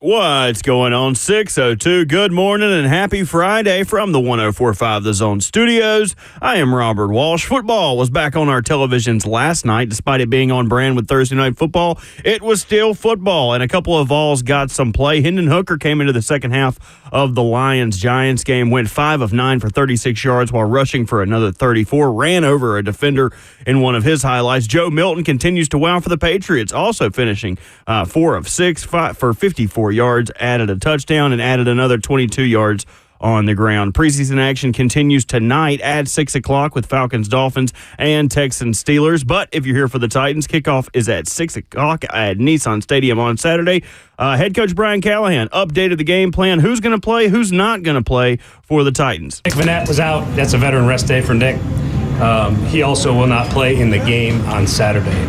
What's going on? 602. Good morning and happy Friday from the 104.5 The Zone studios. I am Robert Walsh. Football was back on our televisions last night. Despite it being on brand with Thursday Night Football, it was still football, and a couple of Vols got some play. Hendon Hooker came into the second half of the Lions-Giants game, went 5 of 9 for 36 yards while rushing for another 34, ran over a defender in one of his highlights. Joe Milton continues to wow for the Patriots, also finishing 4 of 6 for 54 yards, added a touchdown, and added another 22 yards on the ground. Preseason action continues tonight at 6 o'clock with Falcons, Dolphins, and Texans, Steelers. But if you're here for the Titans, kickoff is at 6 o'clock at Nissan Stadium on Saturday. Head coach Brian Callahan updated the game plan. Who's going to play, who's not going to play for the Titans. Nick Vanette was out. That's a veteran rest day for Nick. He also will not play in the game on Saturday.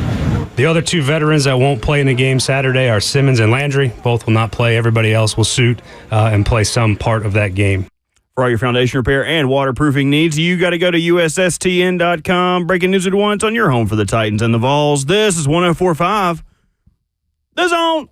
The other two veterans that won't play in the game Saturday are Simmons and Landry. Both will not play. Everybody else will suit and play some part of that game. For all your foundation repair and waterproofing needs, you got to go to USSTN.com. Breaking news at once on your home for the Titans and the Vols. This is 104.5 The Zone.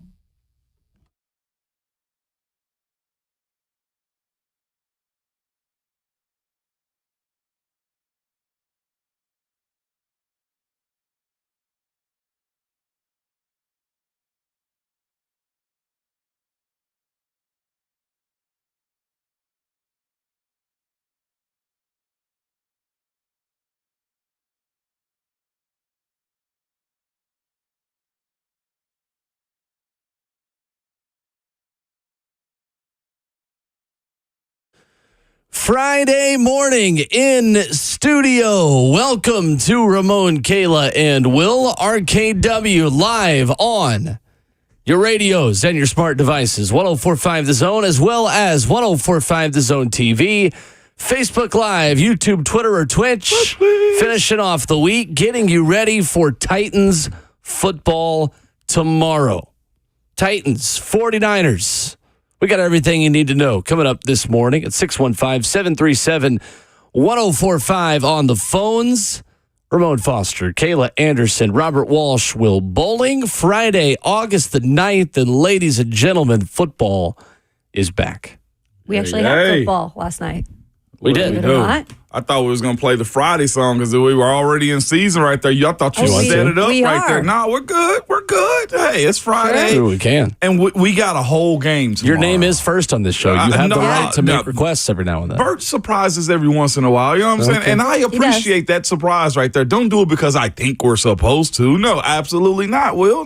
Friday morning in studio. Welcome to Ramon, Kayla, and Will. RKW live on your radios and your smart devices. 104.5 The Zone, as well as 104.5 The Zone TV, Facebook Live, YouTube, Twitter, or Twitch. Finishing off the week, getting you ready for Titans football tomorrow. Titans, 49ers. We got everything you need to know coming up this morning at 615-737-1045 on the phones. Ramon Foster, Kayla Anderson, Robert Walsh, Will Bowling. Friday, August the 9th, and ladies and gentlemen, football is back. We actually had football last night. We did. Believe it or not. I thought we was going to play the Friday song because we were already in season right there. I thought you set it up right there. No, we're good. We're good. Hey, it's Friday. Sure, we can. And we got a whole game tomorrow. Your name is first on this show. You have the right to make requests every now and then. Bert surprises every once in a while. You know what I'm saying? And I appreciate that surprise right there. Don't do it because I think we're supposed to. No, absolutely not, Will.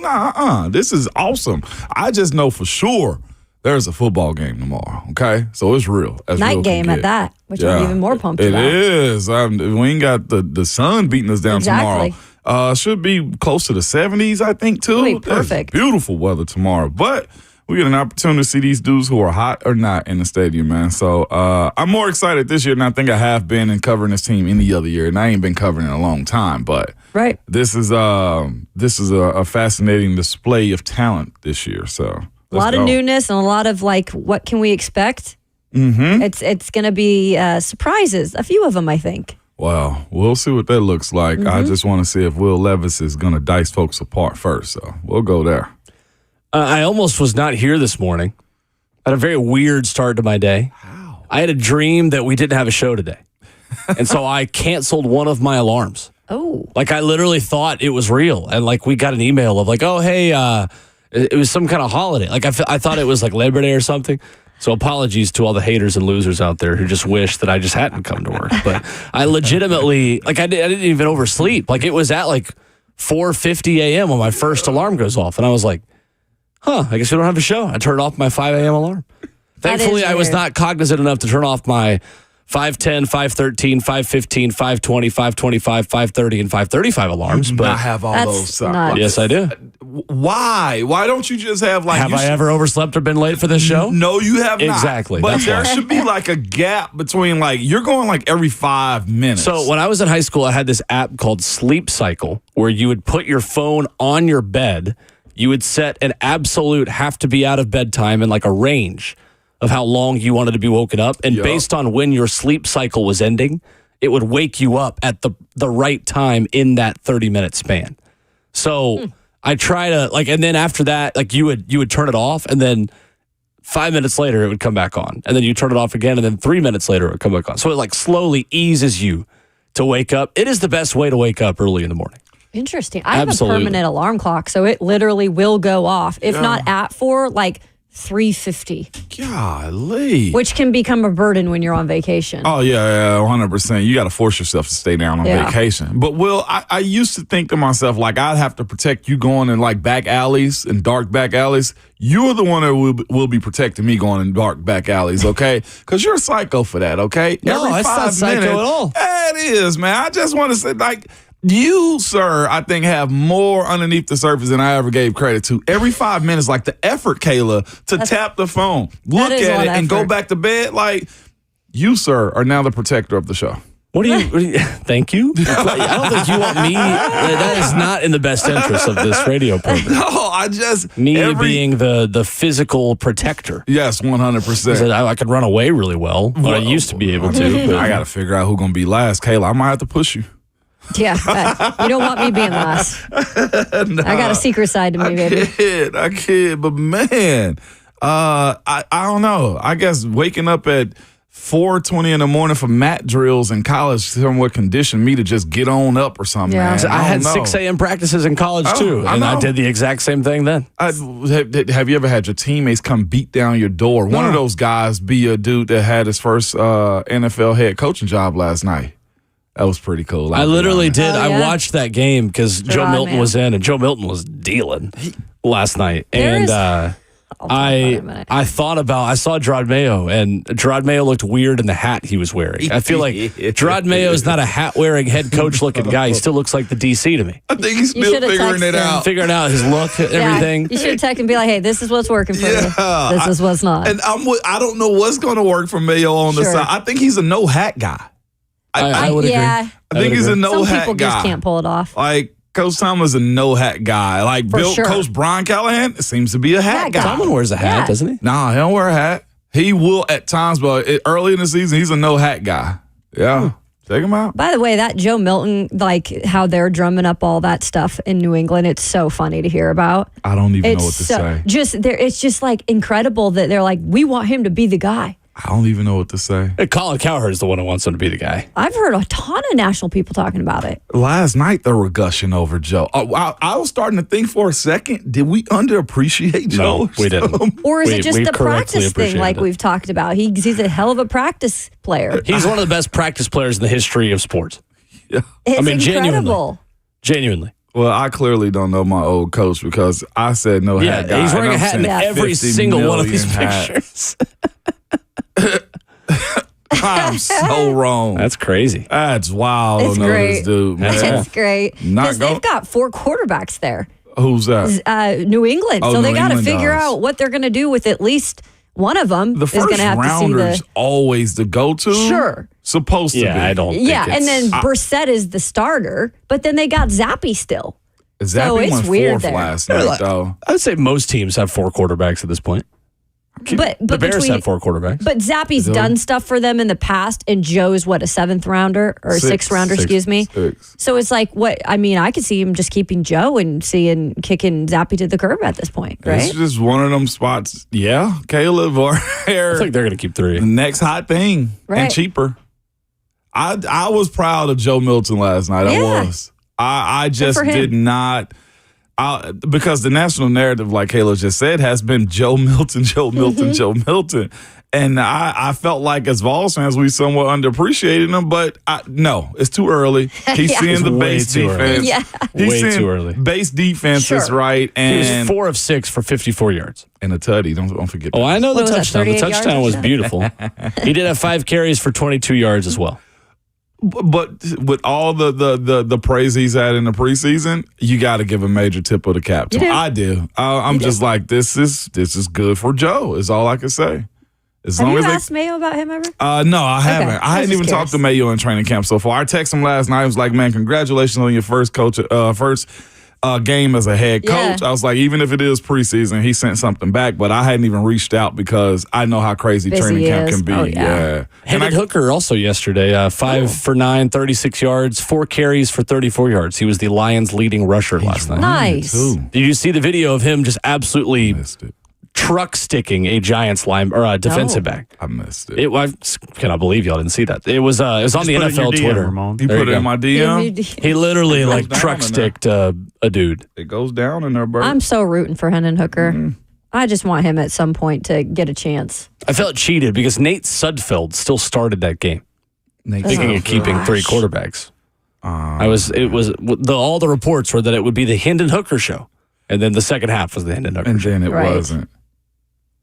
This is awesome. I just know for sure there's a football game tomorrow, okay? So it's real. Night game at that, which I'm even more pumped about. It is. We ain't got the sun beating us down tomorrow. Should be close to the 70s, I think, too. It'll be perfect. That's beautiful weather tomorrow. But we get an opportunity to see these dudes who are hot or not in the stadium, man. So I'm more excited this year than I think I have been in covering this team any other year. And I ain't been covering it in a long time. But this is a fascinating display of talent this year. So a lot of newness and a lot of what can we expect? Mm-hmm. It's going to be surprises. A few of them, I think. Well, we'll see what that looks like. I just want to see if Will Levis is going to dice folks apart first. So we'll go there. I almost was not here this morning. I had a very weird start to my day. How? I had a dream that we didn't have a show today. And so I canceled one of my alarms. Oh. I literally thought it was real. And we got an email of oh, hey, it was some kind of holiday. I thought it was Labor Day or something. So apologies to all the haters and losers out there who just wish that I just hadn't come to work. But I legitimately, I didn't even oversleep. It was at 4:50 a.m. when my first alarm goes off. And I was like, I guess we don't have a show. I turned off my 5 a.m. alarm. Thankfully, I was not cognizant enough to turn off my 5:10, 5:13, 5:15, 5:20, 5:25, 5:30, and 5:35 alarms. But I have all those. Yes, I do. Why? Why don't you just have Have I ever overslept or been late for this show? No, you have not. Exactly. But there should be a gap between you're going every 5 minutes. So when I was in high school, I had this app called Sleep Cycle where you would put your phone on your bed. You would set an absolute have to be out of bed time and a range of how long you wanted to be woken up. And based on when your sleep cycle was ending, it would wake you up at the right time in that 30-minute span. So I try to and then after that, you would turn it off, and then 5 minutes later, it would come back on. And then you turn it off again, and then 3 minutes later, it would come back on. So it like slowly eases you to wake up. It is the best way to wake up early in the morning. Interesting. I have Absolutely. a permanent alarm clock, so it literally will go off. If not at 4, like 3:50. Golly. Which can become a burden when you're on vacation. Oh, yeah, 100%. You got to force yourself to stay down on vacation. But, Will, I used to think to myself, like, I'd have to protect you going in, like, back alleys and dark back alleys. You're the one that will be protecting me going in dark back alleys, okay? Because you're a psycho for that, okay? No, Every that's not 5 psycho minutes, at all. Yeah, it is, man. I just want to say, like, you, sir, I think have more underneath the surface than I ever gave credit to. Every 5 minutes, like the effort, Kayla, to tap the phone, look at it, and go back to bed. Like, you, sir, are now the protector of the show. What do you thank you? I don't think you want me. That is not in the best interest of this radio program. No, I just being the physical protector. Yes, 100%. I could run away really well, but I used to be able to. But I got to figure out who's going to be last. Kayla, I might have to push you. Yeah, you don't want me being last. Nah, I got a secret side to me, baby. I kid, but man, I don't know. I guess waking up at 4:20 in the morning for mat drills in college somewhat conditioned me to just get on up or something. Yeah. Man. I had don't know. 6 a.m. practices in college too, I and I know. did the exact same thing then. Have you ever had your teammates come beat down your door? One of those guys be a dude that had his first NFL head coaching job last night. That was pretty cool. I literally did. Oh, I yeah? watched that game because Joe Rod, Milton man. was in, and Joe Milton was dealing last night. There And is- I'll talk about it in a minute. I saw Gerard Mayo, and Gerard Mayo looked weird in the hat he was wearing. I feel like Gerard Mayo is not a hat-wearing, head coach-looking guy. He still looks like the DC to me. I think he's You still should've figuring it texted him. out. Figuring out his look, everything. Yeah, you should text and be like, hey, this is what's working for you. Yeah, This is what's not. And I don't know what's going to work for Mayo on the Sure. side. I think he's a no hat guy. I would agree. Yeah. I think he's a no Some hat people guy. just can't pull it off. Like Coach Tomlin's a no hat guy. Like For sure. Coach Brian Callahan seems to be a hat Hat guy. guy. Tomlin wears a hat, Yeah. doesn't he? Nah, he don't wear a hat. He will at times, but early in the season, he's a no hat guy. Yeah. Check him out. By the way, that Joe Milton, like how they're drumming up all that stuff in New England, it's so funny to hear about. I don't even know what It's to say. it's just like incredible that they're like, we want him to be the guy. I don't even know what to say. Hey, Colin Cowherd is the one who wants him to be the guy. I've heard a ton of national people talking about it. Last night, they were gushing over Joe. I was starting to think for a second, did we underappreciate Joe? No, we didn't. Or is We- it just we the correctly practice thing appreciated like it. we've talked about? He's a hell of a practice player. He's one of the best practice players in the history of sports. Yeah. It's mean, incredible. Genuinely. Well, I clearly don't know my old coach because I said no Yeah, hat guy. he's wearing and a I'm hat in saying every 50 single one of these million hats. pictures. I'm so wrong. That's crazy. That's wild. It's to know great. this dude, man. It's great. Not Because go- they've got 4 quarterbacks there. Who's that? New England. Oh, So they New got to England figure does. out what they're going to do with at least one of them. The is going first to have to see rounder's the. always the go-to. Sure. Supposed to be. Yeah, I don't Yeah, think and then it's- Brissett is the starter, but then they got Zappy still. Zappy it's went weird fourth there. last night, though. I would say most teams have 4 quarterbacks at this point. But The Bears between, have 4 quarterbacks. But Zappy's Do they? done stuff for them in the past, and Joe's what, a 7th rounder or a 6th rounder, excuse me. 6. So it's like what I mean. I could see him just keeping Joe and kicking Zappy to the curb at this point, right? It's just one of them spots. Yeah, Caleb or I think they're going to keep 3. the next hot thing Right. and cheaper. I was proud of Joe Milton last night. I Yeah. was. I just for him. did not. Because the national narrative, like Kayla just said, has been Joe Milton, Joe Milton, Joe Milton. And I felt like as Vols fans, we somewhat underappreciated him, but no, it's too early. He's Yeah. seeing the It's way base too early. defense. Yeah. He's Way seeing too early. Base defense is Sure. right. He was And 4 of 6 for 54 yards. and a tutty. Don't forget Oh, that. I know the What was that, touchdown. The 38 yards touchdown was touchdown? beautiful. He did have 5 carries for 22 yards as well. But with all the praise he's had in the preseason, you got to give a major tip of the cap to You him. do. I do. I'm just like this is good for Joe. Is all I can say. As Have long you as they asked Mayo about him ever? no, I haven't. I I hadn't was even just talked to curious. Mayo in training camp so far. I texted him last night. I was like, man, congratulations on your first game as a head Yeah. coach. I was like, even if it is preseason, he sent something back, but I hadn't even reached out because I know how crazy Busy training he camp is. can be. Oh, yeah. And Hendon Hooker also yesterday, 5 for 9, 36 yards, 4 carries for 34 yards. He was the Lions' leading rusher last night. Nice. too. Did you see the video of him just absolutely Missed it. truck sticking a Giants line or a defensive back. I missed it. I cannot believe y'all didn't see that. It was on the put it in your NFL DM, Twitter. Ramon. You There put you it in go. my DM. He literally goes like down truck in there. sticked a dude. It goes down in there, bro. I'm so rooting for Hendon Hooker. I just want him at some point to get a chance. I felt cheated because Nate Sudfeld still started that game, thinking of keeping gosh. 3 quarterbacks. All the reports were that it would be the Hendon Hooker show, and then the second half was the Hendon Hooker and show. then it Right. wasn't.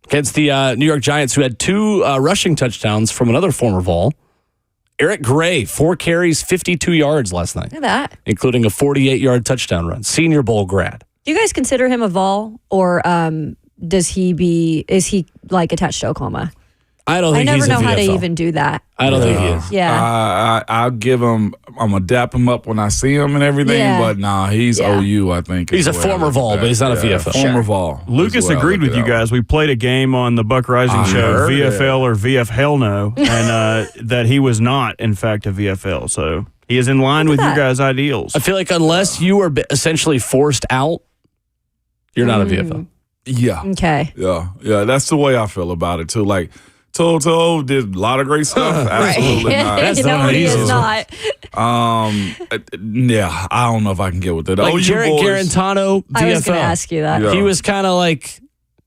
Against the New York Giants, who had 2 rushing touchdowns from another former Vol. Eric Gray, 4 carries, 52 yards last night, Look at that. including a 48-yard touchdown run. Senior Bowl grad. Do you guys consider him a Vol, or is he like attached to Oklahoma? I don't I think never he's a know how to VFL. even do that. I don't think he is. Yeah. I'll give him. I'm gonna dap him up when I see him and everything. Yeah. But nah, he's Yeah. OU. I think He's is a the way I former look at Vol, that. but he's not a VFL. Former Vol. Lucas is the way I agreed look with at you that guys. We played a game on the Buck Rising I show, heard VFL or VF Hell No, and that he was not, in fact, a VFL. So he is in line with your that. guys' ideals. I feel like unless you were essentially forced out, you're not a VFL. Yeah. Okay. Yeah. That's the way I feel about it too. Like Toto did a lot of great stuff. Absolutely not. That's no, not he easy. is not. Yeah, I don't know if I can get with it. Like OU Jarrett boys, Garantano, VFL. I was going to ask you that. Yeah. He was kind of like,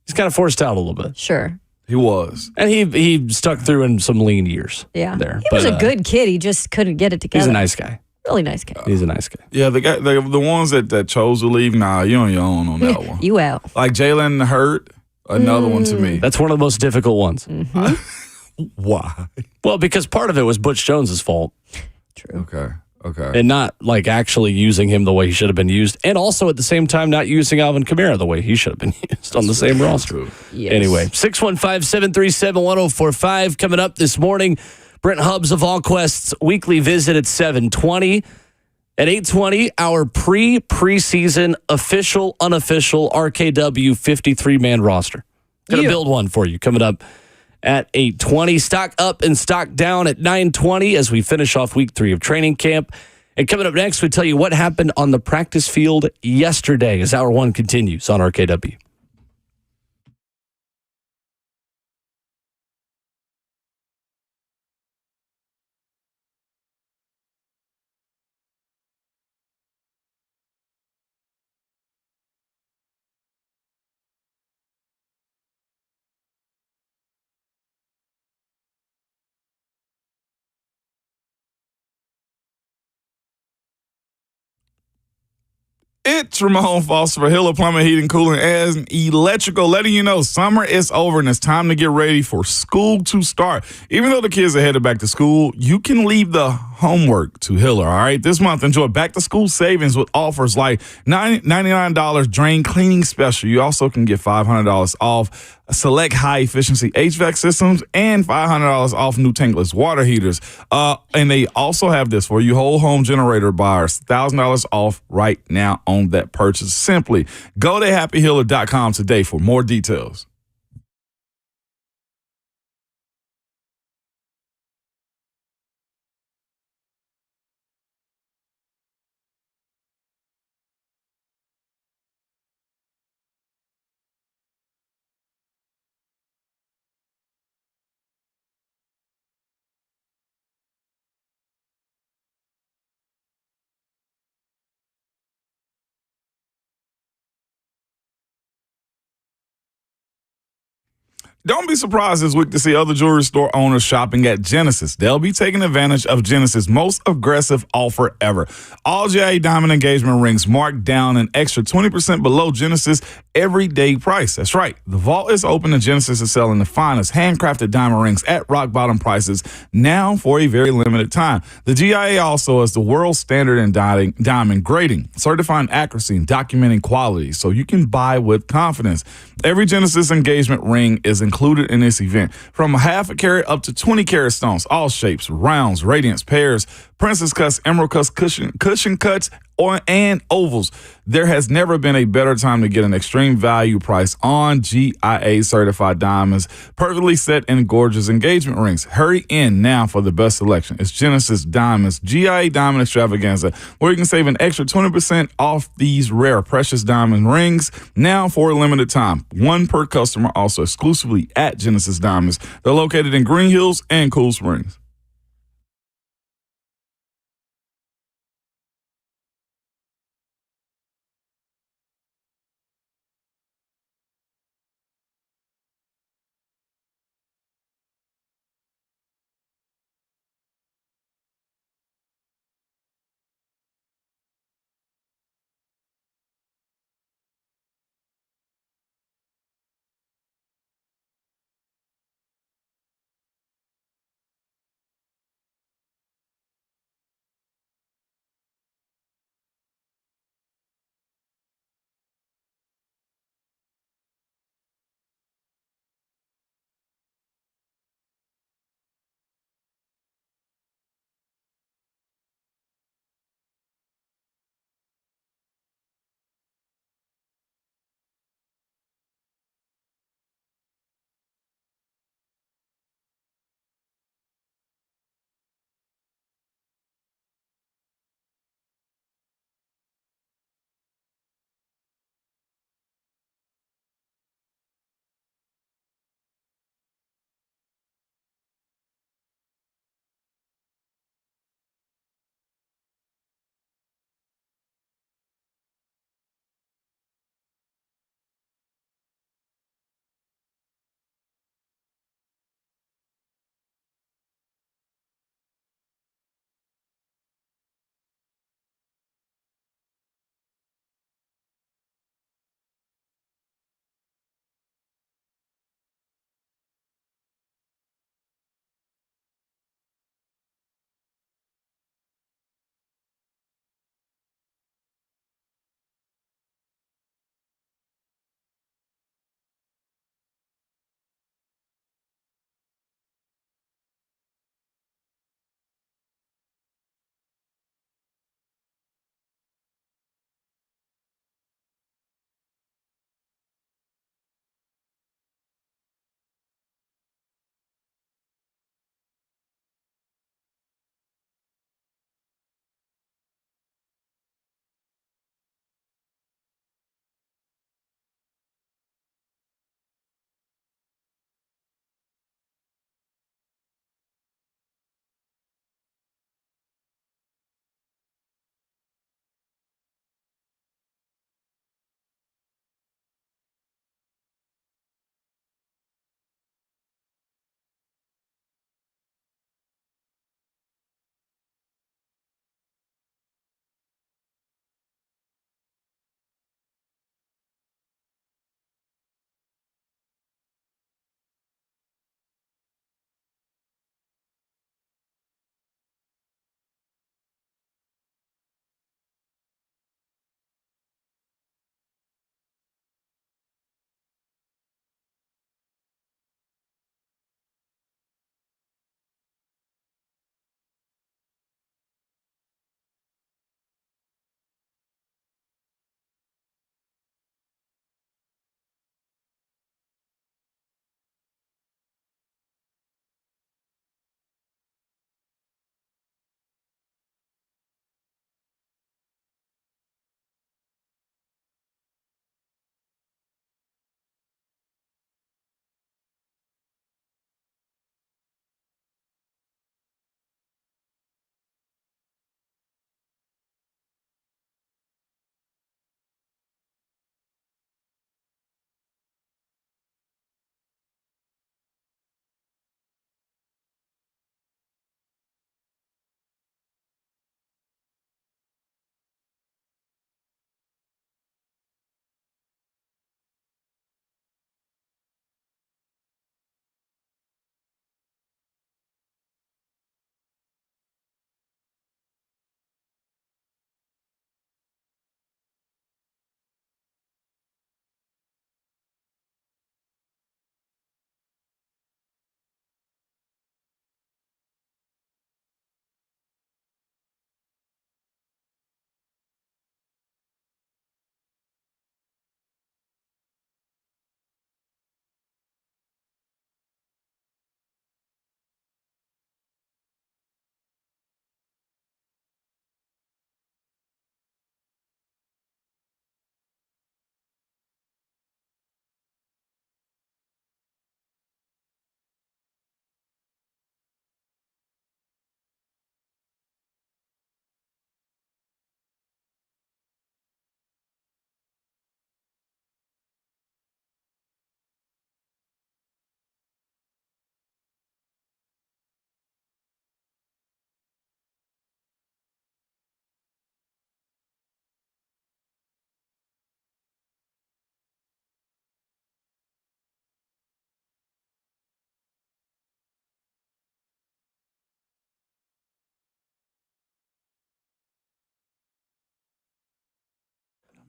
he's kind of forced out a little bit. Sure. he was. And he stuck through in some lean years. Yeah. There. He was a good kid. He just couldn't get it together. He's a nice guy. Really nice guy. He's a nice guy. Yeah, the ones that chose to leave. Nah, you on your own on that one. You out. Like Jalen Hurt, another one to me. That's one of the most difficult ones. Why? Well, because part of it was Butch Jones's fault True. Okay. and not like actually using him the way he should have been used. And also at the same time, not using Alvin Kamara the way he should have been used on the same roster. Yes. Anyway, 615-737-1045 coming up this morning. Brent Hubbs of VolQuest's weekly visit at 7:20. At 8:20, our pre-preseason official, unofficial RKW 53-man roster. Going to build one for you coming up at 8:20. Stock up and stock down at 9:20 as we finish off week 3 of training camp. And coming up next, we tell you what happened on the practice field yesterday as Hour 1 continues on RKW. It's Ramon Foster for Hiller Plumbing, Heating, Cooling, and Electrical, letting you know summer is over and it's time to get ready for school to start. Even though the kids are headed back to school, you can leave the homework to Hiller, all right? This month, enjoy back-to-school savings with offers like $99 drain cleaning special. You also can get $500 off select high-efficiency HVAC systems and $500 off new tankless water heaters. And they also have this for you whole home generator buyers, $1,000 off right now on that purchase. Simply go to happyhiller.com today for more details. Don't be surprised this week to see other jewelry store owners shopping at Genesis. They'll be taking advantage of Genesis' most aggressive offer ever. All GIA diamond engagement rings marked down an extra 20% below Genesis' everyday price. That's right. The vault is open and Genesis is selling the finest handcrafted diamond rings at rock bottom prices now for a very limited time. The GIA also is the world standard in diamond grading, certifying accuracy and documenting quality so you can buy with confidence. Every Genesis engagement ring is included in this event, from a half a carat up to 20 carat stones, all shapes, rounds, radiants, pairs, princess cuts, emerald cuts, cushion cuts, and ovals. There has never been a better time to get an extreme value price on GIA certified diamonds, perfectly set in gorgeous engagement rings. Hurry in now for the best selection. It's Genesis Diamonds GIA Diamond Extravaganza, where you can save an extra 20% off these rare precious diamond rings now for a limited time. One per customer, also exclusively at Genesis Diamonds. They're located in Green Hills and Cool Springs.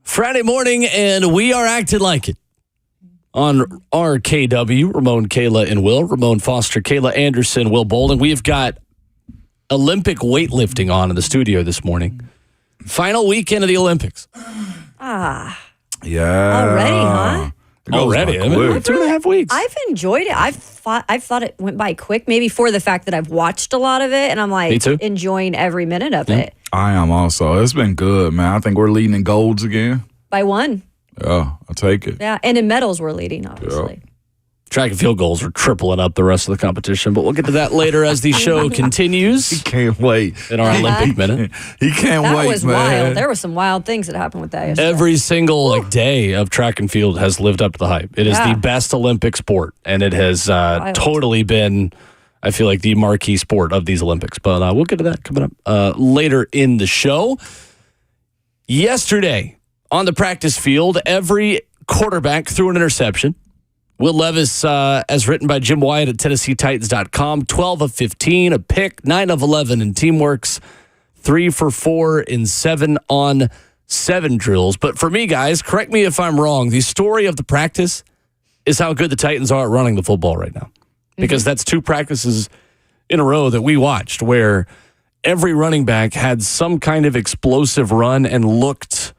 Friday morning, and we are acting like it. On RKW, Ramon, Kayla, and Will. Ramon Foster, Kayla Anderson, Will Bolden. We've got Olympic weightlifting on in the studio this morning. Final weekend of the Olympics. Yeah. Already, huh? Already? 2.5 weeks. I've enjoyed it. I've thought it went by quick, maybe for the fact that I've watched a lot of it, and I'm Me too. enjoying every minute of it. I am also. It's been good, man. I think we're leading in golds again. By one. Yeah, I'll take it. Yeah, and in medals we're leading, obviously. Track and field goals are tripling up the rest of the competition, but we'll get to that later as the show continues Can't wait. in our Olympic minute. He can't That wait, was man. wild. There were some wild things that happened with that yesterday. Every single day of track and field has lived up to the hype. It is the best Olympic sport, and it has totally been, I feel like, the marquee sport of these Olympics. But we'll get to that coming up later in the show. Yesterday, on the practice field, every quarterback threw an interception. Will Levis, as written by Jim Wyatt at TennesseeTitans.com, 12 of 15, a pick, 9 of 11 in teamworks, 3 for 4 in 7-on-7 drills. But for me, guys, correct me if I'm wrong, the story of the practice is how good the Titans are at running the football right now. Because that's 2 practices in a row that we watched where every running back had some kind of explosive run and looked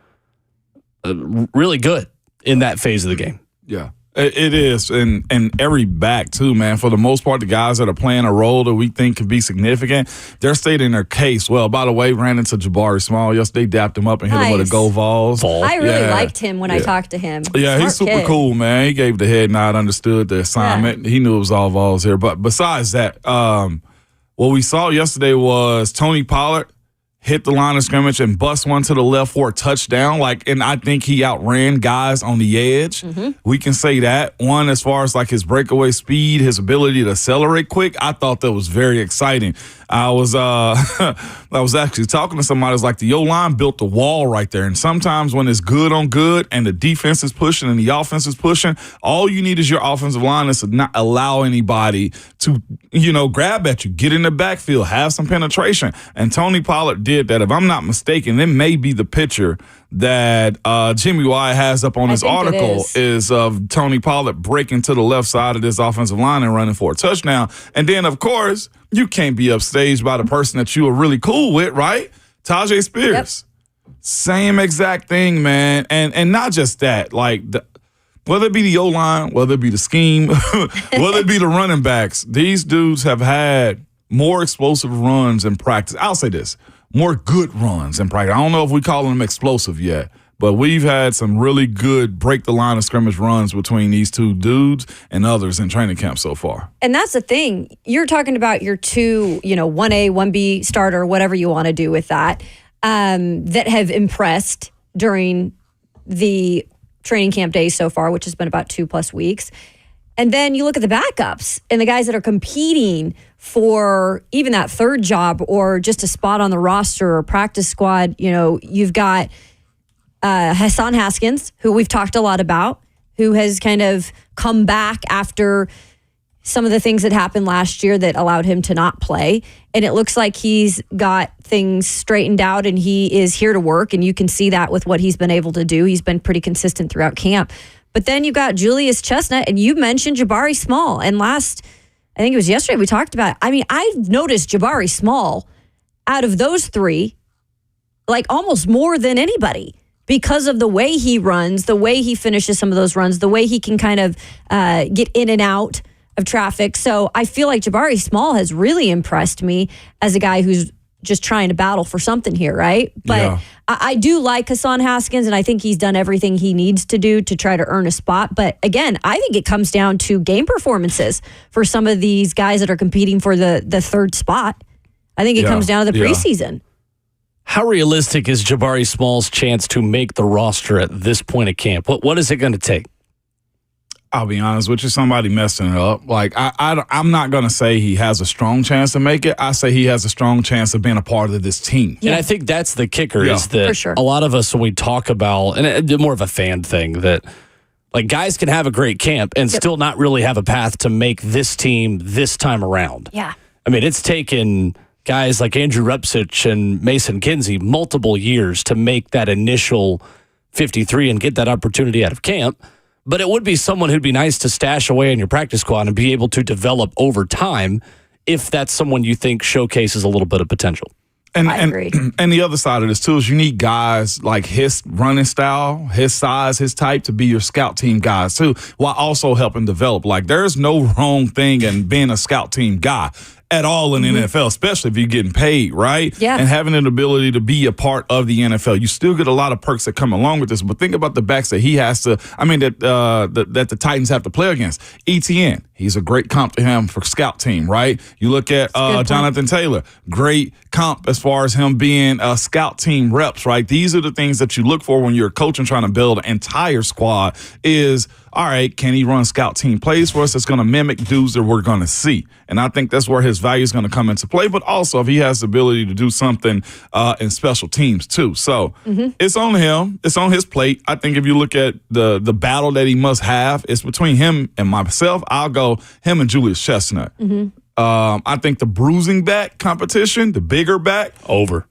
really good in that phase of the game. Yeah. It is, and every back too, man. For the most part, the guys that are playing a role that we think could be significant, they're stating their case. Well, by the way, ran into Jabari Small yesterday, dapped him up and hit him with a go Vols. I really liked him when I talked to him. Yeah, Smart he's super kid. cool, man. He gave the head nod, understood the assignment. He knew it was all Vols here. But besides that, what we saw yesterday was Tony Pollard hit the line of scrimmage and bust one to the left for a touchdown. And I think he outran guys on the edge. We can say that. One, as far as his breakaway speed, his ability to accelerate quick, I thought that was very exciting. I was actually talking to somebody who's like, the O-line built the wall right there. And sometimes when it's good on good and the defense is pushing and the offense is pushing, all you need is your offensive line is to not allow anybody to, grab at you, get in the backfield, have some penetration. And Tony Pollard did that. If I'm not mistaken, it may be the picture that Jimmy Wyatt has up on his article is of Tony Pollard breaking to the left side of this offensive line and running for a touchdown. And then, of course, you can't be upstaged by the person that you were really cool with, right? Tajay Spears. Yep. Same exact thing, man. And not just that, whether it be the O-line, whether it be the scheme, whether it be the running backs, these dudes have had more explosive runs in practice. I'll say this. More good runs in practice. I don't know if we call them explosive yet, but we've had some really good break the line of scrimmage runs between these 2 dudes and others in training camp so far. And that's the thing. You're talking about your 2, 1A, 1B starter, whatever you want to do with that have impressed during the training camp days so far, which has been about 2+ weeks. And then you look at the backups and the guys that are competing for even that 3rd job or just a spot on the roster or practice squad. You've got Hassan Haskins, who we've talked a lot about, who has kind of come back after some of the things that happened last year that allowed him to not play. And it looks like he's got things straightened out and he is here to work. And you can see that with what he's been able to do. He's been pretty consistent throughout camp. But then you've got Julius Chestnut, and you mentioned Jabari Small. And I think it was yesterday, we talked about it. I mean, I've noticed Jabari Small out of those 3, almost more than anybody because of the way he runs, the way he finishes some of those runs, the way he can kind of get in and out of traffic. So I feel like Jabari Small has really impressed me as a guy who's just trying to battle for something here, right? But I do like Hassan Haskins, and I think he's done everything he needs to do to try to earn a spot. But again, I think it comes down to game performances for some of these guys that are competing for the 3rd spot. I think it comes down to the preseason. How realistic is Jabari Small's chance to make the roster at this point of camp? What is it going to take? I'll be honest with you, somebody messing it up. I'm not going to say he has a strong chance to make it. I say he has a strong chance of being a part of this team. Yeah. And I think that's the kicker is that a lot of us, when we talk about, and it's more of a fan thing, that guys can have a great camp and still not really have a path to make this team this time around. Yeah. I mean, it's taken guys like Andrew Repsich and Mason Kinsey multiple years to make that initial 53 and get that opportunity out of camp. But it would be someone who'd be nice to stash away in your practice squad and be able to develop over time if that's someone you think showcases a little bit of potential. I agree. And the other side of this, too, is you need guys like his running style, his size, his type to be your scout team guys, too, while also helping develop. Like, there's no wrong thing in being a scout team guy at all in the NFL, especially if you're getting paid, right? Yeah. And having an ability to be a part of the NFL. You still get a lot of perks that come along with this, but think about the backs that he has to, that the Titans have to play against. ETN, he's a great comp to him for scout team, right? You look at Jonathan Taylor, great comp as far as him being a scout team reps, right? These are the things that you look for when you're a coach and trying to build an entire squad is, all right, can he run scout team plays for us that's going to mimic dudes that we're going to see? And I think that's where his value is going to come into play, but also if he has the ability to do something in special teams too. So it's on him. It's on his plate. I think if you look at the battle that he must have, it's between him and myself. I'll go him and Julius Chestnut. I think the bruising back competition, the bigger back. Over.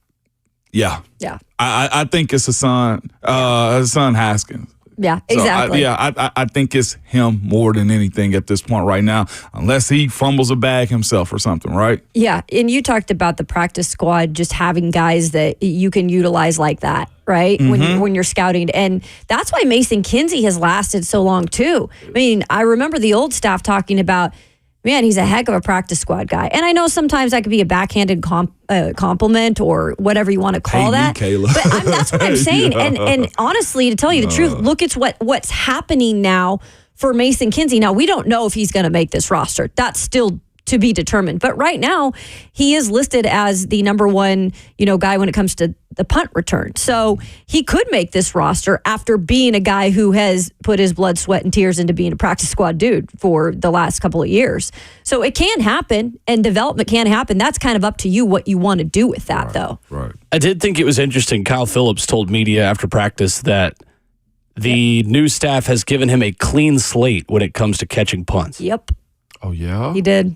Yeah. Yeah. I think it's Hassan Haskins. Yeah, So exactly. I think it's him more than anything at this point right now, unless he fumbles a bag himself or something, right? Yeah, and you talked about the practice squad just having guys that you can utilize like that, right? When you're scouting. And that's why Mason Kinsey has lasted so long, too. I mean, I remember the old staff talking about, man, he's a heck of a practice squad guy. And I know sometimes that could be a backhanded compliment or whatever you want to call that. Kayla. But that's what I'm saying. And honestly, to tell you the truth, look at what's happening now for Mason Kinsey. Now, we don't know if he's going to make this roster. That's still to be determined. But right now, he is listed as the number one, guy when it comes to the punt return. So he could make this roster after being a guy who has put his blood, sweat, and tears into being a practice squad dude for the last couple of years. So it can happen, and development can happen. That's kind of up to you what you want to do with that, though. Right. I did think it was interesting. Kyle Phillips told media after practice that the new staff has given him a clean slate when it comes to catching punts. Yep. Oh, yeah? He did.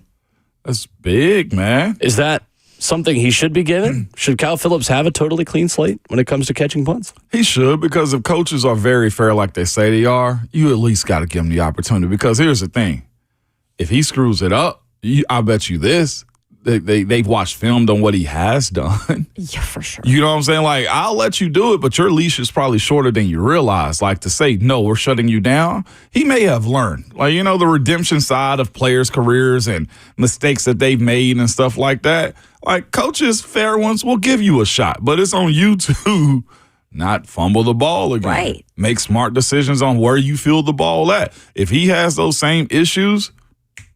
That's big, man. Is that something he should be given? Should Kyle Phillips have a totally clean slate when it comes to catching punts? He should, because if coaches are very fair like they say they are, you at least got to give him the opportunity. Because here's the thing. If he screws it up, I bet you this, they've watched film on what he has done. Yeah, for sure. You know what I'm saying? Like, I'll let you do it, but your leash is probably shorter than you realize. Like, to say, no, we're shutting you down, he may have learned. Like, the redemption side of players' careers and mistakes that they've made and stuff like that. Like, coaches, fair ones, will give you a shot, but it's on you to not fumble the ball again. Right. Make smart decisions on where you feel the ball at. If he has those same issues,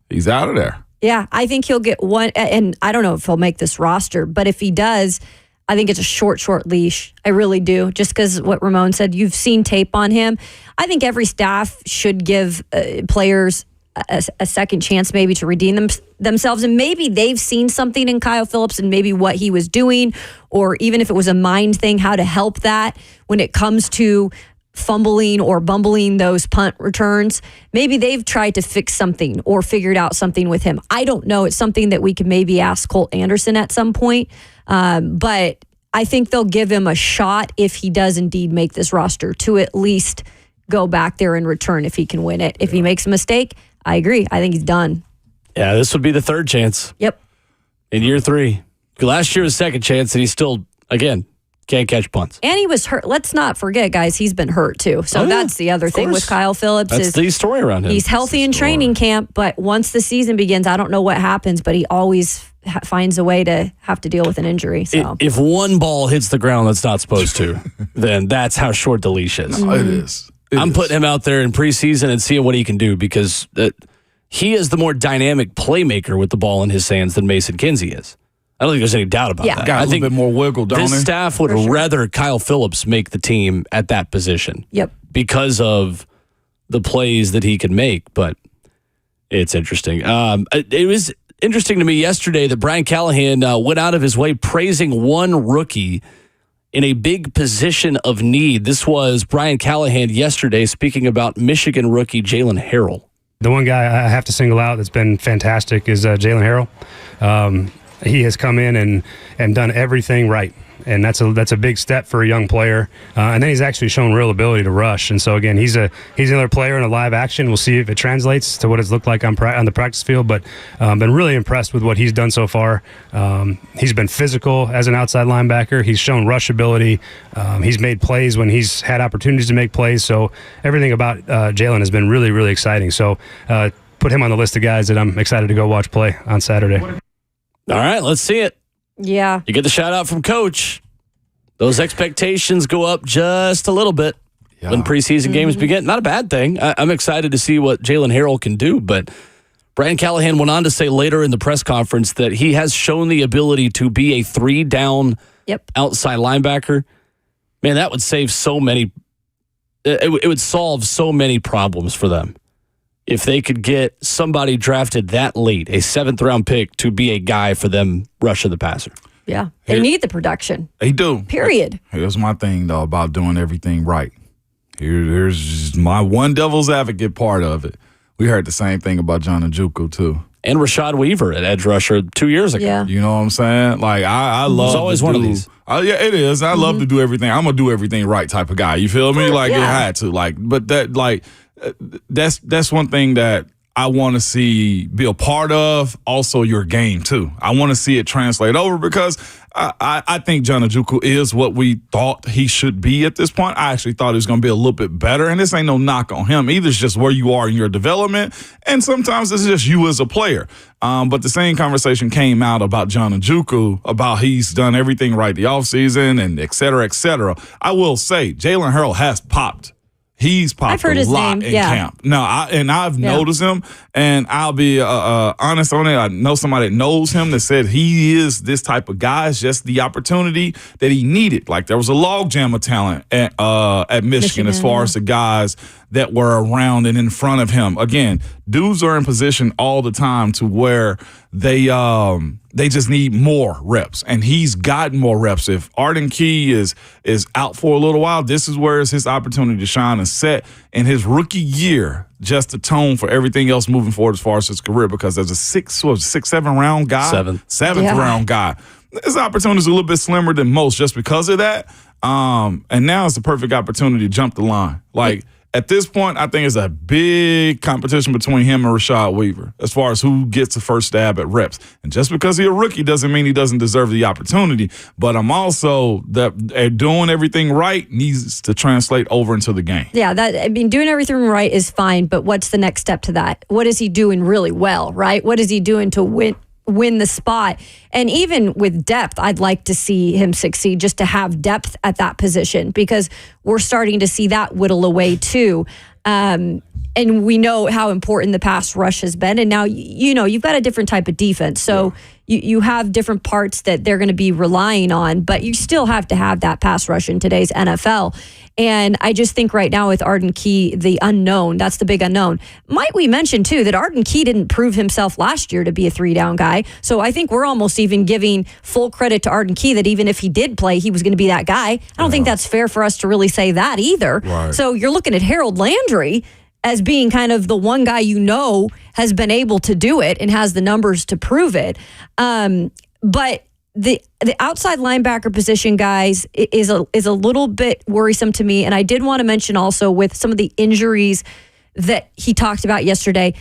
he's out of there. Yeah, I think he'll get one, and I don't know if he'll make this roster, but if he does, I think it's a short leash. I really do, just because what Ramon said, you've seen tape on him. I think every staff should give players a second chance maybe to redeem themselves, and maybe they've seen something in Kyle Phillips and maybe what he was doing, or even if it was a mind thing, how to help that when it comes to fumbling or bumbling those punt returns. Maybe they've tried to fix something or figured out something with him. I don't know. It's something that we could maybe ask Colt Anderson at some point. But I think they'll give him a shot if he does indeed make this roster to at least go back there and return if he can win it. If he makes a mistake, I agree. I think he's done. Yeah, this would be the third chance. Yep. In year 3. Last year was second chance, and he still, again, can't catch punts. And he was hurt. Let's not forget, guys, he's been hurt too. So that's the other thing with Kyle Phillips. That's the story around him. He's healthy in training camp, but once the season begins, I don't know what happens, but he always finds a way to have to deal with an injury. So if one ball hits the ground that's not supposed to, then that's how short the leash is. No, it is. I'm putting him out there in preseason and seeing what he can do, because he is the more dynamic playmaker with the ball in his hands than Mason Kinsey is. I don't think there's any doubt about that. Got a little bit more wiggle, don't this he? staff would rather Kyle Phillips make the team at that position. Yep. Because of the plays that he can make, but it's interesting. It was interesting to me yesterday that Brian Callahan went out of his way praising one rookie in a big position of need. This was Brian Callahan yesterday speaking about Michigan rookie Jalen Harrell. The one guy I have to single out that's been fantastic is Jalen Harrell. He has come in and done everything right. and that's a big step for a young player. And then he's actually shown real ability to rush. And so again, he's another player in a live action. We'll see if it translates to what it's looked like on the practice field. But been really impressed with what he's done so far. He's been physical as an outside linebacker. He's shown rush ability. He's made plays when he's had opportunities to make plays. So everything about Jalen has been really, really exciting. So put him on the list of guys that I'm excited to go watch play on Saturday. All right, let's see it. Yeah. You get the shout out from Coach. Those expectations go up just a little bit when preseason games begin. Not a bad thing. I'm excited to see what Jalen Harrell can do, but Brian Callahan went on to say later in the press conference that he has shown the ability to be a 3-down outside linebacker. Man, that would save so many. It would solve so many problems for them if they could get somebody drafted that late, a 7th-round pick, to be a guy for them rushing the passer. Yeah. They need the production. They do. Period. Here's my thing, though, about doing everything right. Here's just my one devil's advocate part of it. We heard the same thing about John Njoku, too. And Rashad Weaver at edge rusher 2 years ago. Yeah. You know what I'm saying? Like, I love. It's always one of these. Yeah, it is. I love to do everything. I'm gonna do everything right type of guy. You feel me? Like it had to. Like, but that's one thing that I want to see be a part of. Also, your game too. I want to see it translate over because I think John Njoku is what we thought he should be at this point. I actually thought he was going to be a little bit better, and this ain't no knock on him either. It's just where you are in your development, and sometimes it's just you as a player. But the same conversation came out about John Njoku, about he's done everything right the offseason and et cetera, et cetera. I will say Jalen Harrell has popped. He's popped I've heard a his lot name. in camp. No, I've noticed him, and I'll be honest on it. I know somebody that knows him that said he is this type of guy. It's just the opportunity that he needed. Like there was a logjam of talent at Michigan as far as the guys that were around and in front of him. Again, dudes are in position all the time to where they just need more reps, and he's gotten more reps. If Arden Key is out for a little while, this is where it's his opportunity to shine and set in his rookie year, just to tone for everything else moving forward as far as his career. Because as a 7th round guy, seventh round guy, his opportunity is a little bit slimmer than most just because of that. And now it's the perfect opportunity to jump the line. Like. At this point, I think it's a big competition between him and Rashad Weaver as far as who gets the first stab at reps. And just because he's a rookie doesn't mean he doesn't deserve the opportunity. But I'm also that doing everything right needs to translate over into the game. Yeah, doing everything right is fine, but what's the next step to that? What is he doing really well, right? What is he doing to win the spot? And even with depth, I'd like to see him succeed, just to have depth at that position, because we're starting to see that whittle away too. And we know how important the pass rush has been. And now, you've got a different type of defense. So you have different parts that they're going to be relying on, but you still have to have that pass rush in today's NFL. And I just think right now with Arden Key, the unknown, that's the big unknown. Might we mention, too, that Arden Key didn't prove himself last year to be a 3-down guy. So I think we're almost even giving full credit to Arden Key that even if he did play, he was going to be that guy. I don't think that's fair for us to really say that either. Right. So you're looking at Harold Landry as being kind of the one guy has been able to do it and has the numbers to prove it. But the outside linebacker position, guys, is a little bit worrisome to me. And I did want to mention also with some of the injuries that he talked about yesterday,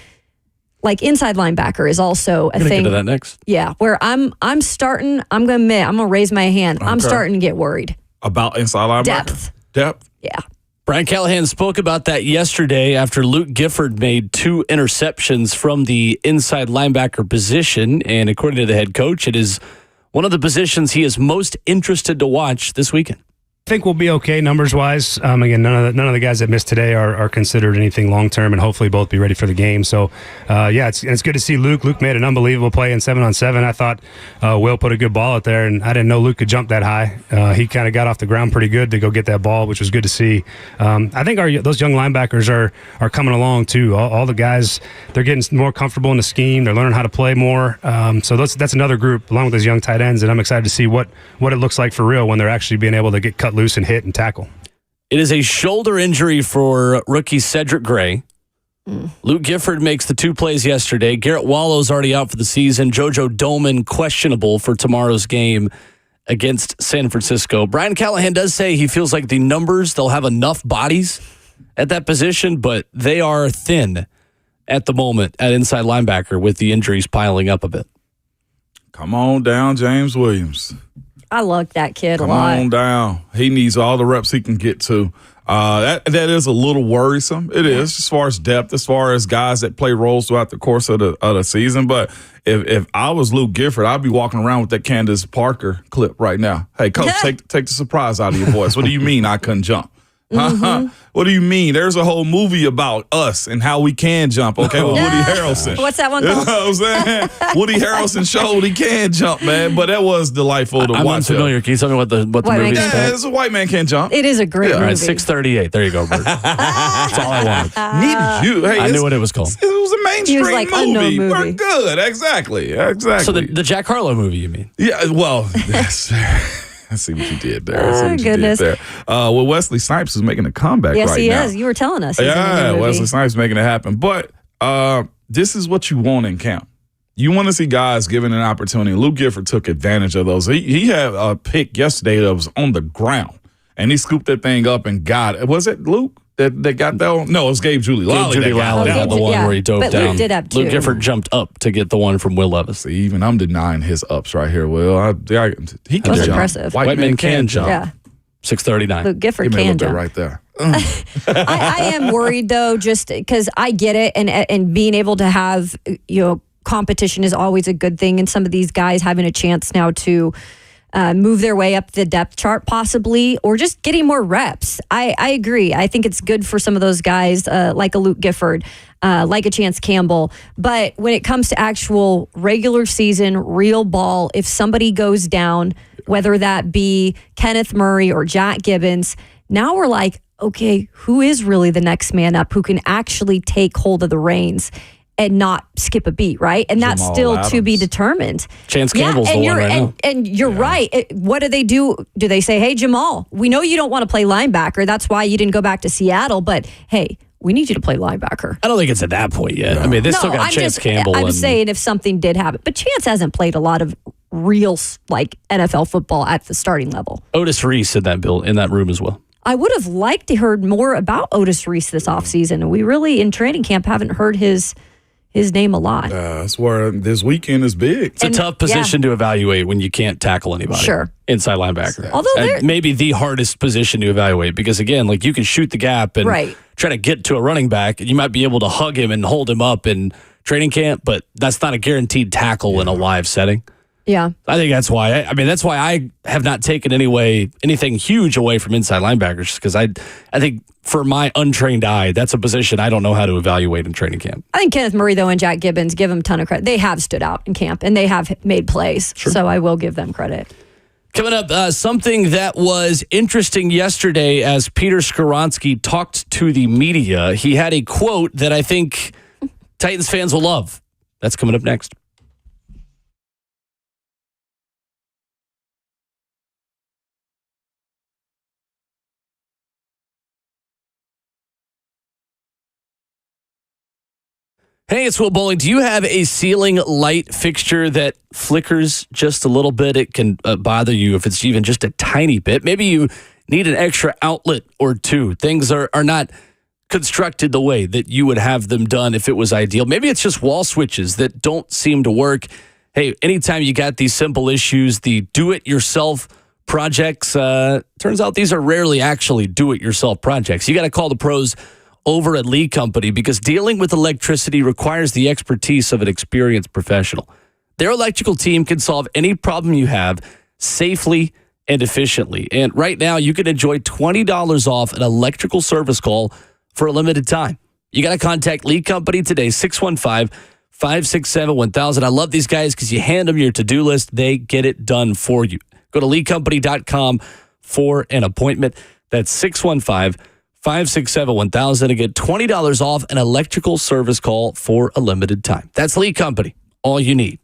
like inside linebacker is also a thing. Get to that next. Yeah, where I'm starting. I'm going to admit, I'm going to raise my hand. Okay. I'm starting to get worried about inside linebacker. Depth. Yeah. Brian Callahan spoke about that yesterday after Luke Gifford made 2 interceptions from the inside linebacker position. And according to the head coach, it is one of the positions he is most interested to watch this weekend. I think we'll be okay numbers-wise. Again, none of the guys that missed today are considered anything long-term, and hopefully both be ready for the game. So, it's good to see Luke. Luke made an unbelievable play in 7-on-7. I thought Will put a good ball out there, and I didn't know Luke could jump that high. He kind of got off the ground pretty good to go get that ball, which was good to see. I think those young linebackers are coming along too. All the guys, they're getting more comfortable in the scheme. They're learning how to play more. So that's another group along with those young tight ends, and I'm excited to see what it looks like for real when they're actually being able to get cut loose and hit and tackle. It is a shoulder injury for rookie Cedric Gray. Luke Gifford makes the 2 plays yesterday. Garrett Wallow's already out for the season. JoJo Doman questionable for tomorrow's game against San Francisco. Brian Callahan does say he feels like the numbers, they'll have enough bodies at that position, but they are thin at the moment at inside linebacker with the injuries piling up a bit. Come on down, James Williams. I like that kid a lot. Come on down. He needs all the reps he can get to. That is a little worrisome. It is, as far as depth, as far as guys that play roles throughout the course of the season. But if I was Luke Gifford, I'd be walking around with that Candace Parker clip right now. Hey, coach, take the surprise out of your voice. What do you mean I couldn't jump? Mm-hmm. What do you mean? There's a whole movie about us and how we can jump, okay, with Woody Harrelson. What's that one called? You know what I'm saying? Woody Harrelson showed he can jump, man, but that was delightful to watch. I'm unfamiliar. Can you tell me what the movie is? Yeah, it's a white man can't jump. It is a great movie. All right, 638. There you go, Bert. That's all I wanted. Needed you. Hey, I knew what it was called. It was a mainstream like, unknown movie. movie. We're good. Exactly. So the Jack Harlow movie, you mean? Yeah, well, that's I see what you did there. Goodness. Well, Wesley Snipes is making a comeback right now. Yes, he is. You were telling us. Yeah, Wesley Snipes making it happen. But this is what you want in camp. You want to see guys given an opportunity. Luke Gifford took advantage of those. He had a pick yesterday that was on the ground, and he scooped that thing up and got it. Was it Luke that got that one? No, it was Gabe Julie-Lally. Gabe Julie-Lally got the one where he dove down. Luke did have two. Luke Gifford jumped up to get the one from Will Levis. See, even I'm denying his ups right here, Will. He can That's jump. impressive. White men can jump. Yeah. 639. Luke Gifford Give me a can little bit jump. right there. I am worried though, just because I get it, and being able to have competition is always a good thing, and some of these guys having a chance now to move their way up the depth chart possibly, or just getting more reps. I agree. I think it's good for some of those guys like a Luke Gifford, like a Chance Campbell. But when it comes to actual regular season, real ball, if somebody goes down, whether that be Kenneth Murray or Jack Gibbons, now we're like, okay, who is really the next man up who can actually take hold of the reins and not skip a beat, right? And that's Jamal still Adams. to be determined. Chance Campbell's the one right now. And you're right. What do they do? Do they say, hey, Jamal, we know you don't want to play linebacker. That's why you didn't go back to Seattle. But, hey, we need you to play linebacker. I don't think it's at that point yet. I mean, they still got Chance Campbell. I'm saying if something did happen. But Chance hasn't played a lot of real NFL football at the starting level. Otis Reese in that room as well. I would have liked to heard more about Otis Reese this offseason. We really, in training camp, haven't heard his name a lot. That's where this weekend is big. It's a tough position to evaluate when you can't tackle anybody. Sure. Inside linebacker. Although maybe the hardest position to evaluate because, again, like you can shoot the gap and try to get to a running back, and you might be able to hug him and hold him up in training camp, but that's not a guaranteed tackle in a live setting. Yeah. I think that's why. That's why I have not taken anything huge away from inside linebackers, because I think for my untrained eye, that's a position I don't know how to evaluate in training camp. I think Kenneth Murray, though, and Jack Gibbons, give them a ton of credit. They have stood out in camp, and they have made plays, so I will give them credit. Coming up, something that was interesting yesterday as Peter Skoronski talked to the media. He had a quote that I think Titans fans will love. That's coming up next. Hey, it's Will Bowling. Do you have a ceiling light fixture that flickers just a little bit? It can bother you if it's even just a tiny bit. Maybe you need an extra outlet or two. Things are not constructed the way that you would have them done if it was ideal. Maybe it's just wall switches that don't seem to work. Hey, anytime you got these simple issues, the do-it-yourself projects, turns out these are rarely actually do-it-yourself projects. You got to call the pros over at Lee Company, because dealing with electricity requires the expertise of an experienced professional. Their electrical team can solve any problem you have safely and efficiently. And right now, you can enjoy $20 off an electrical service call for a limited time. You got to contact Lee Company today, 615-567-1000. I love these guys because you hand them your to-do list. They get it done for you. Go to leecompany.com for an appointment. That's 615-567-1000 to get $20 off an electrical service call for a limited time. That's Lee Company. All you need.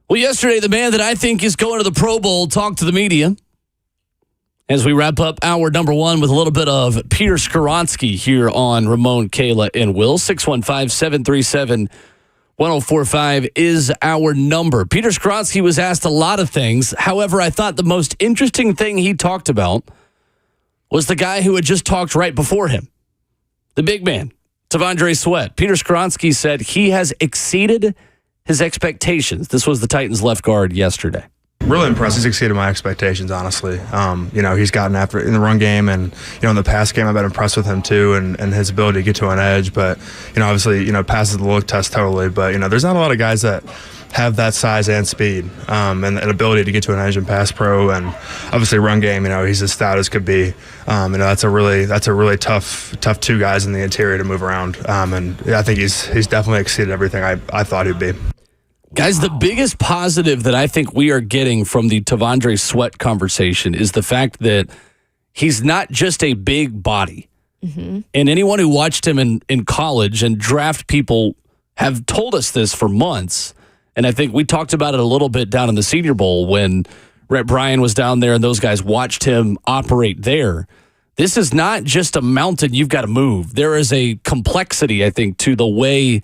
Well, yesterday, the man that I think is going to the Pro Bowl talked to the media. As we wrap up hour number one with a little bit of Peter Skoronski here on Ramon, Kayla, and Will. 615-737-1045 is our number. Peter Skoronski was asked a lot of things. However, I thought the most interesting thing he talked about was the guy who had just talked right before him, the big man, T'Vondre Sweat. Peter Skoronski said he has exceeded his expectations. This was the Titans left guard yesterday. Really impressed. He's exceeded my expectations, honestly. He's gotten after it in the run game, and in the pass game, I've been impressed with him too, and his ability to get to an edge. But obviously, passes the look test totally. But there's not a lot of guys that have that size and speed and ability to get to an edge and pass pro, and obviously run game. He's as stout as could be. That's a really tough two guys in the interior to move around. And I think he's definitely exceeded everything I thought he'd be. Guys, the biggest positive that I think we are getting from the T'Vondre Sweat conversation is the fact that he's not just a big body. Mm-hmm. And anyone who watched him in college and draft people have told us this for months. And I think we talked about it a little bit down in the Senior Bowl when Rhett Bryan was down there and those guys watched him operate there. This is not just a mountain you've got to move. There is a complexity, I think, to the way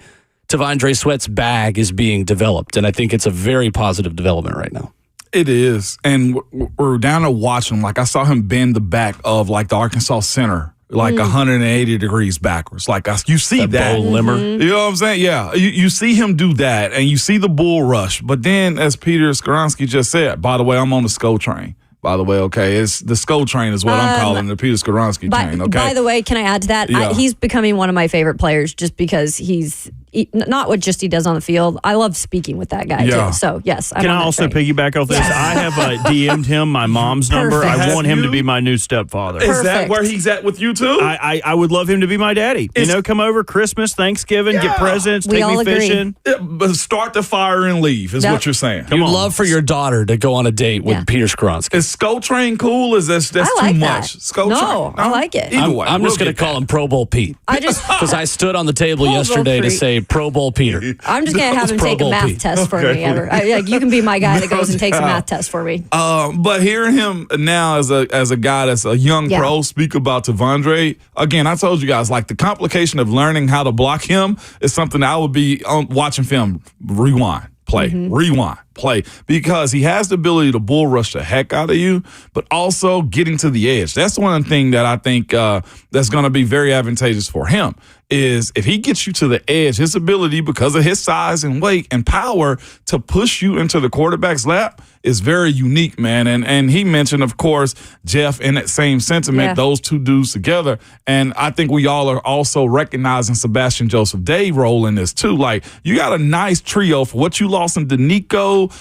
T'Vondre Sweat's bag is being developed, and I think it's a very positive development right now. It is, and we're down to watch him. Like, I saw him bend the back of, the Arkansas center, 180 degrees backwards. You see that. Bull limber. You know what I'm saying? Yeah. You see him do that, and you see the bull rush. But then, as Peter Skoronski just said, by the way, I'm on the SCO train. By the way, okay, it's the SCO train is what I'm calling the Peter Skoronski train. Okay. By the way, can I add to that? Yeah. He's becoming one of my favorite players just because he's not what just he does on the field. I love speaking with that guy too. So yes, can I also piggyback off this? I have DM'd him my mom's number. I want him to be my new stepfather. Is that where he's at with you too? I would love him to be my daddy. Come over Christmas, Thanksgiving, get presents, we take all me agree. fishing. But start the fire and leave is what you're saying. You'd love for your daughter to go on a date with Peter Skoronski. Is SCO train cool? Is that's I like too that. much? SCO train? No, I like it. Either way, I'm just going to call him Pro Bowl Pete. Because I stood on the table Pro Bowl yesterday to Pete. say Pro Bowl Peter. I'm just going to have him Pro take a Bowl math Pete. test for me. You can be my guy that goes and takes a math test for me. But hearing him now as a guy that's a young pro speak about T'Vondre, again, I told you guys, the complication of learning how to block him is something that I would be watching film, rewind, play, rewind, play, because he has the ability to bull rush the heck out of you, but also getting to the edge. That's one thing that I think that's going to be very advantageous for him is if he gets you to the edge, his ability, because of his size and weight and power, to push you into the quarterback's lap is very unique, man. And he mentioned, of course, Jeff in that same sentiment, those two dudes together. And I think we all are also recognizing Sebastian Joseph Day role in this too. You got a nice trio for what you lost in Danico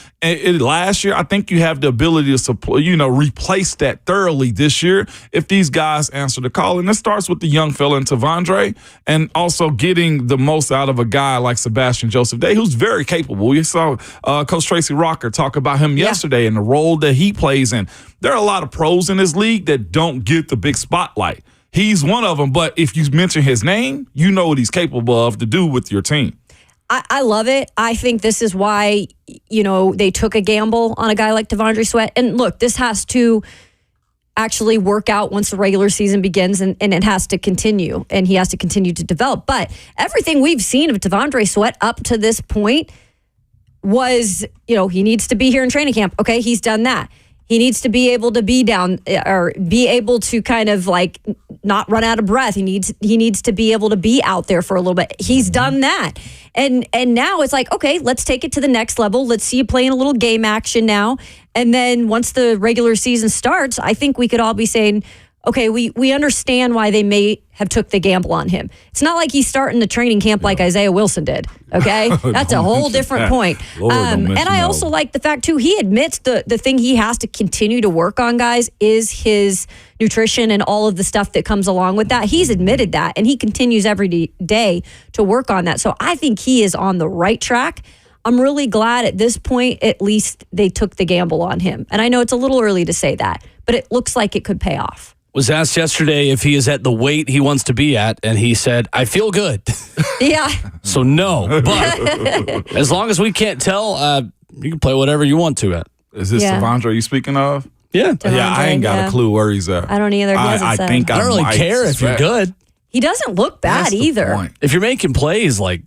last year. I think you have the ability to replace that thoroughly this year if these guys answer the call. And this starts with the young fella in T'Vondre, and also getting the most out of a guy like Sebastian Joseph Day, who's very capable. You saw Coach Tracy Rocker talk about him yesterday and the role that he plays in. There are a lot of pros in this league that don't get the big spotlight. He's one of them, but if you mention his name, you know what he's capable of to do with your team. I love it. I think this is why, they took a gamble on a guy like T'Vondre Sweat. And look, this has to actually work out once the regular season begins, and it has to continue, and he has to continue to develop. But everything we've seen of T'Vondre Sweat up to this point was, he needs to be here in training camp. Okay, he's done that. He needs to be able to be down or be able to kind of not run out of breath. He needs to be able to be out there for a little bit. He's done that. And now it's okay, let's take it to the next level. Let's see you playing a little game action now. And then once the regular season starts, I think we could all be saying, okay, we understand why they may have took the gamble on him. It's not like he's starting the training camp like Isaiah Wilson did, okay? That's a whole different point. And I also like the fact, too, he admits the thing he has to continue to work on, guys, is his nutrition and all of the stuff that comes along with that. He's admitted that, and he continues every day to work on that. So I think he is on the right track. I'm really glad at this point, at least they took the gamble on him. And I know it's a little early to say that, but it looks like it could pay off. Was asked yesterday if he is at the weight he wants to be at, and he said, I feel good. Yeah. So no, but as long as we can't tell, you can play whatever you want to at. Is this Yeah. Devondre you speaking of? Yeah. Yeah, I ain't got yeah. a clue where he's at. I don't either. He hasn't I said. think I don't really might care if you're suspect. good. He doesn't look bad That's the either. point. If you're making plays, like,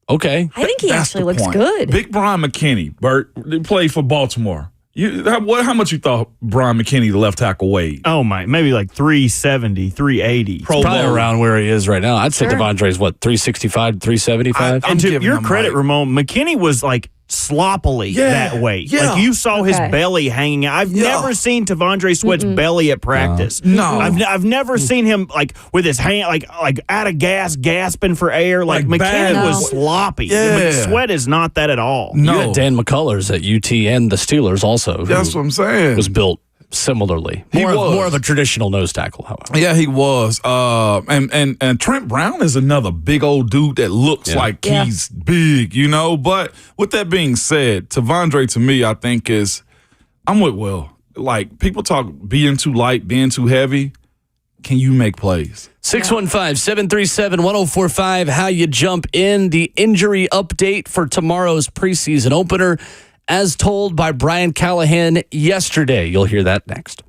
okay. I think he That's actually the looks point. good. Big Brian McKinney, Bert, they played for Baltimore. How much you thought Brian McKinney, the left tackle, weighed? Oh my, maybe like 370, 380. Pro Probably Bowl. around where he is right now. I'd say Sure. Devondre's, 365, 375? I'm And to giving your him credit, like- Ramon, McKinney was like sloppily Yeah, that weight. yeah. Like you saw his Okay. belly hanging out. I've Yeah. never seen Tavondre Sweat's belly at practice. No. I've never seen him like with his hand like out of gas, gasping for air. Like Like McKinney bad. was sloppy. Yeah. Sweat is not that at all. No. You had Dan McCullers at UT and the Steelers also. That's who what I'm saying. was built similarly. He was. More of a traditional nose tackle, however. Yeah, he was. And Trent Brown is another big old dude that looks like Yeah. he's big, you know. But with that being said, Tavondre to me, I think I'm with Will. Like people talk being too light, being too heavy. Can you make plays? 615-737-1045. How you jump in. The injury update for tomorrow's preseason opener, as told by Brian Callahan yesterday. You'll hear that next.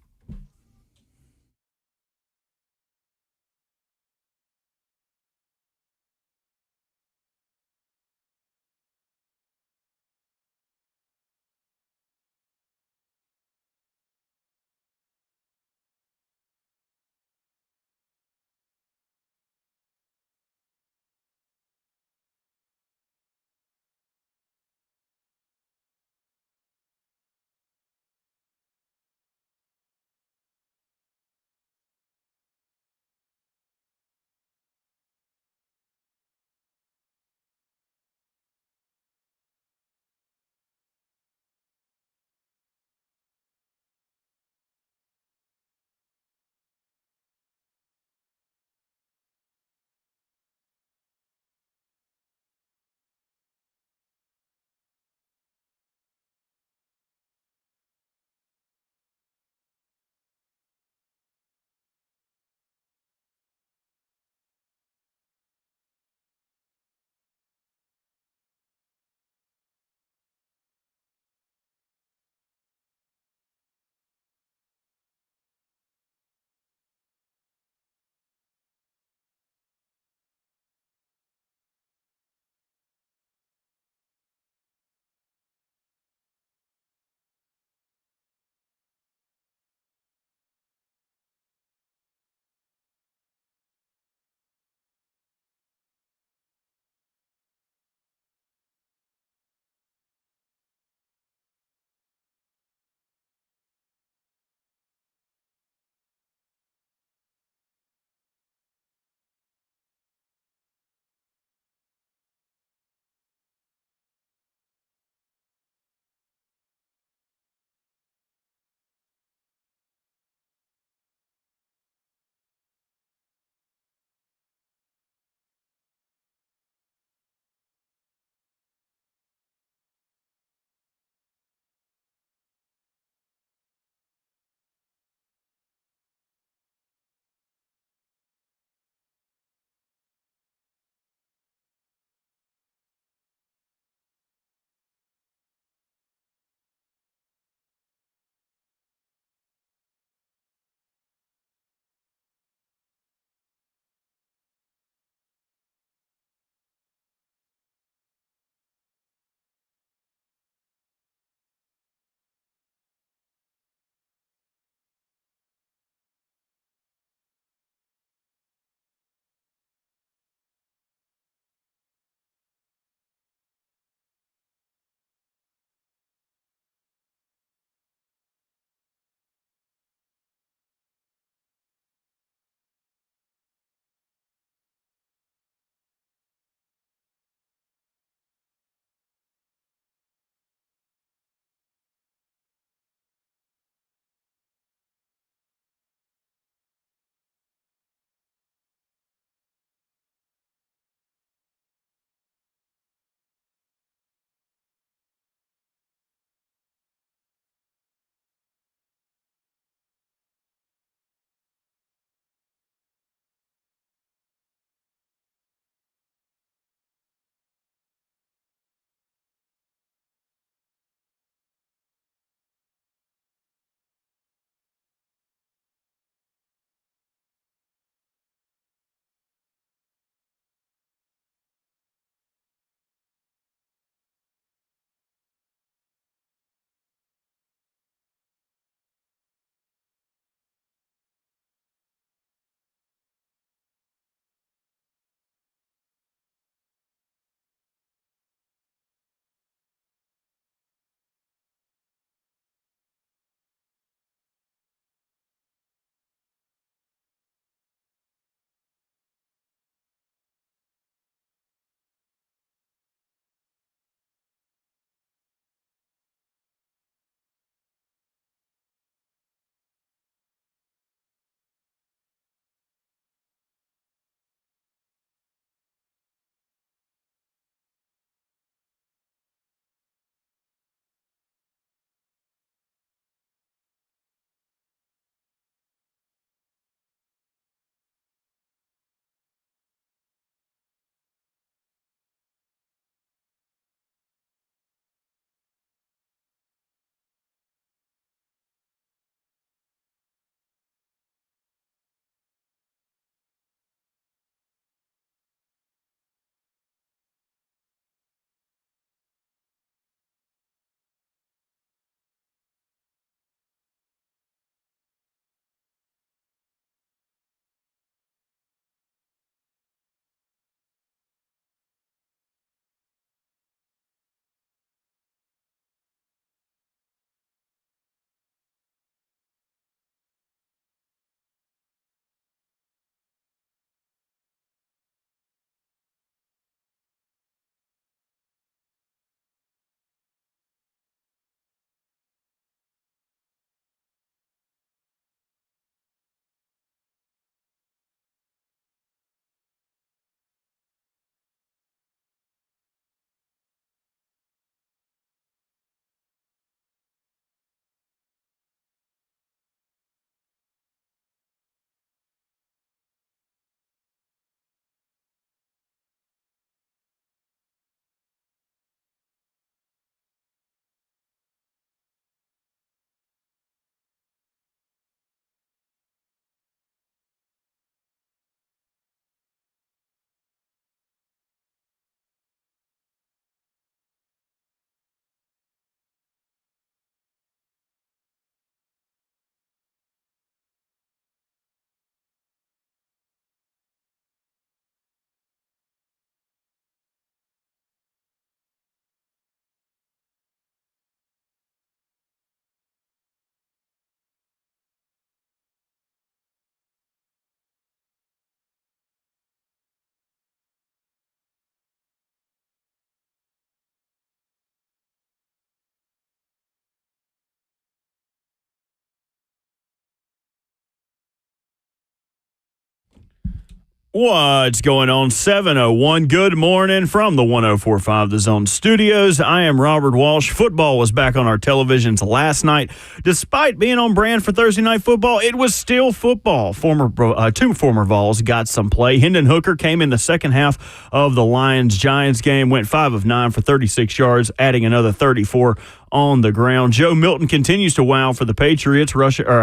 What's going on? 7:01. Good morning from the 104.5 The Zone studios. I am Robert Walsh. Football was back on our televisions last night. Despite being on brand for Thursday Night Football, it was still football. Two former Vols got some play. Hendon Hooker came in the second half of the Lions-Giants game, went 5 of 9 for 36 yards, adding another 34 on the ground. Joe Milton continues to wow for the Patriots,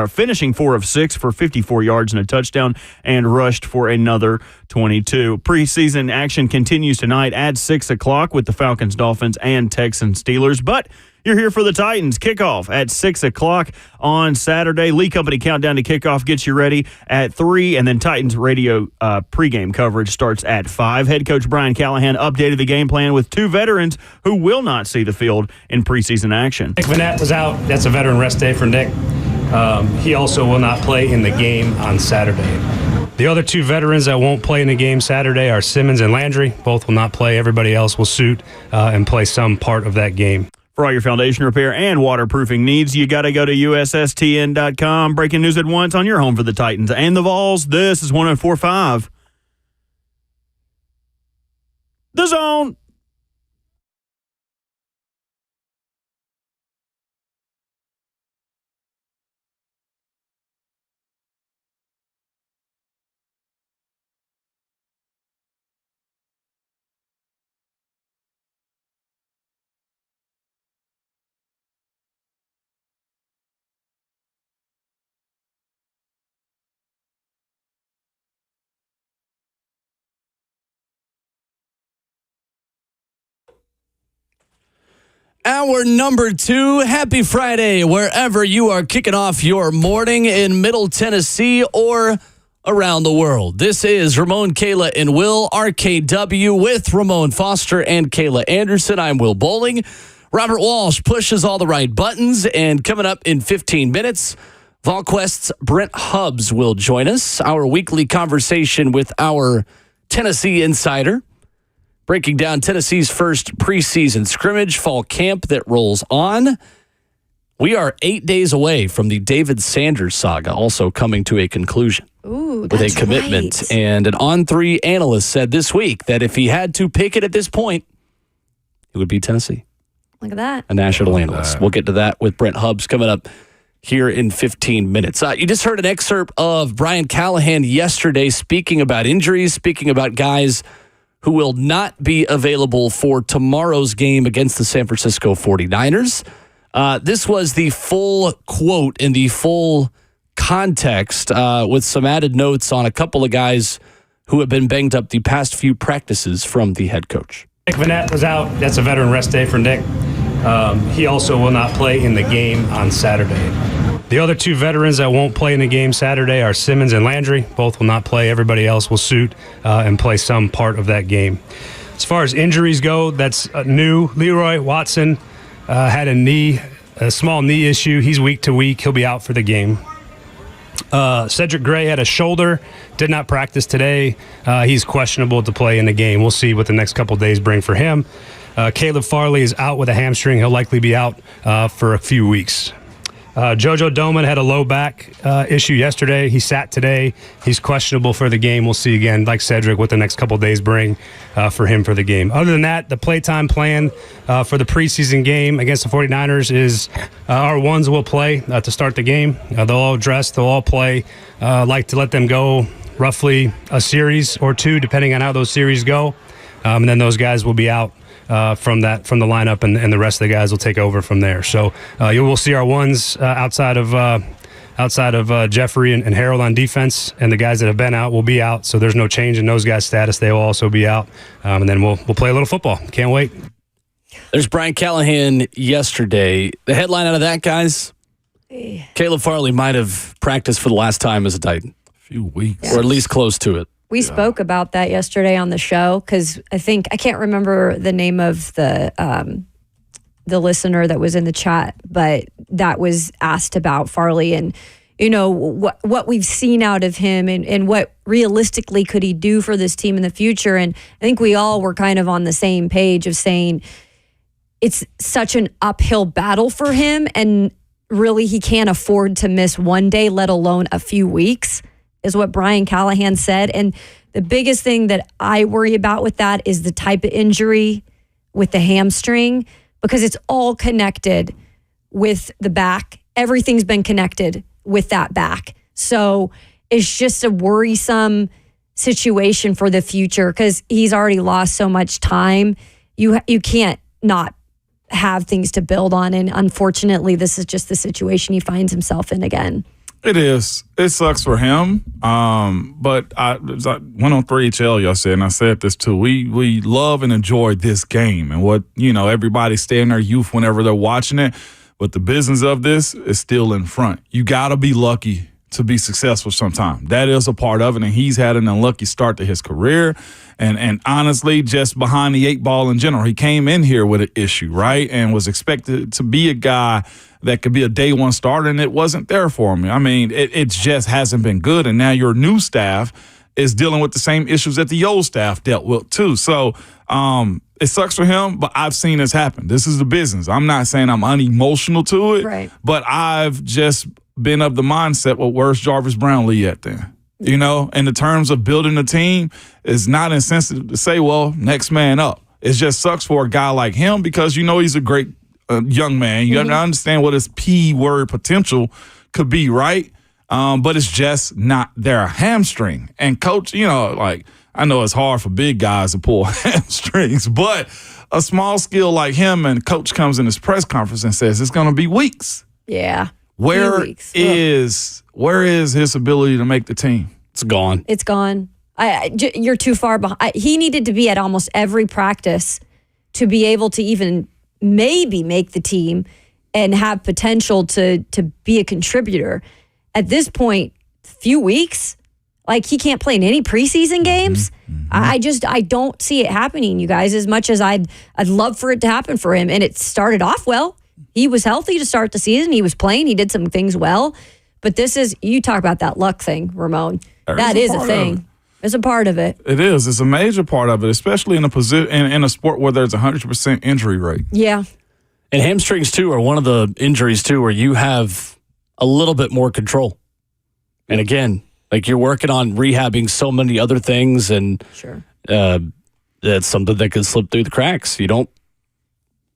finishing 4 of 6 for 54 yards and a touchdown, and rushed for another 22. Preseason action continues tonight at 6 o'clock with the Falcons, Dolphins, and Texans, Steelers. But you're here for the Titans. Kickoff at 6 o'clock on Saturday. Lee Company Countdown to Kickoff gets you ready at 3, and then Titans radio pregame coverage starts at 5. Head coach Brian Callahan updated the game plan with 2 veterans who will not see the field in preseason action. Nick Vanette was out. That's a veteran rest day for Nick. He also will not play in the game on Saturday. The other 2 veterans that won't play in the game Saturday are Simmons and Landry. Both will not play. Everybody else will suit and play some part of that game. For all your foundation repair and waterproofing needs, you got to go to USSTN.com. Breaking news at once on your home for the Titans and the Vols. This is 104.5 The Zone. Hour number 2. Happy Friday, wherever you are kicking off your morning in Middle Tennessee or around the world. This is Ramon, Kayla, and Will, RKW, with Ramon Foster and Kayla Anderson. I'm Will Bowling. Robert Walsh pushes all the right buttons, and coming up in 15 minutes, VolQuest's Brent Hubbs will join us. Our weekly conversation with our Tennessee insider, breaking down Tennessee's first preseason scrimmage, fall camp that rolls on. We are 8 days away from the David Sanders saga also coming to a conclusion. Ooh, with a commitment. Right. And an On3 analyst said this week that if he had to pick it at this point, it would be Tennessee. Look at that. A national analyst. We'll get to that with Brent Hubbs coming up here in 15 minutes. You just heard an excerpt of Brian Callahan yesterday speaking about injuries, speaking about guys who will not be available for tomorrow's game against the San Francisco 49ers. This was the full quote in the full context with some added notes on a couple of guys who have been banged up the past few practices from the head coach. Nick Vanette was out. That's a veteran rest day for Nick. He also will not play in the game on Saturday. The other 2 veterans that won't play in the game Saturday are Simmons and Landry. Both will not play. Everybody else will suit and play some part of that game. As far as injuries go, that's new. Leroy Watson had a small knee issue. He's week to week. He'll be out for the game. Cedric Gray had a shoulder, did not practice today. He's questionable to play in the game. We'll see what the next couple days bring for him. Caleb Farley is out with a hamstring. He'll likely be out for a few weeks. Jojo Doman had a low back issue yesterday. He sat today. He's questionable for the game. We'll see again, like Cedric, what the next couple days bring for him for the game. Other than that, the playtime plan for the preseason game against the 49ers is our ones will play to start the game. They'll all dress. They'll all play. Like to let them go roughly a series or 2, depending on how those series go. And then those guys will be out from the lineup, and the rest of the guys will take over from there. So you will see our ones outside of Jeffrey and Harold on defense, and the guys that have been out will be out. So there's no change in those guys' status. They will also be out, and then we'll play a little football. Can't wait. There's Brian Callahan yesterday. The headline out of that, guys, Caleb Farley might have practiced for the last time as a Titan. A few weeks. Or at least close to it. We spoke about that yesterday on the show because I can't remember the name of the listener that was in the chat, but that was asked about Farley and, you know, what we've seen out of him and what realistically could he do for this team in the future. And I think we all were kind of on the same page of saying it's such an uphill battle for him, and really he can't afford to miss one day, let alone a few weeks, is what Brian Callahan said. And The biggest thing that I worry about with that is the type of injury with the hamstring, because it's all connected with the back. Everything's been connected with that back. So it's just a worrisome situation for the future because he's already lost so much time. You can't not have things to build on. And unfortunately, this is just the situation he finds himself in again. It is. It sucks for him. But I went on 3HL yesterday, and I said this too. We love and enjoy this game and what, everybody stay in their youth whenever they're watching it. But the business of this is still in front. You got to be lucky to be successful sometime. That is a part of it, and he's had an unlucky start to his career. And honestly, just behind the 8 ball in general, he came in here with an issue, right, and was expected to be a guy that could be a day one starter, and it wasn't there for him. I mean, it just hasn't been good, and now your new staff is dealing with the same issues that the old staff dealt with too. So it sucks for him, but I've seen this happen. This is the business. I'm not saying I'm unemotional to it, right, but I've just been of the mindset, well, where's Jarvis Brownlee at then? In the terms of building a team, it's not insensitive to say, well, next man up. It just sucks for a guy like him because he's a great young man. You got to understand what his P word potential could be, right? But it's just not their hamstring. And coach, I know it's hard for big guys to pull hamstrings, but a small skill like him, and coach comes in his press conference and says it's going to be weeks. Yeah. Where is his ability to make the team? It's gone. It's gone. You're too far behind. He needed to be at almost every practice to be able to even maybe make the team and have potential to be a contributor. At this point, few weeks, he can't play in any preseason games. Mm-hmm. I don't see it happening, you guys, as much as I'd love for it to happen for him. And it started off well. He was healthy to start the season. He was playing. He did some things well. But you talk about that luck thing, Ramon. That is a thing. It's a part of it. It is. It's a major part of it, especially in a position in a sport where there's 100% injury rate. Yeah. And hamstrings, too, are one of the injuries, too, where you have a little bit more control. And again, you're working on rehabbing so many other things, and sure, that's something that can slip through the cracks. You don't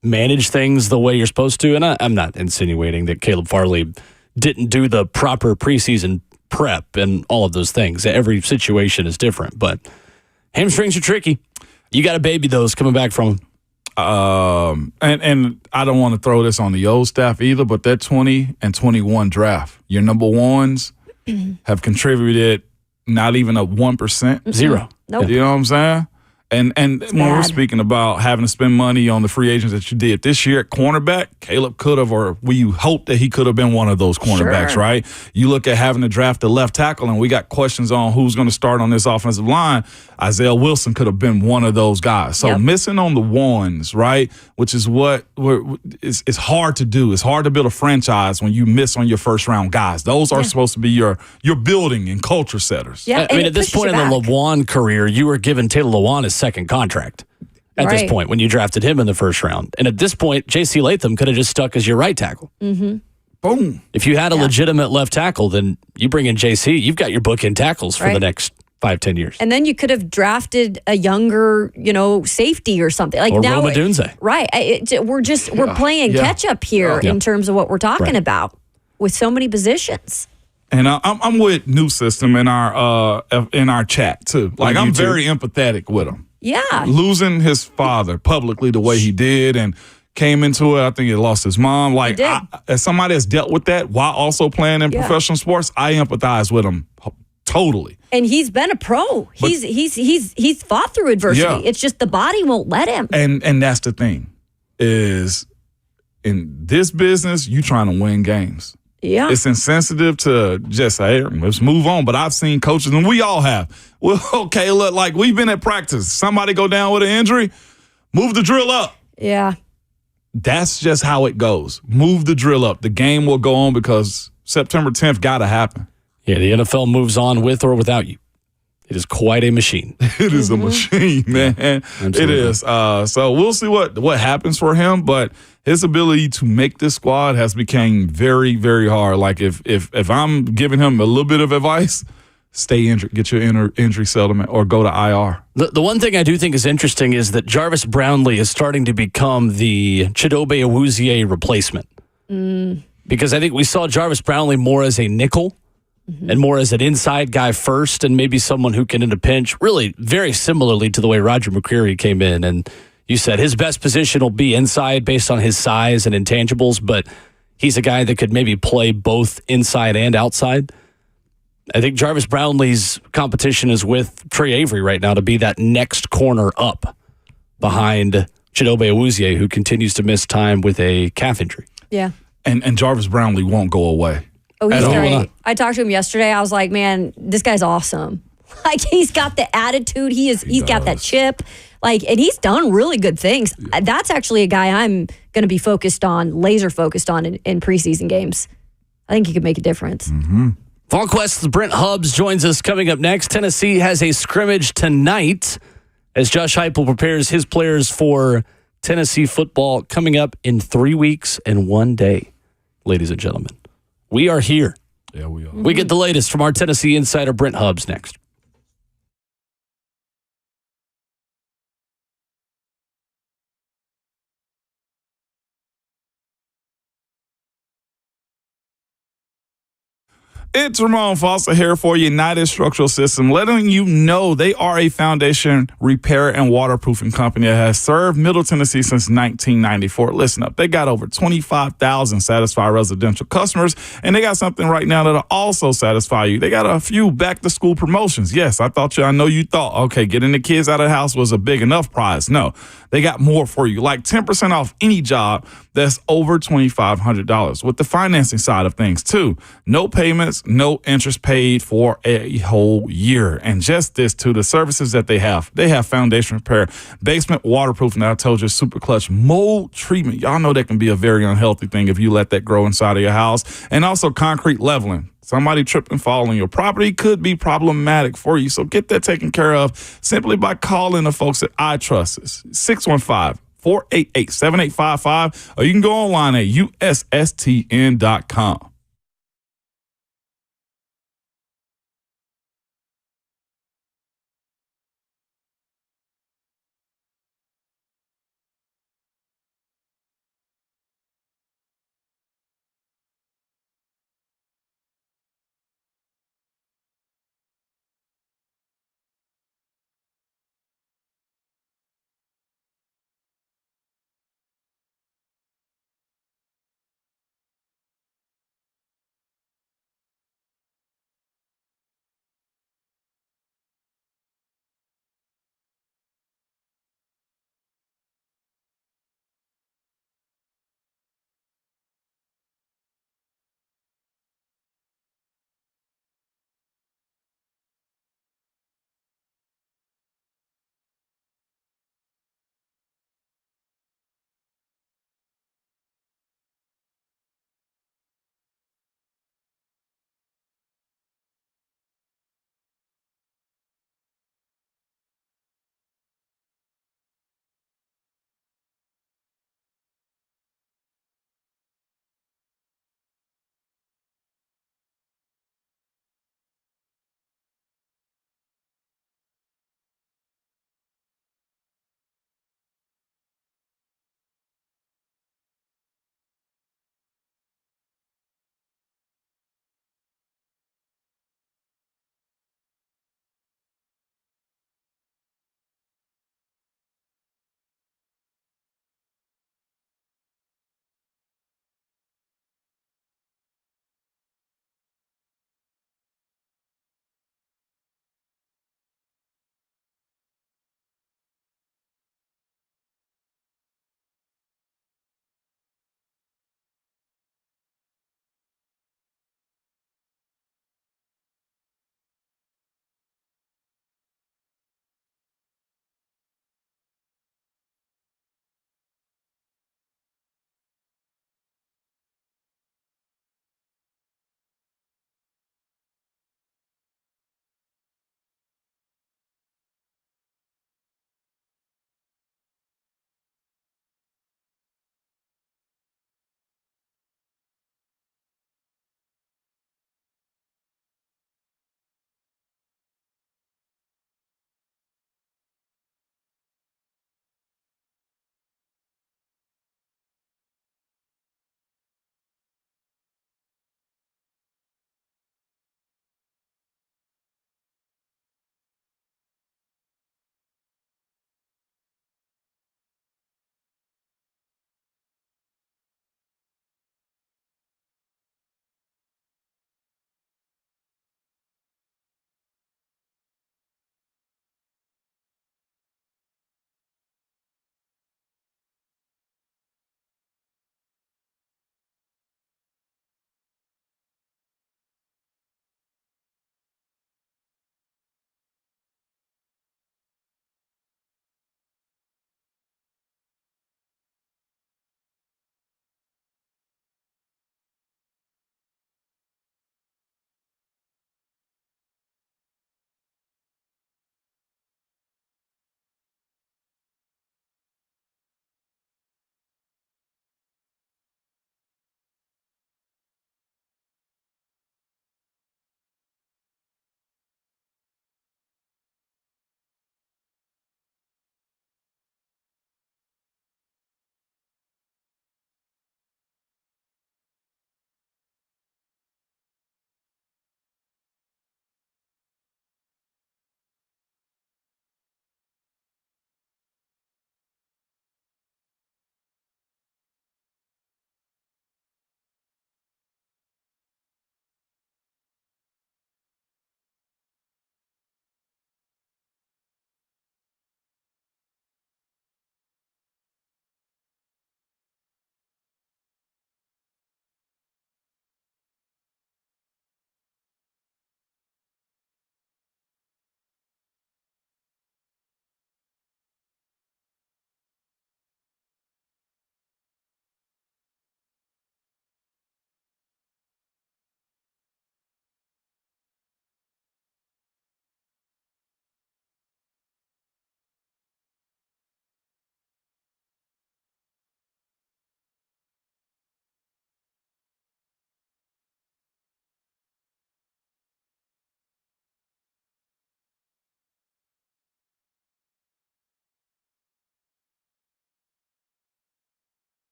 manage things the way you're supposed to. And I'm not insinuating that Caleb Farley didn't do the proper preseason prep and all of those things. Every situation is different, but hamstrings are tricky. You got to baby those coming back from them. And I don't want to throw this on the old staff either, but that 20 and 21 draft, your number ones have contributed not even a 1%. Zero. Nope. You know what I'm saying? And when we're speaking about having to spend money on the free agents that you did this year at cornerback, Caleb could have, or we hope that he could have been one of those cornerbacks, sure, right? You look at having to draft a left tackle, and we got questions on who's going to start on this offensive line. Isaiah Wilson could have been one of those guys. So missing on the ones, right, which is it's hard to do. It's hard to build a franchise when you miss on your first-round guys. Those are supposed to be your building and culture setters. Yeah, I mean, at this point in the Lewan career, you were giving Taylor Lewan his second contract at this point when you drafted him in the first round. And at this point, J.C. Latham could have just stuck as your right tackle. Mm-hmm. Boom. If you had a legitimate left tackle, then you bring in J.C., you've got your bookend tackles for the next 5-10 years. And then you could have drafted a younger, safety or something. Or Roma Dunze. Right. We're playing catch up here in terms of what we're talking about with so many positions. And I'm with New System in our chat too. I'm very empathetic with him. Yeah. Losing his father publicly the way he did, and came into it. I think he lost his mom. As somebody that's dealt with that while also playing in professional sports, I empathize with him totally. And he's been a pro. He's fought through adversity. Yeah. It's just the body won't let him. And that's the thing, is in this business, you trying to win games. Yeah. It's insensitive to just say, hey, let's move on. But I've seen coaches, and we all have. Well, okay, look, we've been at practice. Somebody go down with an injury, move the drill up. Yeah. That's just how it goes. Move the drill up. The game will go on because September 10th got to happen. Yeah, the NFL moves on with or without you. It is quite a machine. It is a machine, man. Absolutely. It is. So we'll see what happens for him, but his ability to make this squad has become very, very hard. If I'm giving him a little bit of advice, stay injured, get your injury settlement, or go to IR. The one thing I do think is interesting is that Jarvis Brownlee is starting to become the Chidobe Awuzie replacement. Because I think we saw Jarvis Brownlee more as a nickel and more as an inside guy first, and maybe someone who can in a pinch, really very similarly to the way Roger McCreary came in. And you said his best position will be inside based on his size and intangibles, but he's a guy that could maybe play both inside and outside. I think Jarvis Brownlee's competition is with Trey Avery right now to be that next corner up behind Chidobe Awuzie, who continues to miss time with a calf injury. Yeah. And Jarvis Brownlee won't go away. Oh, he's At all. great. I talked to him yesterday. I was like, man, this guy's awesome. Like, he's got the attitude. He's got that chip. Like, and he's done really good things. That's actually a guy I'm going to be laser focused on in preseason games. I think he could make a difference. VolQuest's Brent Hubbs joins us coming up next. Tennessee has a scrimmage tonight as Josh Heupel prepares his players for Tennessee football coming up in 3 weeks and 1 day. Ladies and gentlemen, we are here. Yeah, we are. We get the latest from our Tennessee insider, Brent Hubbs, next. It's Ramon Foster here for United Structural System, letting you know they are a foundation repair and waterproofing company that has served Middle Tennessee since 1994. Listen up. They got over 25,000 satisfied residential customers, and they got something right now that'll also satisfy you. They got a few back-to-school promotions. Yes, I know you thought, okay, getting the kids out of the house was a big enough prize. No, they got more for you, like 10% off any job that's over $2,500 with the financing side of things, too. No payments, no interest paid for a whole year. And just this, too, the services that they have foundation repair, basement waterproofing, that I told you, super clutch, mold treatment. Y'all know that can be a very unhealthy thing if you let that grow inside of your house. And also concrete leveling. Somebody trip and fall on your property could be problematic for you. So get that taken care of simply by calling the folks at I Trust. It's 615-488-7855, or you can go online at usstn.com.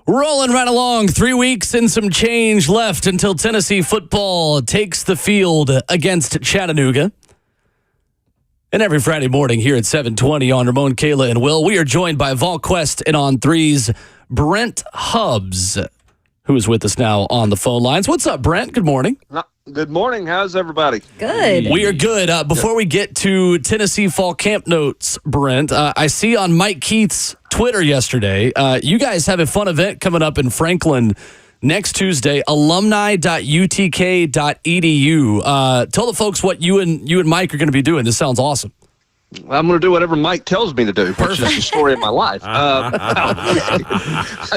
Rolling right along, 3 weeks and some change left until Tennessee football takes the field against Chattanooga. And every Friday morning here at 7:20 on Ramon, Kayla, and Will, we are joined by VolQuest and On Three's Brent Hubbs, who is with us now on the phone lines. What's up, Brent? Good morning. Good morning. How's everybody? Good. We are good. Before we get to Tennessee fall camp notes, Brent, I see on Mike Keith's Twitter yesterday, you guys have a fun event coming up in Franklin next Tuesday, alumni.utk.edu. Tell the folks what you and Mike are going to be doing. This sounds awesome. I'm going to do whatever Mike tells me to do, which is the story of my life. I'm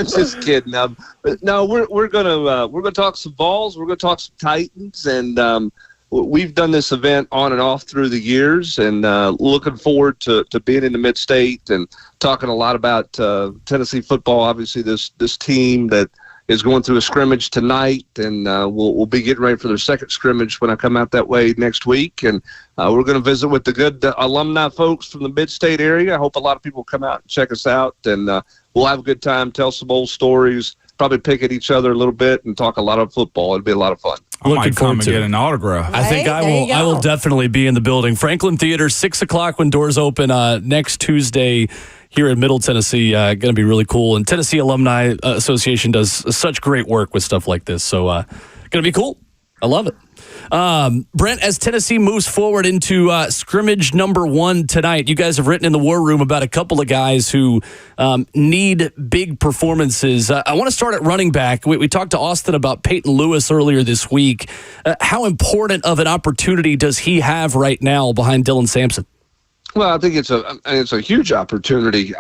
just kidding. But no, we're going to talk some balls. We're going to talk some Titans, and we've done this event on and off through the years, and looking forward to being in the Mid-State and talking a lot about Tennessee football. Obviously, this team that is going through a scrimmage tonight, and we'll be getting ready for their second scrimmage when I come out that way next week. And we're going to visit with the good alumni folks from the Mid-State area. I hope a lot of people come out and check us out, and we'll have a good time, tell some old stories, probably pick at each other a little bit, and talk a lot of football. It'll be a lot of fun. I might come and get an autograph. I think I will definitely be in the building. Franklin Theater, 6 o'clock when doors open next Tuesday here in Middle Tennessee. Going to be really cool. And Tennessee Alumni Association does such great work with stuff like this. So going to be cool. I love it. Brent, as Tennessee moves forward into scrimmage number 1 tonight, you guys have written in the War Room about a couple of guys who need big performances. I want to start at running back. We talked to Austin about Peyton Lewis earlier this week. How important of an opportunity does he have right now behind Dylan Sampson? Well, I think it's a huge opportunity.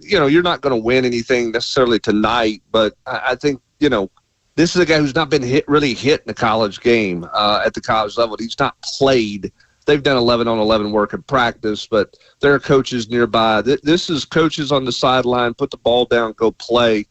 You're not going to win anything necessarily tonight, but I think, this is a guy who's not been really hit in the college game at the college level. He's not played. They've done 11-on-11 work in practice, but there are coaches nearby. This is coaches on the sideline, put the ball down, go play.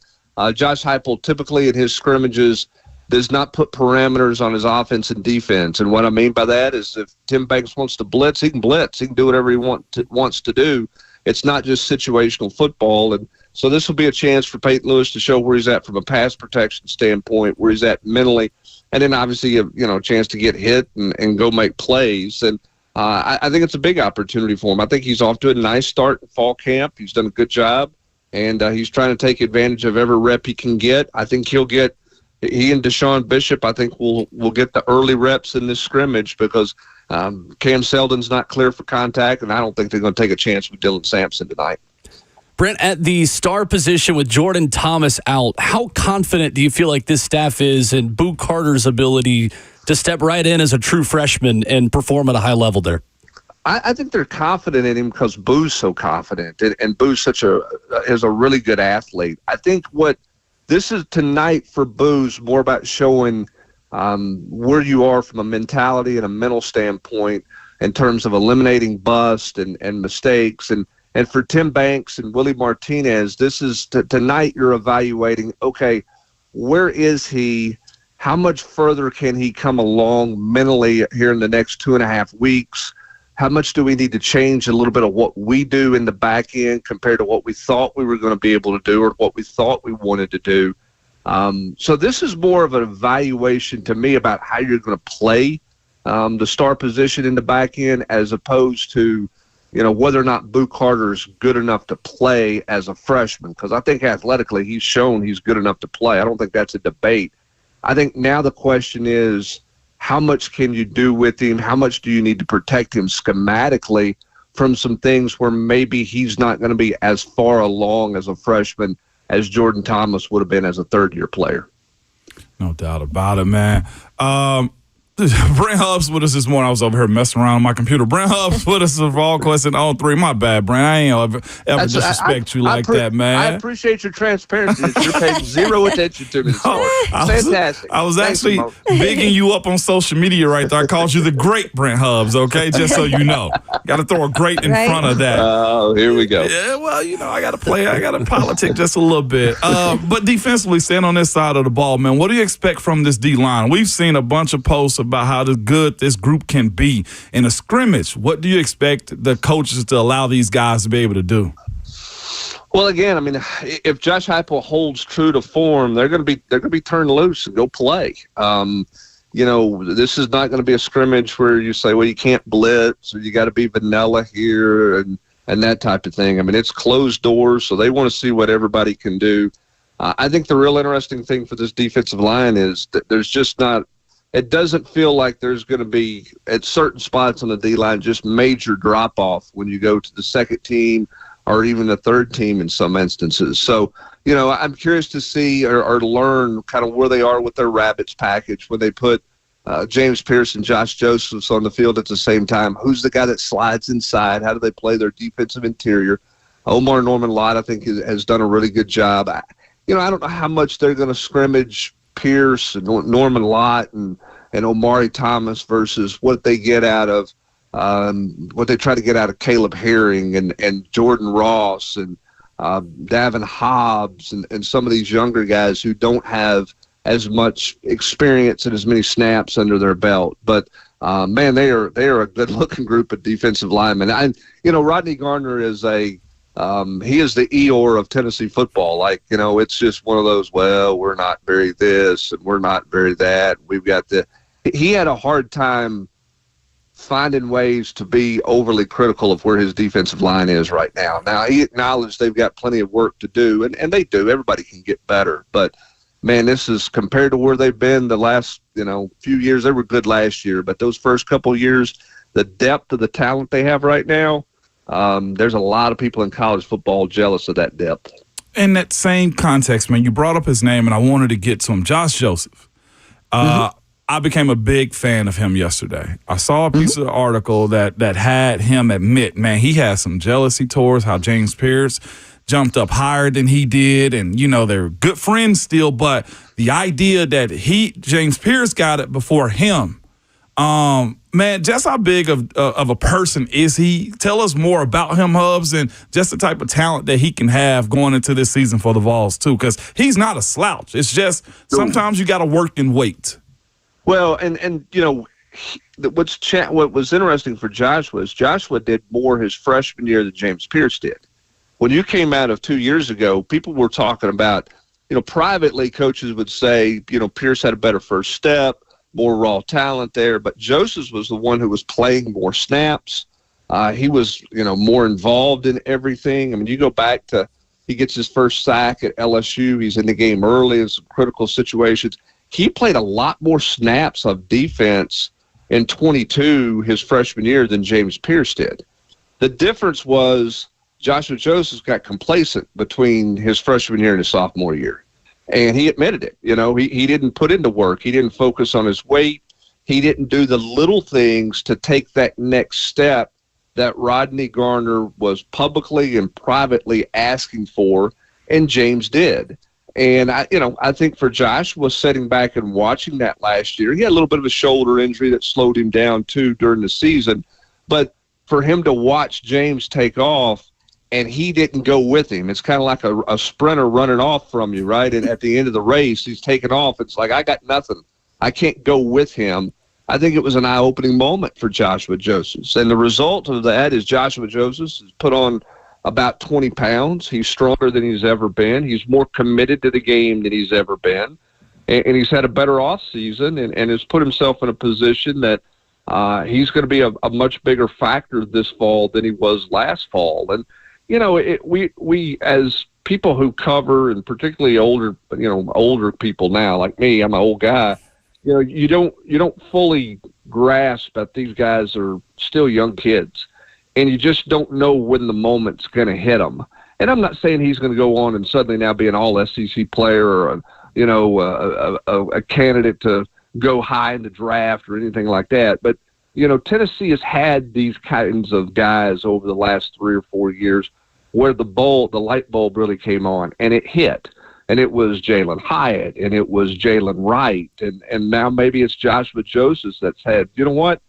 Josh Heupel typically in his scrimmages does not put parameters on his offense and defense. And what I mean by that is if Tim Banks wants to blitz, he can blitz. He can do whatever he wants to do. It's not just situational football. And so this will be a chance for Peyton Lewis to show where he's at from a pass protection standpoint, where he's at mentally, and then obviously a chance to get hit and go make plays. And I think it's a big opportunity for him. I think he's off to a nice start in fall camp. He's done a good job, and he's trying to take advantage of every rep he can get. I think he and Deshaun Bishop, I think, will get the early reps in this scrimmage because Cam Seldon's not clear for contact, and I don't think they're going to take a chance with Dylan Sampson tonight. Brent, at the star position with Jordan Thomas out, how confident do you feel like this staff is in Boo Carter's ability to step right in as a true freshman and perform at a high level there? I think they're confident in him because Boo's so confident, and Boo's is a really good athlete. I think what this is tonight for Boo's more about showing where you are from a mentality and a mental standpoint in terms of eliminating bust and mistakes. And for Tim Banks and Willie Martinez, this is tonight you're evaluating, okay, where is he? How much further can he come along mentally here in the next 2.5 weeks? How much do we need to change a little bit of what we do in the back end compared to what we thought we were going to be able to do or what we thought we wanted to do? So this is more of an evaluation to me about how you're going to play the star position in the back end as opposed to whether or not Boo Carter's good enough to play as a freshman, because I think athletically he's shown he's good enough to play. I don't think that's a debate. I think now the question is, how much can you do with him? How much do you need to protect him schematically from some things where maybe he's not going to be as far along as a freshman as Jordan Thomas would have been as a third-year player? No doubt about it, man. Brent Hubbs with us this morning. I was over here messing around on my computer. Brent Hubbs with us of VolQuest and On 3. My bad, Brent. I ain't ever disrespect you like that, man. I appreciate your transparency. You're paying zero attention to me this morning. Fantastic. I was actually bigging you up on social media right there. I called you the great Brent Hubbs, okay? Just so you know. Got to throw a great in front of that. Oh, here we go. Yeah, well, I got to play. I got to politic just a little bit. But defensively, staying on this side of the ball, man, what do you expect from this D-line? We've seen a bunch of posts about how good this group can be in a scrimmage. What do you expect the coaches to allow these guys to be able to do? Well, again, I mean, if Josh Heupel holds true to form, they're going to be turned loose and go play. This is not going to be a scrimmage where you say, well, you can't blitz or you got to be vanilla here and that type of thing. I mean, it's closed doors, so they want to see what everybody can do. I think the real interesting thing for this defensive line is that there's just not – it doesn't feel like there's going to be, at certain spots on the D-line, just major drop-off when you go to the second team or even the third team in some instances. So, I'm curious to see or learn kind of where they are with their Rabbits package when they put James Pierce and Josh Josephs on the field at the same time. Who's the guy that slides inside? How do they play their defensive interior? Omar Norman-Lott, I think, has done a really good job. I don't know how much they're going to scrimmage Pierce and Norman-Lott and Omari Thomas versus what they get out of what they try to get out of Caleb Herring and Jordan Ross and Davin Hobbs and some of these younger guys who don't have as much experience and as many snaps under their belt. But, man, they are a good-looking group of defensive linemen. Rodney Garner is he is the Eeyore of Tennessee football. Like, it's just one of those, well, we're not very this and we're not very that. We've got he had a hard time finding ways to be overly critical of where his defensive line is right now. Now, he acknowledged they've got plenty of work to do, and they do. Everybody can get better. But, man, this is compared to where they've been the last, few years. They were good last year, but those first couple of years, the depth of the talent they have right now, there's a lot of people in college football jealous of that depth. In that same context, man, you brought up his name, and I wanted to get to him. Josh Joseph. I became a big fan of him yesterday. I saw a piece of the article that had him admit, man, he has some jealousy towards how James Pierce jumped up higher than he did, and, they're good friends still, but the idea that James Pierce got it before him, man, just how big of a person is he? Tell us more about him, Hubbs, and just the type of talent that he can have going into this season for the Vols, too, because he's not a slouch. It's just sometimes you got to work and wait. Well, and what was interesting for Joshua did more his freshman year than James Pierce did. When you came out of 2 years ago, people were talking about, privately coaches would say, Pierce had a better first step, more raw talent there, but Joseph was the one who was playing more snaps. He was, more involved in everything. I mean, you go back to he gets his first sack at LSU. He's in the game early in some critical situations. He played a lot more snaps of defense in 22 his freshman year than James Pierce did. The difference was Joshua Joseph got complacent between his freshman year and his sophomore year. And he admitted it. He didn't put into work. He didn't focus on his weight. He didn't do the little things to take that next step that Rodney Garner was publicly and privately asking for, and James did. And I think for Josh was sitting back and watching that last year. He had a little bit of a shoulder injury that slowed him down too during the season. But for him to watch James take off and he didn't go with him, it's kind of like a sprinter running off from you, right? And at the end of the race, he's taking off. It's like, I got nothing. I can't go with him. I think it was an eye-opening moment for Joshua Joseph. And the result of that is Joshua Joseph has put on about 20 pounds. He's stronger than he's ever been. He's more committed to the game than he's ever been. And he's had a better offseason and has put himself in a position that he's going to be a much bigger factor this fall than he was last fall. And, we as people who cover, and particularly older people now, like me, I'm an old guy, you don't fully grasp that these guys are still young kids. And you just don't know when the moment's going to hit them. And I'm not saying he's going to go on and suddenly now be an all-SEC player or a candidate to go high in the draft or anything like that. But, Tennessee has had these kinds of guys over the last 3 or 4 years where the light bulb really came on, and it hit. And it was Jalen Hyatt, and it was Jalen Wright, and now maybe it's Joshua Joseph that's had, you know what?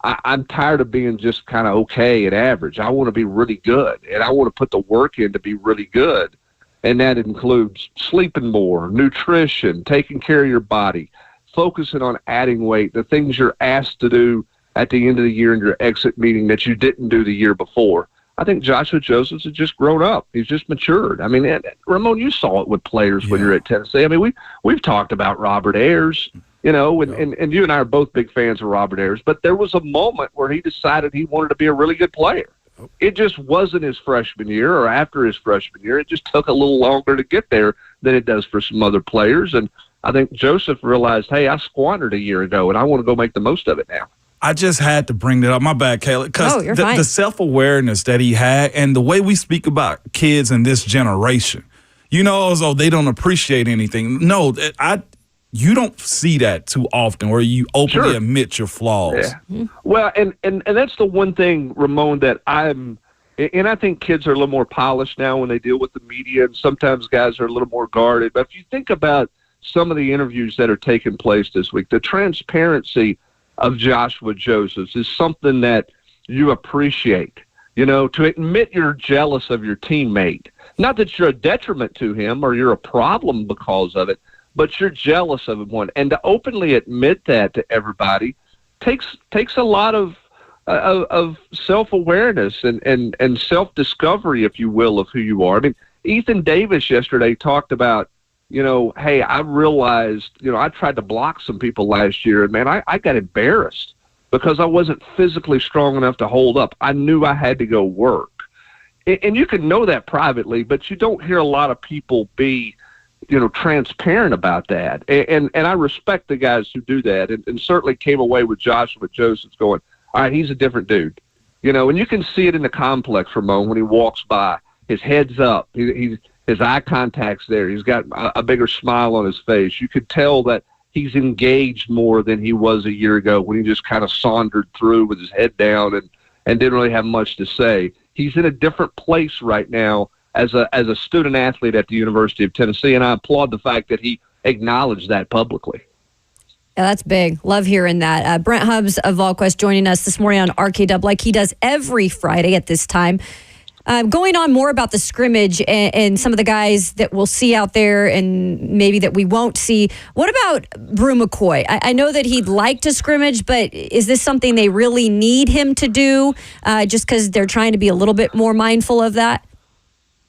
I'm tired of being just kind of okay and average. I want to be really good, and I want to put the work in to be really good. And that includes sleeping more, nutrition, taking care of your body, focusing on adding weight, the things you're asked to do at the end of the year in your exit meeting that you didn't do the year before. I think Joshua Josephs has just grown up. He's just matured. I mean, Ramon, you saw it with players when you're at Tennessee. I mean, we've talked about Robert Ayers, you know, and you and I are both big fans of Robert Ayers, but there was a moment where he decided he wanted to be a really good player. It just wasn't his freshman year or after his freshman year. It just took a little longer to get there than it does for some other players. And I think Joseph realized, hey, I squandered a year ago, and I want to go make the most of it now. I just had to bring that up. My bad, Kayla. Because the self-awareness that he had and the way we speak about kids in this generation, you know, as though they don't appreciate anything. No, you don't see that too often where you openly admit your flaws. Yeah. Well, and that's the one thing, Ramon, that I think kids are a little more polished now when they deal with the media, and sometimes guys are a little more guarded. But if you think about some of the interviews that are taking place this week, the transparency of Joshua Josephs is something that you appreciate. You know, to admit you're jealous of your teammate. Not that you're a detriment to him or you're a problem because of it, but you're jealous of him. And to openly admit that to everybody takes a lot of self-awareness and self-discovery, if you will, of who you are. I mean, Ethan Davis yesterday talked about, you know, hey, I realized, you know, I tried to block some people last year, and, man, I got embarrassed because I wasn't physically strong enough to hold up. I knew I had to go work. And you can know that privately, but you don't hear a lot of people be, you know, transparent about that. And I respect the guys who do that, and certainly came away with Joshua Josephs going, all right, he's a different dude. You know, and you can see it in the complex, Ramon, when he walks by. His head's up. His eye contact's there. He's got a bigger smile on his face. You could tell that he's engaged more than he was a year ago when he just kind of sauntered through with his head down and didn't really have much to say. He's in a different place right now as a student athlete at the University of Tennessee, and I applaud the fact that he acknowledged that publicly. Yeah, that's big. Love hearing that. Brent Hubbs of VolQuest joining us this morning on RKW like he does every Friday at this time. Going on more about the scrimmage and some of the guys that we'll see out there and maybe that we won't see. What about Brew McCoy? I know that he'd like to scrimmage, but is this something they really need him to do just because they're trying to be a little bit more mindful of that?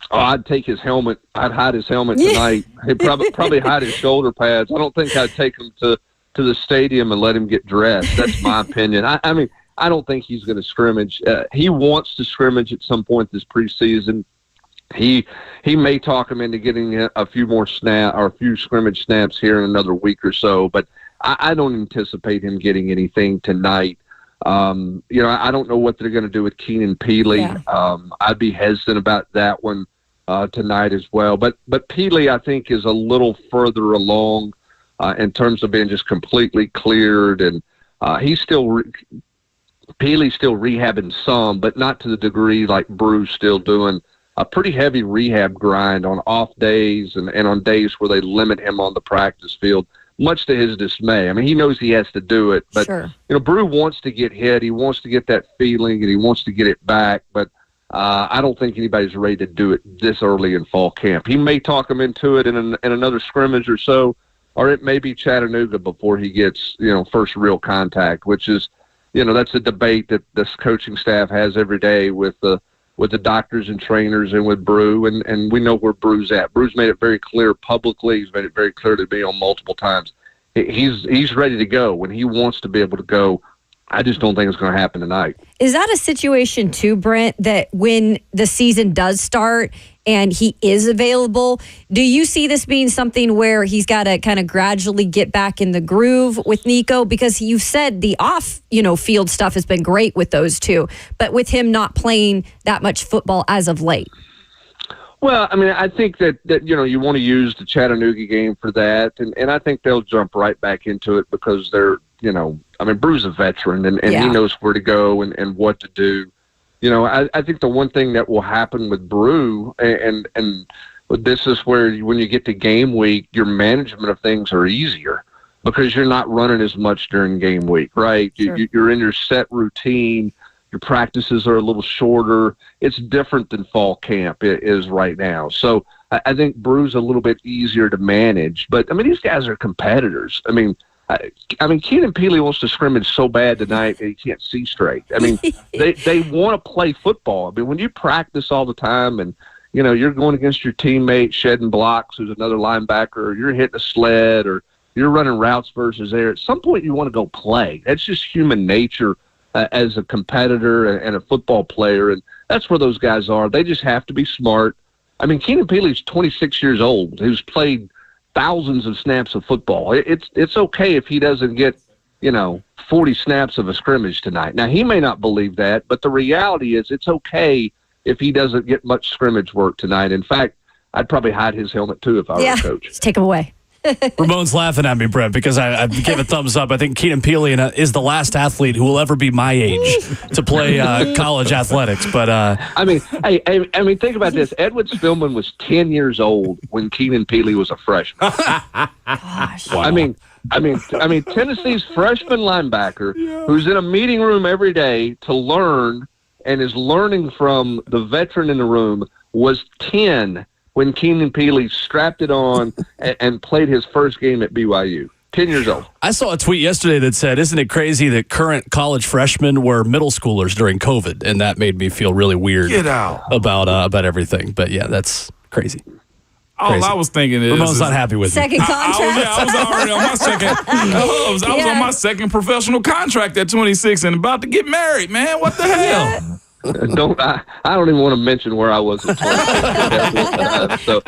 Oh, I'd take his helmet. I'd hide his helmet tonight. He'd probably hide his shoulder pads. I don't think I'd take him to the stadium and let him get dressed. That's my opinion. I mean, I don't think he's going to scrimmage. He wants to scrimmage at some point this preseason. He may talk him into getting a few more a few scrimmage snaps here in another week or so, but I don't anticipate him getting anything tonight. You know, I don't know what they're going to do with Keenan Peely. Yeah. I'd be hesitant about that one tonight as well. But Peely, I think, is a little further along in terms of being just completely cleared, and he's still Peely's still rehabbing some, but not to the degree like Brew's still doing a pretty heavy rehab grind on off days and on days where they limit him on the practice field, much to his dismay. I mean, he knows he has to do it, but you know, Brew wants to get hit. He wants to get that feeling, and he wants to get it back, but I don't think anybody's ready to do it this early in fall camp. He may talk him into it in another scrimmage or so, or it may be Chattanooga before he gets, you know, first real contact, which is, you know, that's a debate that this coaching staff has every day with the doctors and trainers and with Brew, and we know where Brew's at. Brew's made it very clear publicly. He's made it very clear to me on multiple times. He's ready to go when he wants to be able to go. I just don't think it's going to happen tonight. Is that a situation too, Brent, that when the season does start and he is available, do you see this being something where he's got to kind of gradually get back in the groove with Nico? Because you've said the off, you know, field stuff has been great with those two, but with him not playing that much football as of late. Well, I mean, I think that you know, you want to use the Chattanooga game for that, and I think they'll jump right back into it because they're, you know, I mean, Brew's a veteran, and he knows where to go and what to do. You know, I think the one thing that will happen with Brew, and this is where when you get to game week, your management of things are easier because you're not running as much during game week, right? Sure. You're in your set routine. Your practices are a little shorter. It's different than fall camp is right now. So I think Brew's a little bit easier to manage. But, I mean, these guys are competitors. I mean, I mean, Keenan Peely wants to scrimmage so bad tonight that he can't see straight. I mean, they want to play football. I mean, when you practice all the time and, you're going against your teammate shedding blocks, who's another linebacker, or you're hitting a sled, or you're running routes versus air, at some point you want to go play. That's just human nature as a competitor and a football player, and that's where those guys are. They just have to be smart. I mean, Keenan Peely's 26 years old. He's played thousands of snaps of football. It's okay if he doesn't get, 40 snaps of a scrimmage tonight. Now, he may not believe that, but the reality is it's okay if he doesn't get much scrimmage work tonight. In fact, I'd probably hide his helmet too if I were a coach. Just take him away. Ramon's laughing at me, Brent, because I gave a thumbs up. I think Keenan Peely is the last athlete who will ever be my age to play college athletics. But I mean, think about this. Edward Spillman was 10 years old when Keenan Peely was a freshman. Gosh. Wow. I mean, Tennessee's freshman linebacker who's in a meeting room every day to learn and is learning from the veteran in the room was 10 when Keenan Peely strapped it on and played his first game at BYU. 10 years old. I saw a tweet yesterday that said, isn't it crazy that current college freshmen were middle schoolers during COVID? And that made me feel really weird about everything. But yeah, that's crazy. All I was thinking is Ramon's not happy with second me. contract. I was already on my second. I was on my second professional contract at 26 and about to get married. Man, what the hell? I don't even want to mention where I was at 26. So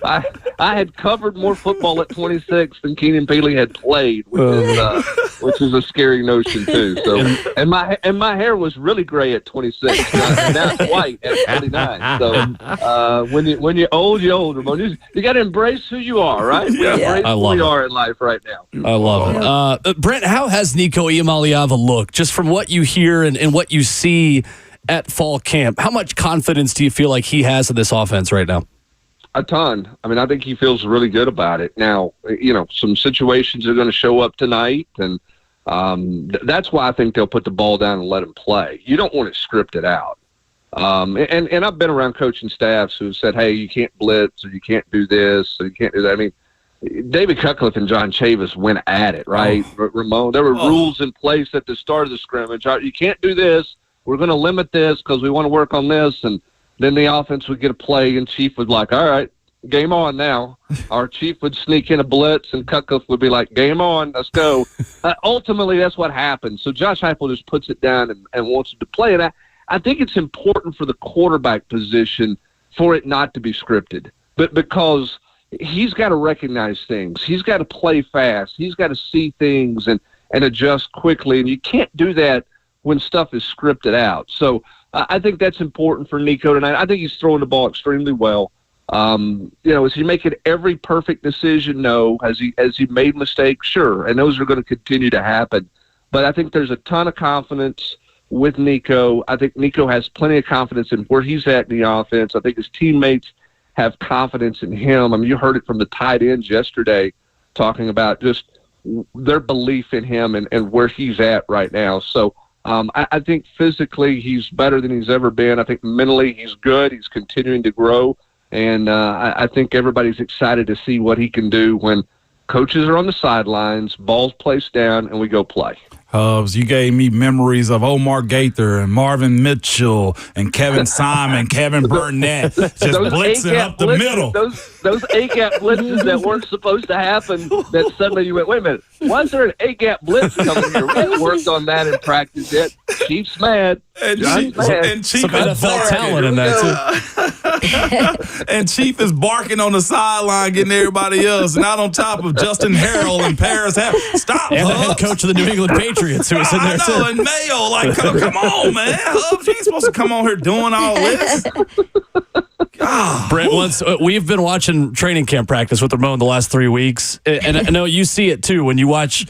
I had covered more football at 26 than Keenan Peely had played, which is a scary notion too. So and my hair was really gray at 26. Now it's white at 29. So when you're old, you're old. You got to embrace who you are, right? Embrace who you are in life right now. I love it. Brent, how has Nico Iamaleava looked, just from what you hear and what you see at fall camp? How much confidence do you feel like he has in this offense right now? A ton. I mean, I think he feels really good about it. Now, some situations are going to show up tonight, and that's why I think they'll put the ball down and let him play. You don't want it scripted out. And I've been around coaching staffs who said, hey, you can't blitz, or you can't do this, or you can't do that. I mean, David Cutcliffe and John Chavis went at it, right? Ramon, there were rules in place at the start of the scrimmage. You can't do this. We're going to limit this because we want to work on this. And then the offense would get a play, and Chief would like, all right, game on now. Our Chief would sneak in a blitz, and Cutcliffe would be like, game on, let's go. Ultimately, that's what happened. So Josh Heupel just puts it down and wants it to play. And I think it's important for the quarterback position for it not to be scripted, but because he's got to recognize things. He's got to play fast. He's got to see things and adjust quickly, and you can't do that when stuff is scripted out. So I think that's important for Nico tonight. I think he's throwing the ball extremely well. Is he making every perfect decision? No. Has he made mistakes? Sure. And those are going to continue to happen. But I think there's a ton of confidence with Nico. I think Nico has plenty of confidence in where he's at in the offense. I think his teammates have confidence in him. I mean, you heard it from the tight ends yesterday talking about just their belief in him and where he's at right now. So I think physically he's better than he's ever been. I think mentally he's good. He's continuing to grow. And I think everybody's excited to see what he can do when coaches are on the sidelines, ball's placed down, and we go play. Hubbs, you gave me memories of Omar Gaither and Marvin Mitchell and Kevin Simon, Kevin Burnett, just blitzing up the middle. Those A-gap blitzes that weren't supposed to happen, that suddenly you went, wait a minute, why is there an A-gap blitz coming here? We haven't worked on that in practice yet. Chief's mad. And Chief some NFL talent in that, too. And Chief is barking on the sideline, getting everybody else, not on top of Justin Harrell and Paris. Stop, and Hubbs. the head coach of the New England Patriots, who was in there, too. And Mayo, like, come on, man. Hubbs, you ain't supposed to come on here doing all this. Brent, we've been watching training camp practice with Ramon the last 3 weeks, and I know you see it too when you watch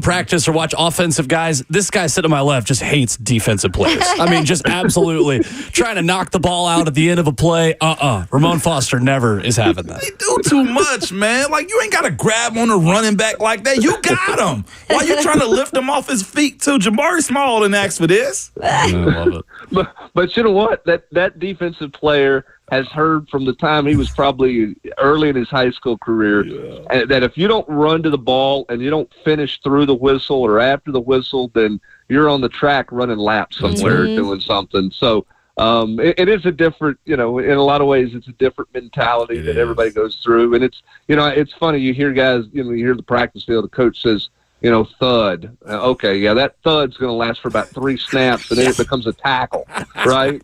practice or watch offensive guys, this guy sitting to my left just hates defensive players. I mean, just absolutely trying to knock the ball out at the end of a play. Ramon Foster never is having that. They do too much, man. Like, you ain't got to grab on a running back like that. You got him. Why you trying to lift him off his feet, too? Jabari Small didn't ask for this. I love it. But you know what? That defensive player has heard from the time he was probably early in his high school career that if you don't run to the ball and you don't finish through the whistle or after the whistle, then you're on the track running laps somewhere doing something. So it is a different, in a lot of ways, it's a different mentality that everybody goes through. And it's, it's funny. You hear guys, you hear the practice field, the coach says, thud. Okay, yeah, that thud's going to last for about 3 snaps, and then it becomes a tackle, right?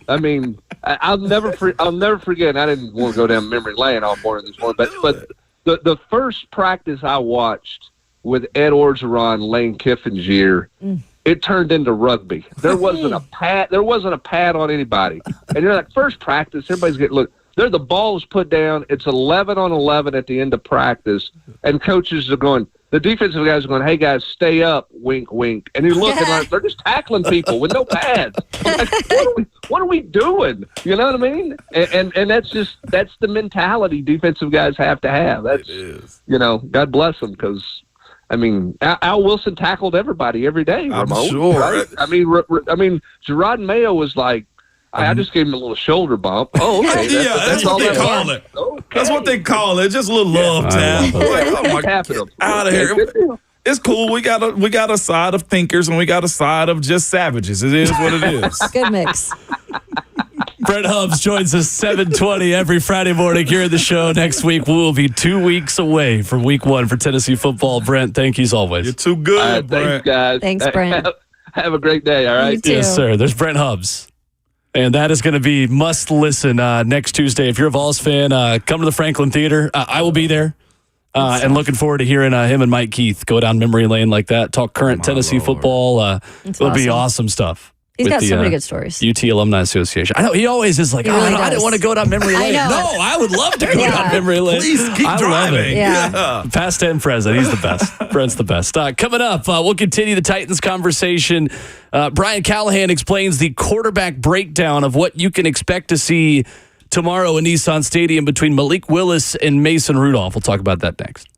I mean, I'll never forget. And I didn't want to go down memory lane all morning this morning, but the first practice I watched with Ed Orgeron, Lane Kiffin's year, it turned into rugby. There wasn't a pad. There wasn't a pad on anybody. And like first practice, everybody's getting look. There, the ball is put down. It's 11 on 11 at the end of practice, and coaches are going. The defensive guys are going, "Hey guys, stay up!" Wink, wink. And you're looking like they're just tackling people with no pads. Like, what are we doing? You know what I mean? And that's the mentality defensive guys have to have. That's God bless them, because I mean, Al Wilson tackled everybody every day. I'm Ramon, sure. Right? I mean, Gerard Mayo was like, I just gave him a little shoulder bump. Oh, okay. That's what they call it. Okay. That's what they call it. Just a little love tap. Like, oh my God, out of here. It's cool. We got a side of thinkers and we got a side of just savages. It is what it is. Good mix. Brent Hubbs joins us 7:20 every Friday morning here at the show. Next week, we'll be 2 weeks away from week 1 for Tennessee football. Brent, thank you as always. You're too good, Brent. Thanks, guys. Thanks, Brent. Have a great day, all right? You too. Yes, sir. There's Brent Hubbs. And that is going to be must listen next Tuesday. If you're a Vols fan, come to the Franklin Theater. I will be there. And looking forward to hearing him and Mike Keith go down memory lane like that, talk current Tennessee football. It'll be awesome stuff. He's got so many good stories. UT Alumni Association. I know he always is like, I didn't want to go down memory lane. No, I would love to go down memory lane. Please keep driving. Love it. Yeah. Past and present. He's the best. Brent's the best. Coming up, we'll continue the Titans conversation. Brian Callahan explains the quarterback breakdown of what you can expect to see tomorrow in Nissan Stadium between Malik Willis and Mason Rudolph. We'll talk about that next.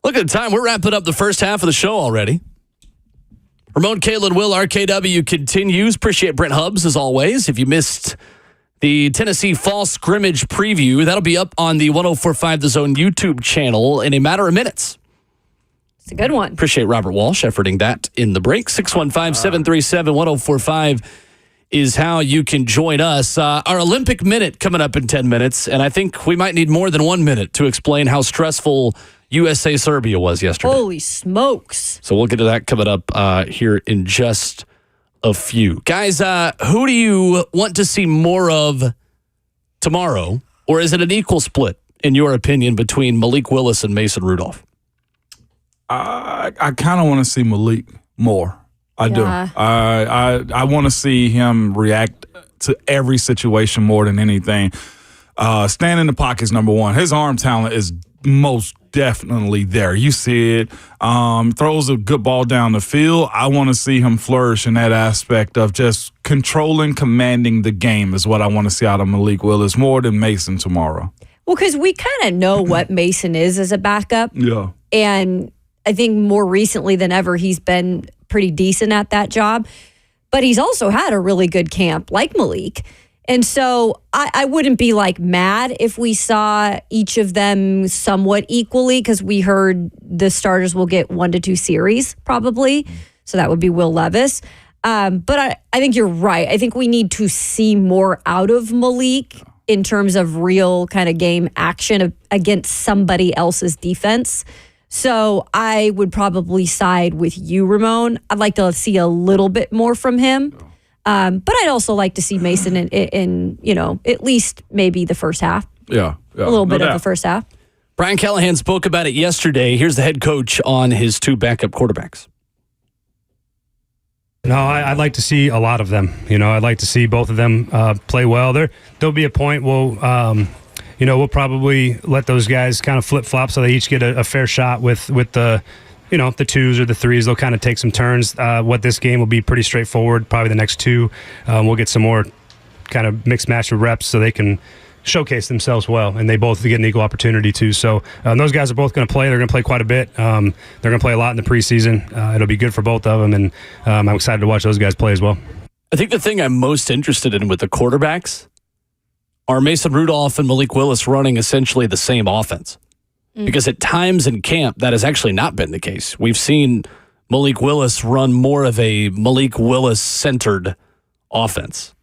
Look at the time. We're wrapping up the first half of the show already. Ramon, Kalen, Will, RKW continues. Appreciate Brent Hubbs, as always. If you missed the Tennessee Fall Scrimmage preview, that'll be up on the 104.5 The Zone YouTube channel in a matter of minutes. It's a good one. Appreciate Robert Walsh efforting that in the break. 615-737-1045 is how you can join us. Our Olympic Minute coming up in 10 minutes, and I think we might need more than 1 minute to explain how stressful USA Serbia was yesterday. Holy smokes. So we'll get to that coming up here in just a few. Guys, who do you want to see more of tomorrow, or is it an equal split, in your opinion, between Malik Willis and Mason Rudolph? I kind of want to see Malik more. I do. Yeah. I want to see him react to every situation more than anything. Stand in the pocket is number one. His arm talent is most definitely there. You see it. Throws a good ball down the field. I want to see him flourish in that aspect of just controlling, commanding the game is what I want to see out of Malik Willis more than Mason tomorrow. Well, because we kind of know what Mason is as a backup. Yeah. And I think more recently than ever, he's been pretty decent at that job. But he's also had a really good camp like Malik. And so I wouldn't be like mad if we saw each of them somewhat equally, because we heard the starters will get 1 to 2 series probably. So that would be Will Levis. But I think you're right. I think we need to see more out of Malik in terms of real kind of game action against somebody else's defense. So I would probably side with you, Ramon. I'd like to see a little bit more from him. But I'd also like to see Mason in at least maybe the first half. Yeah. A little bit of the first half. Brian Callahan spoke about it yesterday. Here's the head coach on his 2 backup quarterbacks. No, I'd like to see a lot of them. I'd like to see both of them play well. There'll be a point we'll probably let those guys kind of flip-flop so they each get a fair shot with the the 2s or the 3s. They'll kind of take some turns. What this game will be pretty straightforward. Probably the next 2, we'll get some more kind of mixed match of reps so they can showcase themselves well, and they both get an equal opportunity too. So those guys are both going to play. They're going to play quite a bit. They're going to play a lot in the preseason. It'll be good for both of them, and I'm excited to watch those guys play as well. I think the thing I'm most interested in with the quarterbacks are Mason Rudolph and Malik Willis running essentially the same offense. Because at times in camp, that has actually not been the case. We've seen Malik Willis run more of a Malik Willis-centered offense.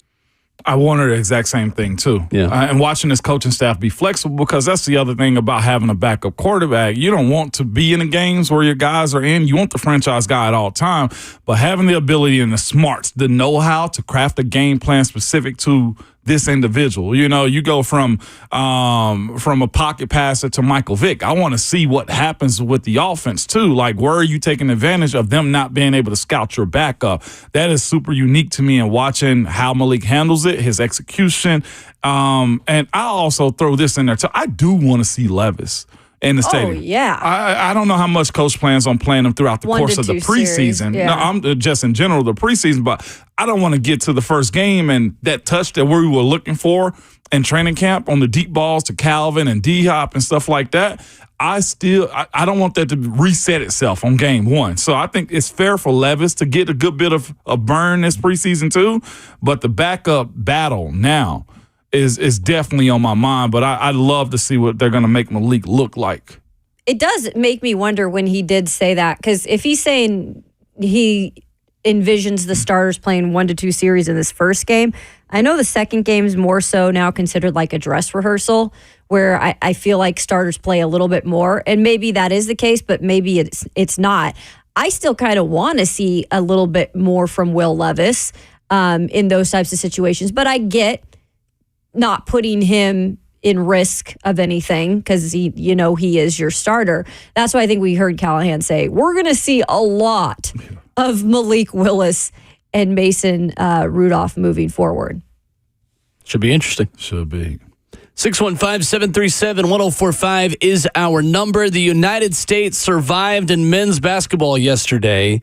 I wanted the exact same thing, too. Yeah. And watching this coaching staff be flexible, because that's the other thing about having a backup quarterback. You don't want to be in the games where your guys are in. You want the franchise guy at all time. But having the ability and the smarts, the know-how to craft a game plan specific to this individual. You go from a pocket passer to Michael Vick. I want to see what happens with the offense too. Like, where are you taking advantage of them not being able to scout your backup? That is super unique to me, and watching how Malik handles it, his execution. And I also throw this in there too. I do want to see Levis in the stadium. Oh, yeah. I don't know how much coach plans on playing them throughout the 1 course to of the 2 preseason. series, yeah. No, I'm just in general the preseason, but I don't want to get to the first game and that touch that we were looking for in training camp on the deep balls to Calvin and D-Hop and stuff like that. I don't want that to reset itself on game 1. So I think it's fair for Levis to get a good bit of a burn this preseason too, but the backup battle now is definitely on my mind, but I'd love to see what they're going to make Malik look like. It does make me wonder when he did say that, because if he's saying he envisions the starters playing 1 to 2 series in this first game, I know the second game is more so now considered like a dress rehearsal, where I feel like starters play a little bit more, and maybe that is the case, but maybe it's not. I still kind of want to see a little bit more from Will Levis in those types of situations, but I get not putting him in risk of anything because he is your starter. That's why I think we heard Callahan say we're going to see a lot of Malik Willis and Mason Rudolph moving forward. Should be interesting. Should be. 615-737-1045 is our number. The United States survived in men's basketball yesterday,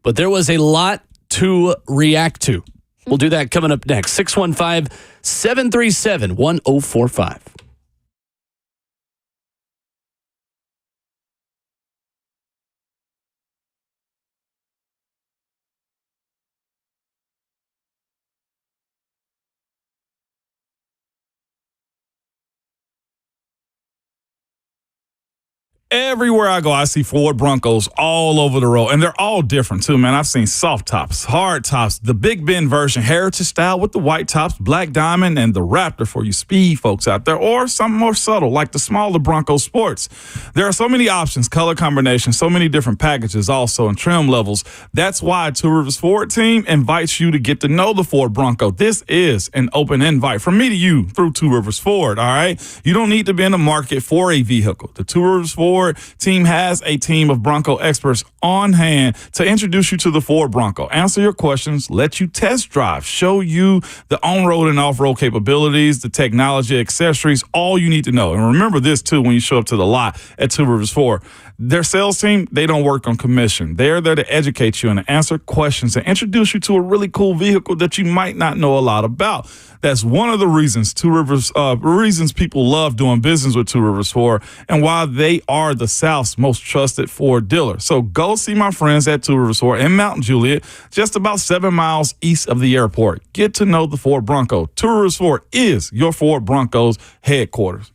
but there was a lot to react to. We'll do that coming up next. 615-737-1045. Everywhere I go, I see Ford Broncos all over the road, and they're all different too, man. I've seen soft tops, hard tops, the Big Bend version, heritage style with the white tops, black diamond, and the Raptor for you speed folks out there, or something more subtle like the smaller Bronco Sports. There are so many options, color combinations, so many different packages also, and trim levels. That's why Two Rivers Ford team invites you to get to know the Ford Bronco. This is an open invite from me to you through Two Rivers Ford, all right? You don't need to be in the market for a vehicle. The Two Rivers Ford team has a team of Bronco experts on hand to introduce you to the Ford Bronco, answer your questions, let you test drive, show you the on-road and off-road capabilities, the technology, accessories, all you need to know. And remember this, too, when you show up to the lot at Two Rivers Ford. Their sales team, they don't work on commission. They're there to educate you and answer questions and introduce you to a really cool vehicle that you might not know a lot about. That's one of the reasons reasons people love doing business with Two Rivers Ford and why they are the South's most trusted Ford dealer. So go see my friends at Two Rivers Ford in Mount Juliet, just about 7 miles east of the airport. Get to know the Ford Bronco. Two Rivers Ford is your Ford Broncos headquarters.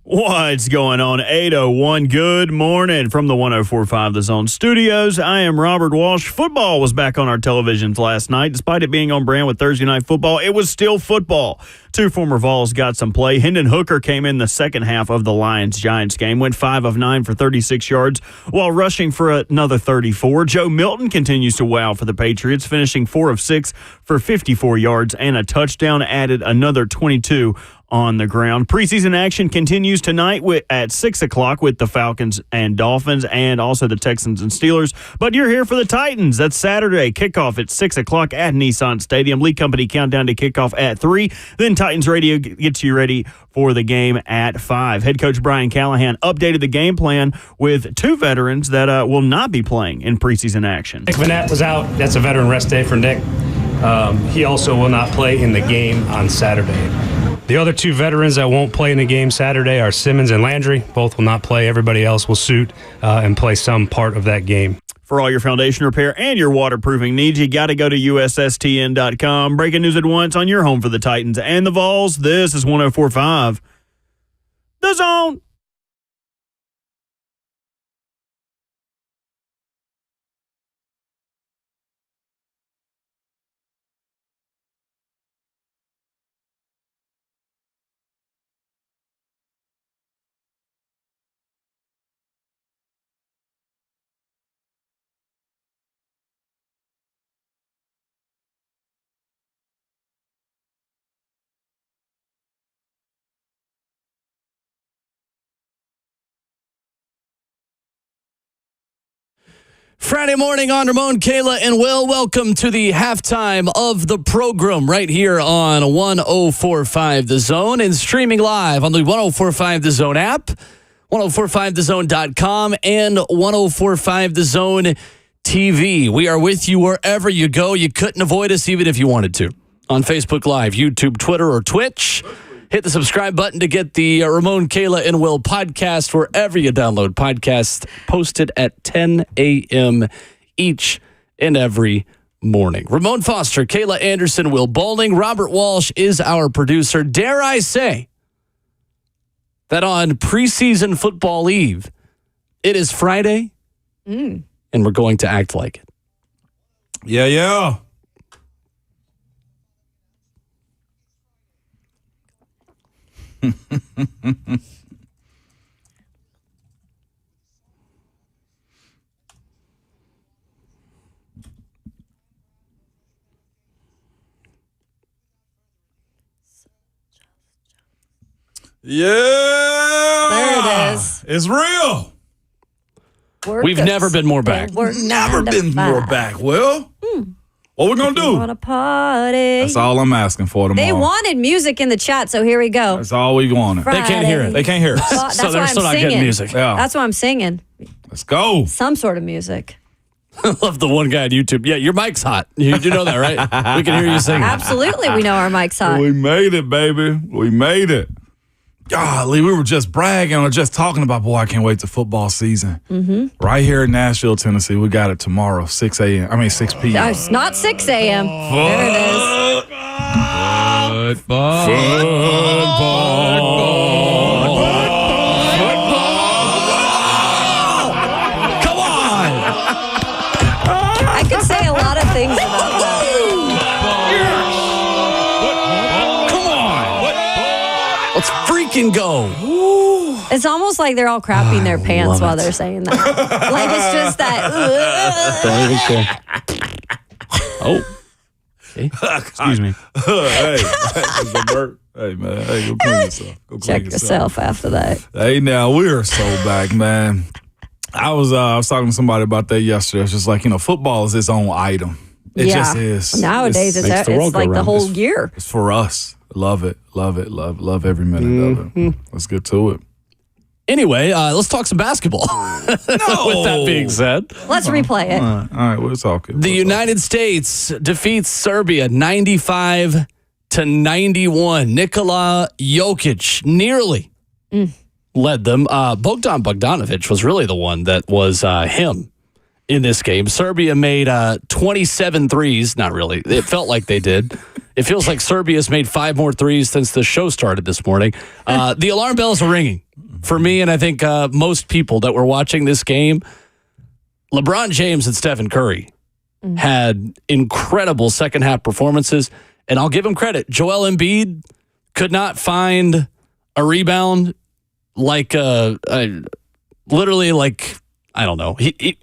What's going on? 8:01. Good morning from the 104.5 The Zone studios. I am Robert Walsh. Football was back on our televisions last night. Despite it being on brand with Thursday Night Football, it was still football. Two former Vols got some play. Hendon Hooker came in the second half of the Lions-Giants game, went 5 of 9 for 36 yards while rushing for another 34. Joe Milton continues to wow for the Patriots, finishing 4 of 6 for 54 yards and a touchdown, added another 22 on the ground. Preseason action continues tonight at 6 o'clock with the Falcons and Dolphins and also the Texans and Steelers. But you're here for the Titans. That's Saturday. Kickoff at 6 o'clock at Nissan Stadium. Lee Company countdown to kickoff at 3. Then Titans Radio gets you ready for the game at 5. Head coach Brian Callahan updated the game plan with 2 veterans that will not be playing in preseason action. Nick Vanette was out. That's a veteran rest day for Nick. He also will not play in the game on Saturday. The other 2 veterans that won't play in the game Saturday are Simmons and Landry. Both will not play. Everybody else will suit and play some part of that game. For all your foundation repair and your waterproofing needs, you got to go to USSTN.com. Breaking news at once on your home for the Titans and the Vols. This is 104.5 The Zone. Friday morning on Ramon, Kayla, and Will. Welcome to the halftime of the program right here on 104.5 The Zone and streaming live on the 104.5 The Zone app, 1045thezone.com, and 104.5 The Zone TV. We are with you wherever you go. You couldn't avoid us even if you wanted to. On Facebook Live, YouTube, Twitter, or Twitch. Hit the subscribe button to get the Ramon, Kayla, and Will podcast wherever you download podcasts, posted at 10 a.m. each and every morning. Ramon Foster, Kayla Anderson, Will Bowling, Robert Walsh is our producer. Dare I say that on preseason football eve, it is Friday, and we're going to act like it. Yeah. Yeah. There it is. It's real. We've never been more back. We're Never been more back. Well, what we gonna do? On a party. That's all I'm asking for tomorrow. They wanted music in the chat, so here we go. That's all we wanted. They can't hear it. They can't hear us. Well, that's So they're why still I'm not singing. getting music. Yeah. That's why I'm singing. Let's go. Some sort of music. I love the one guy on YouTube. Yeah, your mic's hot. You do know that, right? We can hear you singing. Absolutely, we know our mic's hot. We made it, baby. We made it. Golly, we were just bragging or just talking about, boy, I can't wait to football season. Right here in Nashville, Tennessee. We got it tomorrow, 6 p.m. It's not 6 a.m. There it is. Come on! I could say a lot of things about that. Come on! Let's freaking go. It's almost like they're all crapping their pants while they're saying that. Like it's just that. Oh. Excuse me. Hey, it's a burp. Hey, man. Hey, go clean yourself. Go clean Check yourself after that. Hey, now, we are so back, man. I was talking to somebody about that yesterday. It's just like, football is its own item. It just is. Nowadays, it's makes the world go like the round. whole year. It's for us. Love it. Love every minute of it. Let's get to it. Anyway, let's talk some basketball. With that being said, Let's replay it. All right, we'll talk it. the United States defeats Serbia 95-91. Nikola Jokic nearly led them. Bogdan Bogdanovic was really the one that was him in this game. Serbia made 27 threes. Not really. It felt like they did. It feels like Serbia's made 5 more threes since the show started this morning. The alarm bells are ringing for me, and I think most people that were watching this game. LeBron James and Stephen Curry had incredible second-half performances, and I'll give him credit. Joel Embiid could not find a rebound like literally like, I don't know. He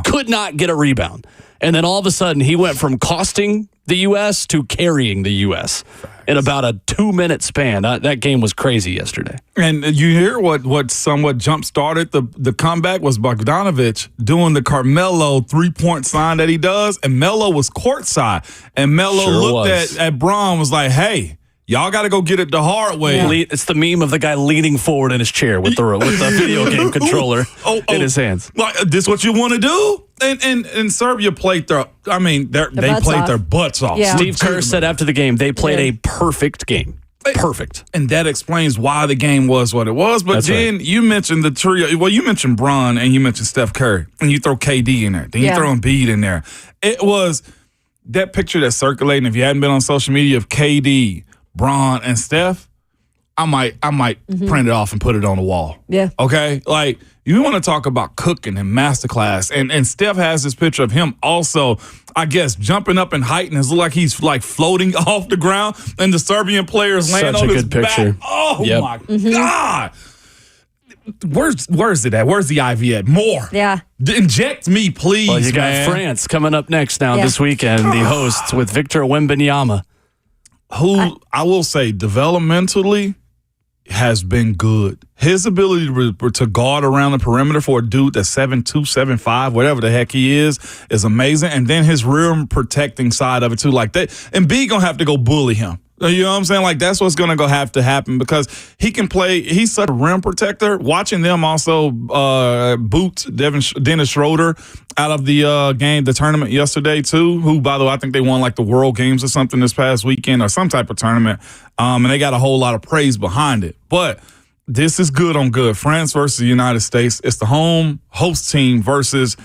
could not get a rebound. And then all of a sudden, he went from costing the U.S. to carrying the U.S. in about a 2-minute span. That game was crazy yesterday. And you hear what somewhat jump-started the comeback was Bogdanović doing the Carmelo three-point sign that he does, and Melo was courtside. And Melo looked at Bron, was like, hey, y'all got to go get it the hard way. Yeah. It's the meme of the guy leaning forward in his chair with the video game controller in his hands. Like, this what you want to do? And Serbia played they played their butts off. Yeah. Steve Kerr said after the game, they played a perfect game. Perfect. And that explains why the game was what it was. But then you mentioned the trio. Well, you mentioned Bron and you mentioned Steph Curry. And you throw KD in there. Then you throw Embiid in there. It was that picture that's circulating, if you hadn't been on social media, of KD, Bron, and Steph, I might print it off and put it on the wall. Yeah. Okay? Like, you want to talk about cooking and masterclass. And Steph has this picture of him also, I guess, jumping up in height and it looks like he's like floating off the ground. And the Serbian players land on his back. Oh, my God. Where's it at? Where's the IV at? More. Yeah. Inject me, please, Well, you got France coming up next now this weekend, the hosts with Victor Wembanyama. Who I will say developmentally has been good. His ability to guard around the perimeter for a dude that's 7'2", 7'5", whatever the heck he is amazing. And then his rim protecting side of it too, like that. And B gonna have to go bully him. You know what I'm saying? Like, that's what's going to have to happen because he can play. He's such a rim protector. Watching them also boot Dennis Schroeder out of the game, the tournament yesterday, too, who, by the way, I think they won like the World Games or something this past weekend or some type of tournament. And they got a whole lot of praise behind it. But this is good on good. France versus the United States. It's the home host team versus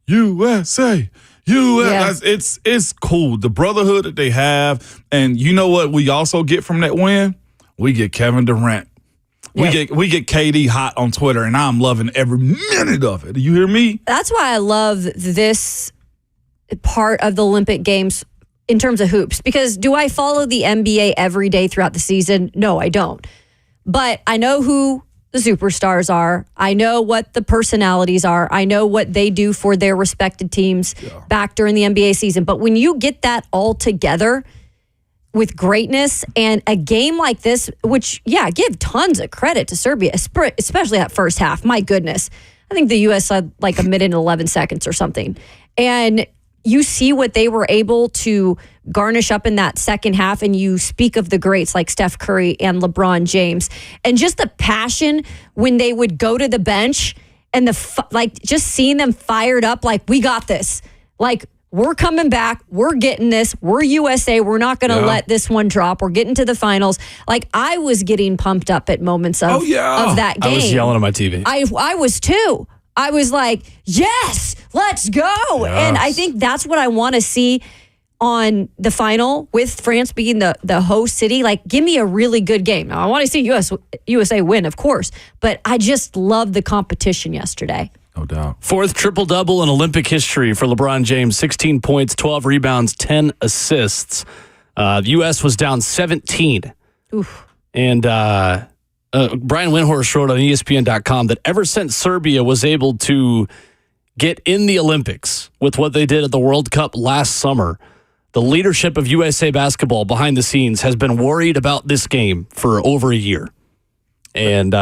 USA. It's cool. The brotherhood that they have. And you know what we also get from that win? We get Kevin Durant. We get KD hot on Twitter, and I'm loving every minute of it. Do you hear me? That's why I love this part of the Olympic Games in terms of hoops. Because do I follow the NBA every day throughout the season? No, I don't. But I know who the superstars are. I know what the personalities are. I know what they do for their respected teams back during the NBA season. But when you get that all together with greatness and a game like this, which, give tons of credit to Serbia, especially that first half. My goodness. I think the U.S. had like a minute and 11 seconds or something. And you see what they were able to garnish up in that second half, and you speak of the greats like Steph Curry and LeBron James, and just the passion when they would go to the bench and just seeing them fired up, like, we got this, like, we're coming back, we're getting this, we're USA, we're not going to let this one drop, we're getting to the finals. Like, I was getting pumped up at moments of that game. I was yelling at my TV. I was too. I was like, yes, let's go. Yes. And I think that's what I want to see on the final with France being the host city. Like, give me a really good game. Now, I want to see USA win, of course, but I just love the competition yesterday. No doubt. 4th triple-double in Olympic history for LeBron James. 16 points, 12 rebounds, 10 assists. The U.S. was down 17. Oof. And Brian Windhorst wrote on ESPN.com that ever since Serbia was able to get in the Olympics with what they did at the World Cup last summer, the leadership of USA Basketball behind the scenes has been worried about this game for over a year. And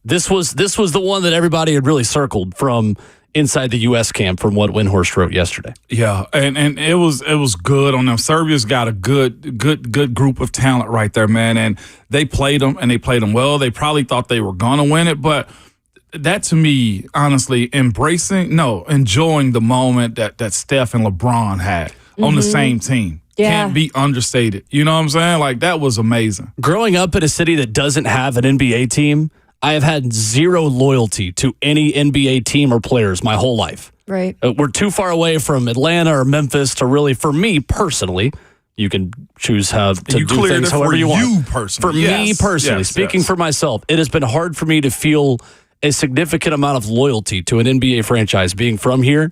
this was the one that everybody had really circled from inside the U.S. camp, from what Windhorst wrote yesterday. Yeah, and it was good on them. Serbia's got a good group of talent right there, man. And they played them, and they played them well. They probably thought they were going to win it, but that, to me, honestly, enjoying the moment that Steph and LeBron had on the same team. Can't be understated. You know what I'm saying? Like, that was amazing. Growing up in a city that doesn't have an NBA team, I have had zero loyalty to any NBA team or players my whole life. Right. We're too far away from Atlanta or Memphis to really, for me personally, You can choose how to You do cleared things it however for you want. you personally. For me Yes, personally, yes, speaking yes. for myself, it has been hard for me to feel a significant amount of loyalty to an NBA franchise being from here.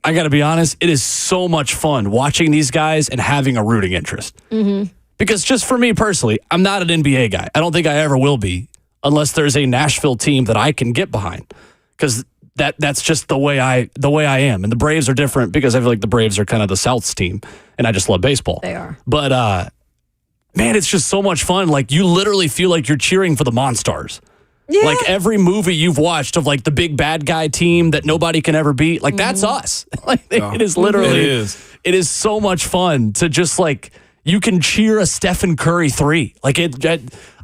I got to be honest, it is so much fun watching these guys and having a rooting interest. Mm-hmm. Because just for me personally, I'm not an NBA guy. I don't think I ever will be unless there's a Nashville team that I can get behind. Because that's just the way I am. And the Braves are different because I feel like the Braves are kind of the South's team, and I just love baseball. They are. But man, it's just so much fun. Like you literally feel like you're cheering for the Monstars. Yeah. Like every movie you've watched of like the big bad guy team that nobody can ever beat, like that's us. Like it is literally, it is so much fun to just like, you can cheer a Stephen Curry 3. Like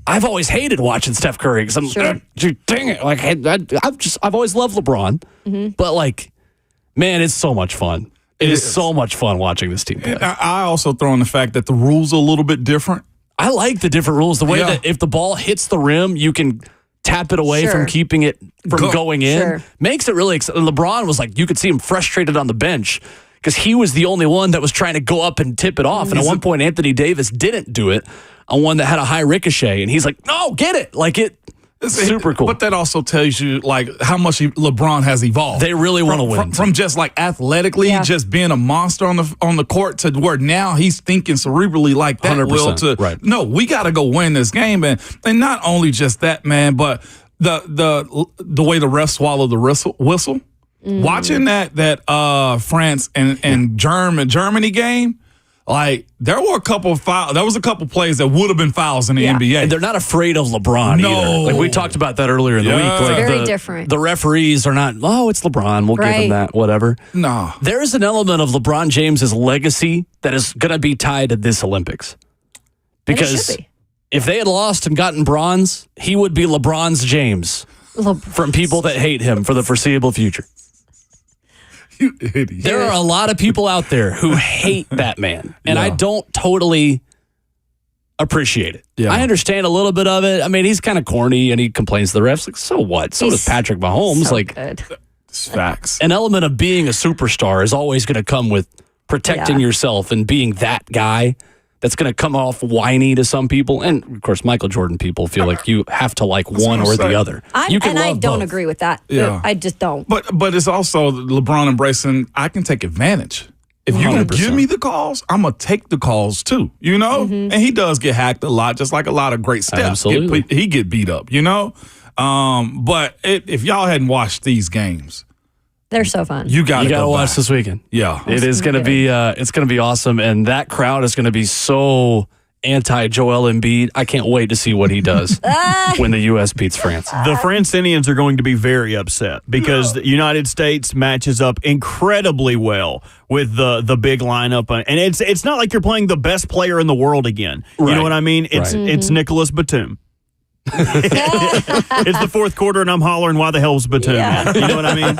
I've always hated watching Steph Curry because I'm, dang it. Like I've always loved LeBron, but like, man, it's so much fun. It is so much fun watching this team play. I also throw in the fact that the rules are a little bit different. I like the different rules. The way that if the ball hits the rim, you can tap it away from keeping it from going in. Makes it really exciting. LeBron was like, you could see him frustrated on the bench because he was the only one that was trying to go up and tip it off. And at one point, Anthony Davis didn't do it on one that had a high ricochet. And he's like, no, get it. Like it's super cool. But that also tells you like how much LeBron has evolved. They really want to win. From just like athletically, just being a monster on the court to where now he's thinking cerebrally like that. 100%. No, we got to go win this game. And not only just that, man, but the way the refs swallow the whistle. Watching that France and Germany game, like there was a couple plays that would have been fouls in the NBA. And they're not afraid of LeBron either. Like we talked about that earlier in the week. Like very different. The referees are not, it's LeBron. We'll give him that, whatever. No. There's an element of LeBron James's legacy that is going to be tied to this Olympics. Because if they had lost and gotten bronze, he would be LeBron's James from people that hate him for the foreseeable future. You idiot. There are a lot of people out there who hate that man, and I don't totally appreciate it. Yeah. I understand a little bit of it. I mean, he's kind of corny, and he complains to the refs. Like, so what? So does Patrick Mahomes. So like, good. It's facts. An element of being a superstar is always going to come with protecting yourself and being that guy. That's going to come off whiny to some people. And, of course, Michael Jordan people feel like you have to like one or the other. I don't agree with that. Yeah. I just don't. But it's also LeBron embracing, I can take advantage. If you're going to give me the calls, I'm going to take the calls too, you know? And he does get hacked a lot, just like a lot of great steps. Absolutely. He get beat up, you know? But if y'all hadn't watched these games, they're so fun. You got to watch this weekend. Yeah. It is going to be it's going to be awesome, and that crowd is going to be so anti-Joel Embiid. I can't wait to see what he does when the U.S. beats France. The Francinians are going to be very upset because the United States matches up incredibly well with the big lineup, and it's not like you're playing the best player in the world again. You know what I mean? It's Nicholas Batum. It's the fourth quarter, and I'm hollering, "Why the hell's Batum?" Yeah. You know what I mean?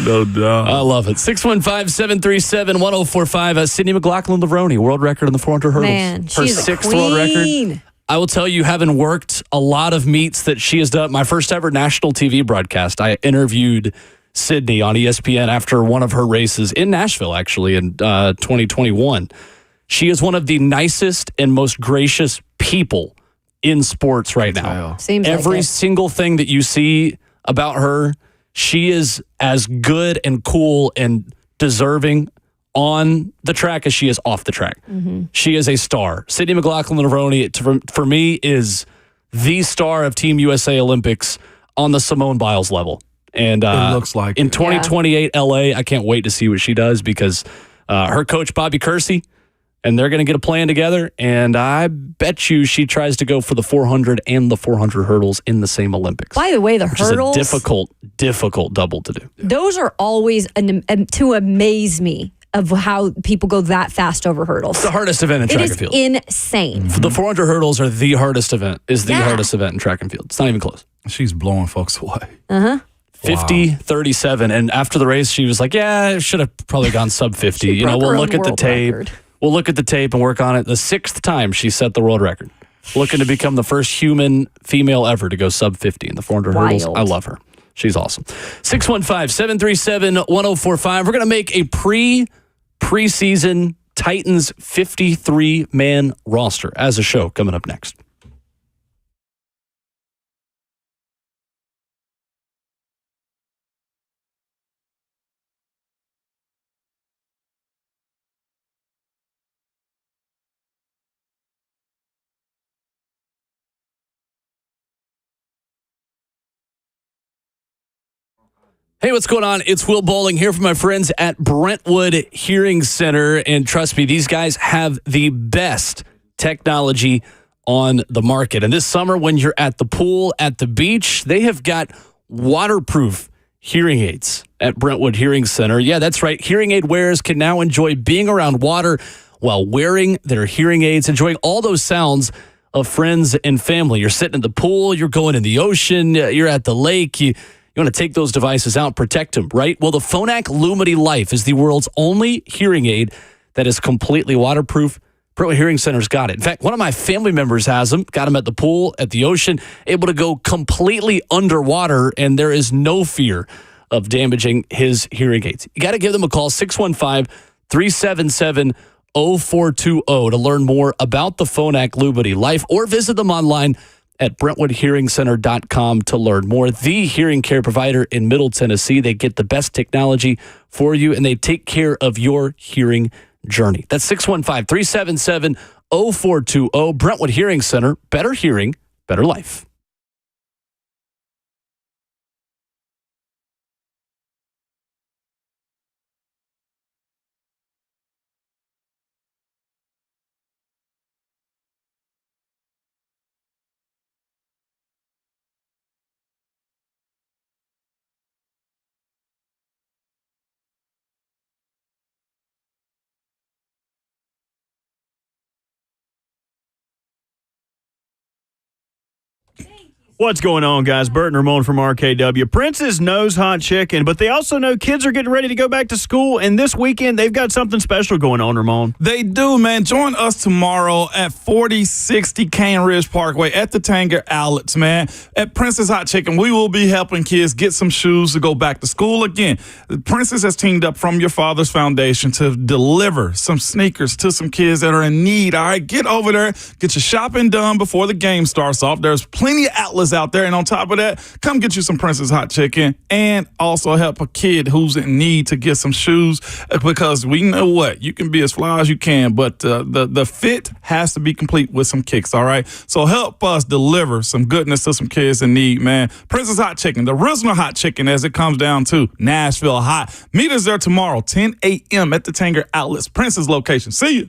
No doubt. I love it. 615-737-1045. Sydney McLaughlin-Levrone, world record in the 400 hurdles. Man, she's her a sixth world record. queen. I will tell you, having worked a lot of meets that she has done, my first ever national TV broadcast, I interviewed Sydney on ESPN after one of her races in Nashville, actually, in 2021. She is one of the nicest and most gracious people in sports right now. Seems Every like it. single thing that you see about her, she is as good and cool and deserving on the track as she is off the track. She is a star. Sydney McLaughlin-Levrone, for me, is the star of Team USA Olympics on the Simone Biles level. And it looks like in it. 2028 LA, I can't wait to see what she does because her coach, Bobby Kersey, and they're going to get a plan together, and I bet you she tries to go for the 400 and the 400 hurdles in the same Olympics. By the way, the which hurdles, is a difficult double to do. those are always to amaze me of how people go that fast over hurdles. It's the hardest event in It track is and field. insane. The 400 hurdles are the hardest event, hardest event in track and field. It's not even close. She's blowing folks away. 50-37, and after the race, she was like, yeah, I should have probably gone sub 50. You know, broke her we'll own look at the world tape. record. We'll look at the tape and work on it. The sixth time she set the world record. Looking to become the first human female ever to go sub 50 in the 400 hurdles. I love her. She's awesome. 615-737-1045. We're going to make a pre-preseason Titans 53-man roster as a show coming up next. Hey, what's going on? It's Will Bowling here from my friends at Brentwood Hearing Center. And trust me, these guys have the best technology on the market. And this summer, when you're at the pool, at the beach, they have got waterproof hearing aids at Brentwood Hearing Center. Yeah, that's right. Hearing aid wearers can now enjoy being around water while wearing their hearing aids, enjoying all those sounds of friends and family. You're sitting in the pool, you're going in the ocean, you're at the lake, you want to take those devices out, protect them, right? Well, the Phonak Lumity Life is the world's only hearing aid that is completely waterproof. Brentwood Hearing Center's got it. In fact, one of my family members has them, got them at the pool, at the ocean, able to go completely underwater, and there is no fear of damaging his hearing aids. You got to give them a call, 615-377-0420 to learn more about the Phonak Lumity Life, or visit them online at BrentwoodHearingCenter.com to learn more. The hearing care provider in Middle Tennessee. They get the best technology for you, and they take care of your hearing journey. That's 615-377-0420. Brentwood Hearing Center. Better hearing, better life. What's going on, guys? Bert and Ramon from RKW. Prince's knows hot chicken, but they also know kids are getting ready to go back to school, and this weekend they've got something special going on, Ramon. They do, man. Join us tomorrow at 4060 Cane Ridge Parkway at the Tanger Outlets, man. At Prince's Hot Chicken, we will be helping kids get some shoes to go back to school again. Prince's has teamed up from Your Father's Foundation to deliver some sneakers to some kids that are in need. All right, get over there, get your shopping done before the game starts off. There's plenty of outlets out there, and on top of that, come get you some Prince's Hot Chicken and also help a kid who's in need to get some shoes, because we know what, you can be as fly as you can, but the fit has to be complete with some kicks. All right, so help us deliver some goodness to some kids in need, man. Prince's Hot Chicken, the original hot chicken, as it comes down to Nashville hot. Meet us there tomorrow, 10 a.m. at the Tanger Outlets, Prince's location. See you.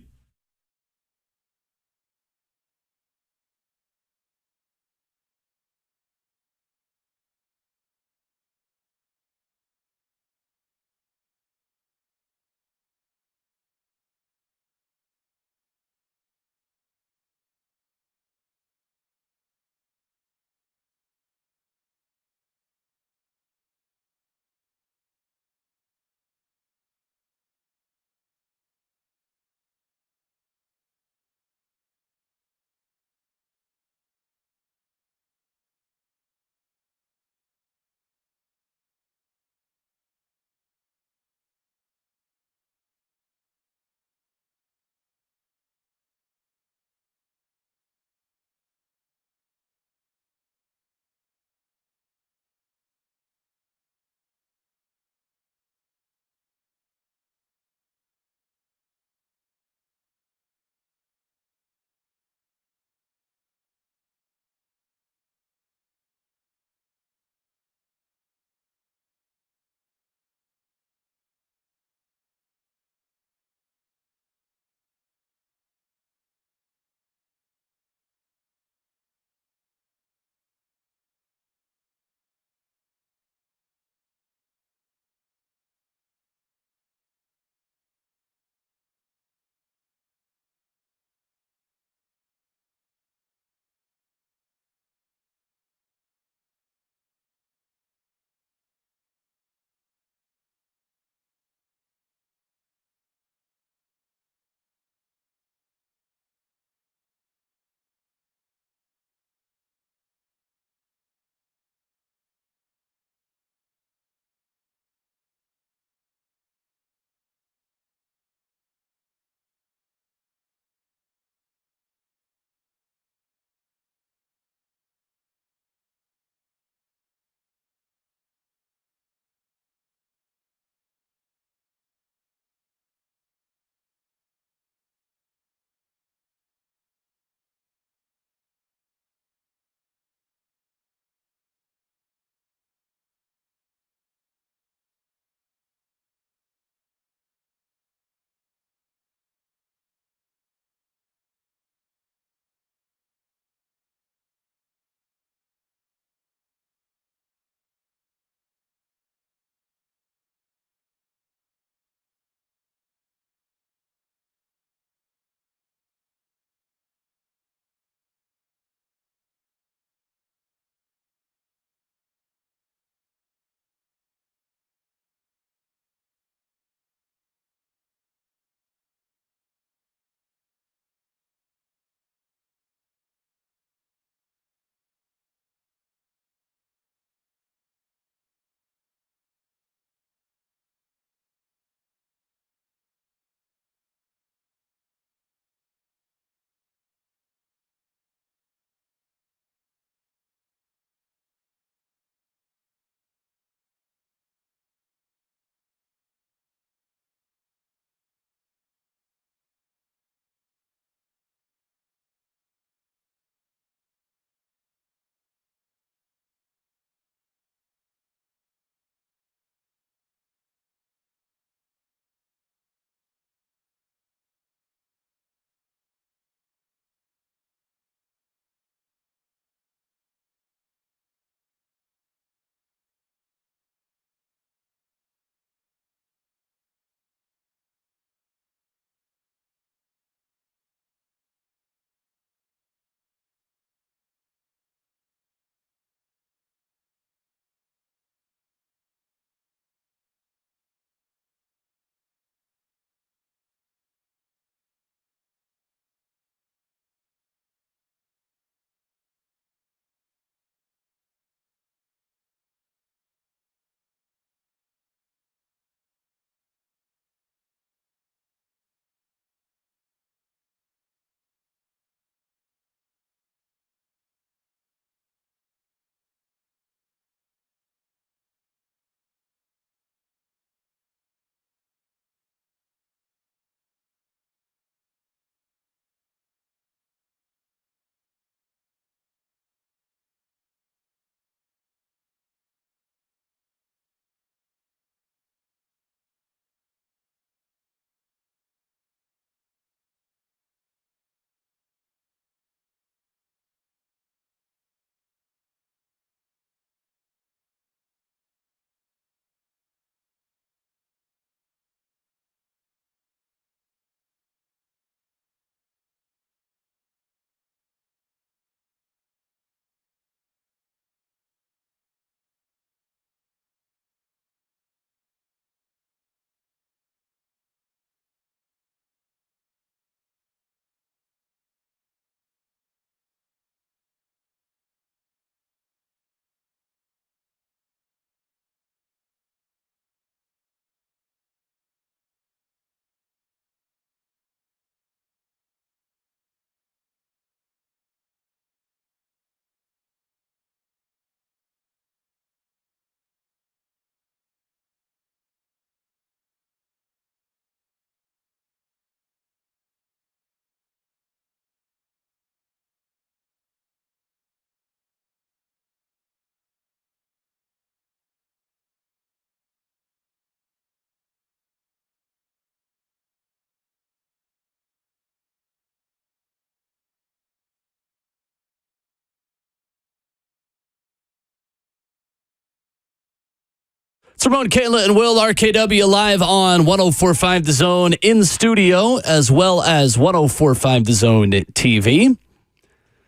It's Ramon, Kayla, and Will, RKW live on 104.5 The Zone in studio, as well as 104.5 The Zone TV.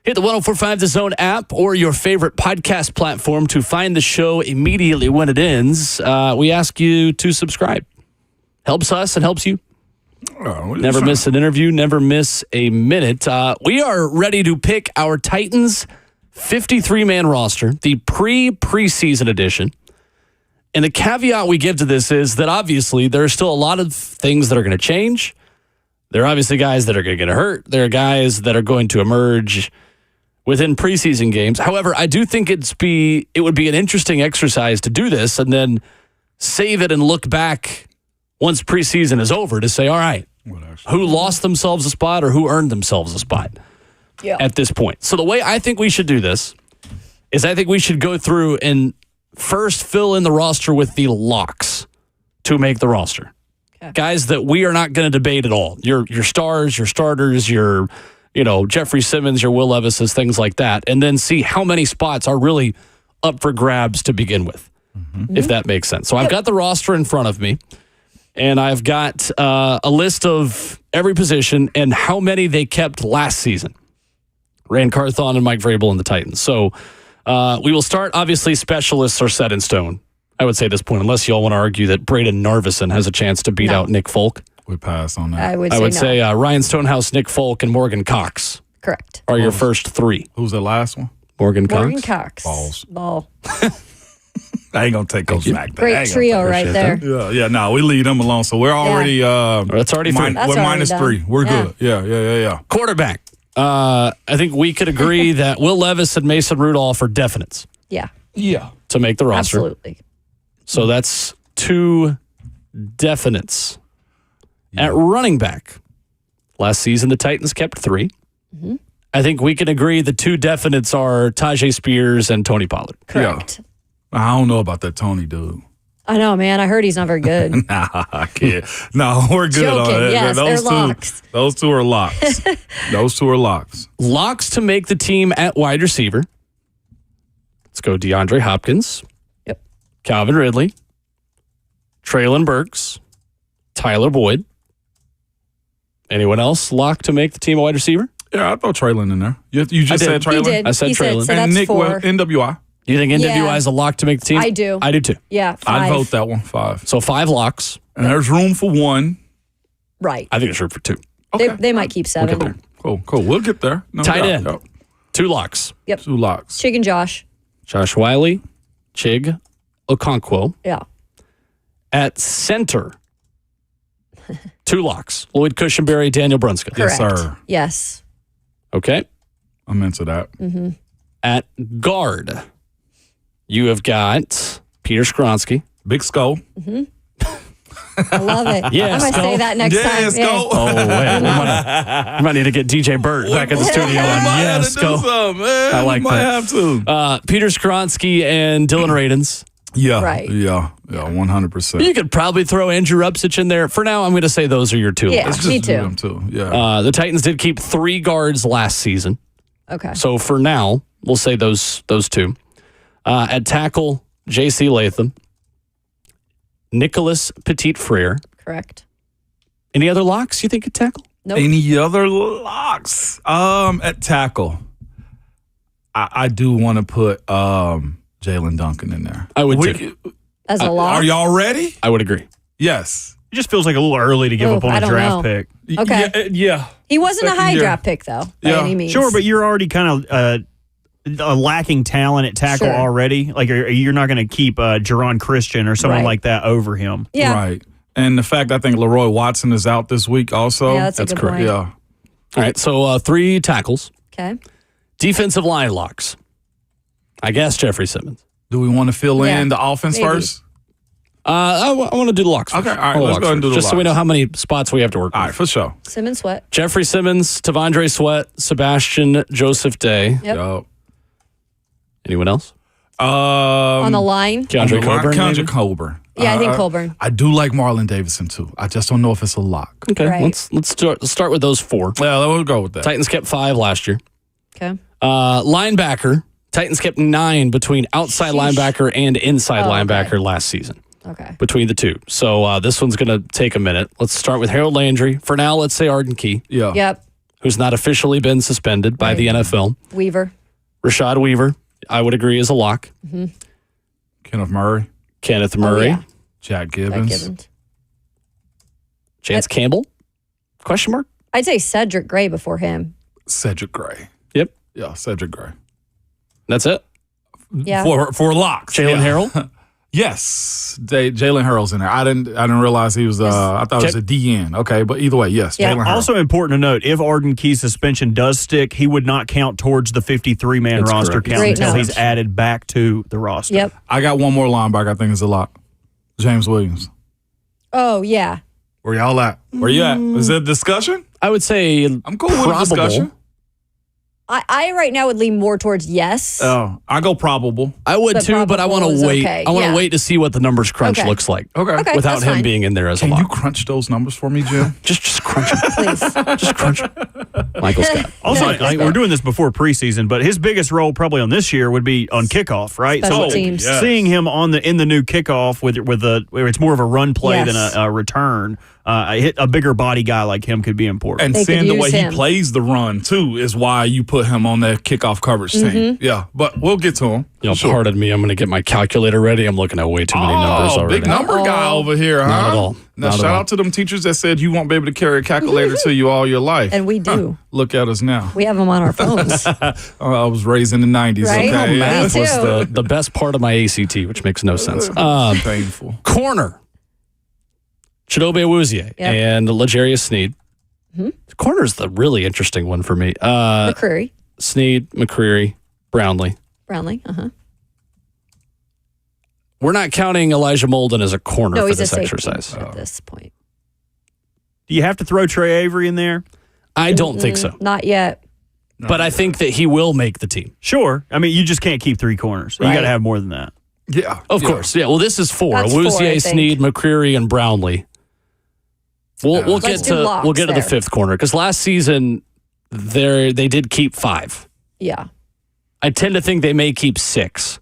Hit the 104.5 The Zone app or your favorite podcast platform to find the show immediately when it ends. We ask you to subscribe. Helps us and helps you. Never miss an interview, never miss a minute. We are ready to pick our Titans 53-man roster, the pre-preseason edition. And the caveat we give to this is that obviously there are still a lot of things that are going to change. There are obviously guys that are going to get hurt. There are guys that are going to emerge within preseason games. However, I do think it would be an interesting exercise to do this and then save it and look back once preseason is over to say, all right, who lost themselves a spot or who earned themselves a spot at this point. So the way I think we should do this is I think we should go through and first fill in the roster with the locks to make the roster. Okay. Guys that we are not going to debate at all. Your stars, your starters, your Jeffrey Simmons, your Will Levis's, things like that. And then see how many spots are really up for grabs to begin with, if that makes sense. So I've got the roster in front of me, and I've got a list of every position and how many they kept last season. Rand Carthon and Mike Vrabel and the Titans. So we will start. Obviously, specialists are set in stone, I would say at this point, unless you all want to argue that Braden Narvison has a chance to beat out Nick Folk. We pass on that. I would say Ryan Stonehouse, Nick Folk, and Morgan Cox. Correct. Are your first three. Who's the last one? Morgan Cox. Ball. I ain't going to take those back. Great trio right there. Yeah. No, we leave them alone. So we're already... That's already three. We're minus done. 3. We're good. Yeah. Quarterback. I think we could agree that Will Levis and Mason Rudolph are definites. Yeah. To make the roster. Absolutely. So that's 2 definites. Yeah. At running back, last season the Titans kept 3. Mm-hmm. I think we can agree the 2 definites are Tajay Spears and Tony Pollard. Correct. Yeah. I don't know about that Tony dude. I know, man. I heard he's not very good. Nah, I can't. No, we're good Joking. on that. Yes, they're locks. Those 2 are locks. Those 2 are locks. Locks to make the team at wide receiver. Let's go DeAndre Hopkins. Yep. Calvin Ridley. Traylon Burks. Tyler Boyd. Anyone else locked to make the team a wide receiver? Yeah, I throw Traylon in there. You just said Traylon? He did. I said Traylon. So and that's Nick 4. NWI. You think NWI is a lock to make the team? I do. I do too. Yeah, 5. I'd vote that one 5. So 5 locks. And there's room for 1. Right. I think there's room for 2. Okay. They might keep 7. We'll get there. Cool. We'll get there. No Tight doubt. end. Yep. 2 locks. Yep. 2 locks. Chig and Josh. Josh Wiley, Chig Okonkwo. Yeah. At center, 2 locks. Lloyd Cushenberry, Daniel Brunskill. Yes, Correct. sir. Yes. Okay. I'm into that. Mm-hmm. At guard, you have got Peter Skoronski. Big skull. Mm-hmm. I love it. Yeah, I'm going to say that next time. Skull. Oh, wait. We might need to get DJ Burt back in the studio. Yes, go. I like might that. have to. Peter Skoronski and Dylan Radins. Yeah. Right. Yeah, 100%. You could probably throw Andrew Rupsich in there. For now, I'm going to say those are your 2 Yeah. locks. Me Just do too. them too. Yeah. The Titans did keep 3 guards last season. Okay. So for now, we'll say those 2. At tackle, J.C. Latham, Nicholas Petit-Frere. Correct. Any other locks you think at tackle? Nope. Any other locks? At tackle, I do want to put Jalen Duncan in there. I would too. As a lock. Are y'all ready? I would agree. Yes. It just feels like a little early to give up on I a don't draft know. pick. Okay. Yeah. He wasn't a Second high year. draft pick, though, by Yeah. any means. Sure, but you're already kind of lacking talent at tackle Sure. already. Like you're not going to keep Jerron Christian or someone Right. like that over him. Yeah. Right. And the fact I think Leroy Watson is out this week also. Yeah, that's a good correct. point. Yeah. All right, so 3 tackles. Okay. Defensive line locks. I guess Jeffrey Simmons. Do we want to fill Yeah, in the offense maybe. first? I want to do the locks first. Okay, all right, All let's locks go ahead and do first, the just so we locks. know how many spots we have to work All with. right, for sure. Simmons Sweat. Jeffrey Simmons, Tavondre Sweat, Sebastian Joseph Day. Yep. Yup. Anyone else? On the line. Keandre Coburn. Keandre maybe? Coburn. Yeah, I think Colburn. I do like Marlon Davidson too. I just don't know if it's a lock. Okay, Right. let's start with those 4. Yeah, we'll go with that. Titans kept 5 last year. Okay. Linebacker. Titans kept 9 between outside Sheesh. linebacker and inside Oh, linebacker okay. last season. Okay. between the two. So this one's going to take a minute. Let's start with Harold Landry. For now, let's say Arden Key, Yeah. Yep. who's not officially been suspended by the NFL. Weaver. Rashad Weaver, I would agree, is a lock. Kenneth Murray, Kenneth Murray. yeah. Jack Jack Gibbons. Gibbons. Chance Campbell? Question mark? I'd say Cedric Gray before him. Cedric Gray. Yep. Yeah, Cedric Gray. That's it. Yeah. For locks. Jalen Yeah. Harrell? Yes, Jalen Harrell's in there. I didn't realize he was. I thought it was a DN. Okay, but either way, yes. Yeah. Jalen Harrell. Also important to note, if Arden Key's suspension does stick, he would not count towards the 53-man That's roster correct. count Great until note. he's added back to the roster. Yep. I got one more linebacker. I think is a lock. James Williams. Oh, yeah. Where y'all at? Where you at? Is there a discussion? I would say I'm cool with a discussion. I right now would lean more towards yes. Oh, I go probable. I would But too, but I want probable is to wait. okay. I want to Yeah. wait to see what the numbers crunch Okay. looks like. Okay. Okay. Without that's him fine. being in there as a Can you lock. crunch those numbers for me, Jim? Just crunch it. Please. Just crunch it. Michael Scott. Also, like, we're doing this before preseason, but his biggest role probably on this year would be on kickoff, right? Special so teams. yes. seeing him in the new kickoff where it's more of a run play Yes. than a return, a bigger body guy like him could be important. And They could seeing the way use him. he plays the run too is why you put him on that kickoff coverage team. Yeah, but we'll get to him. Y'all pardon me. I'm going to get my calculator ready. I'm looking at way too many numbers already. Big number guy over here, huh? Not at all. Now, Not at shout all. out to them teachers that said you won't be able to carry a calculator to you all your life. And we do. Look at us now. We have them on our phones. I was raised in the 90s. Right? Okay, Me Math was too. the best part of my ACT, which makes no sense. Painful. Corner. Chidobe Awuzie and L'Jarius Sneed. Corner's the really interesting one for me. McCreary. Sneed, McCreary, Brownlee. Brownlee. We're not counting Elijah Molden as a corner No, for he's a this safety exercise. at this point. Do you have to throw Trey Avery in there? I don't think so. Not yet. But I think that he will make the team. Sure. I mean, you just can't keep three corners. You Right. got to have more than that. Yeah. Of course. Yeah. Well, this is four. That's four, I Awuzie, think. Sneed, McCreary, and Brownlee. We'll Let's get do locks to the there. fifth corner because last season they did keep five. Yeah. I tend to think they may keep six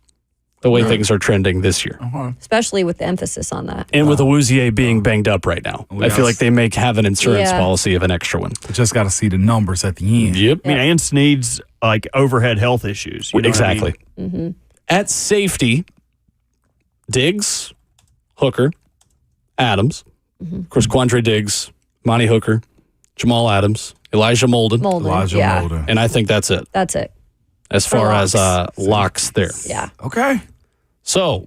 the way things are trending this year. Especially with the emphasis on that. And with Awuzie being banged up right now, I feel like they may have an insurance Yeah. policy of an extra one. Just got to see the numbers at the end. Yep. I mean, and Sneed's like overhead health issues. You know what I mean? Exactly. At safety, Diggs, Hooker, Adams. Of course, Quandre Diggs, Monty Hooker, Jamal Adams, Elijah Molden. Elijah yeah. Molden. And I think that's it That's it. as For far as locks. locks there. Yeah. Okay. So,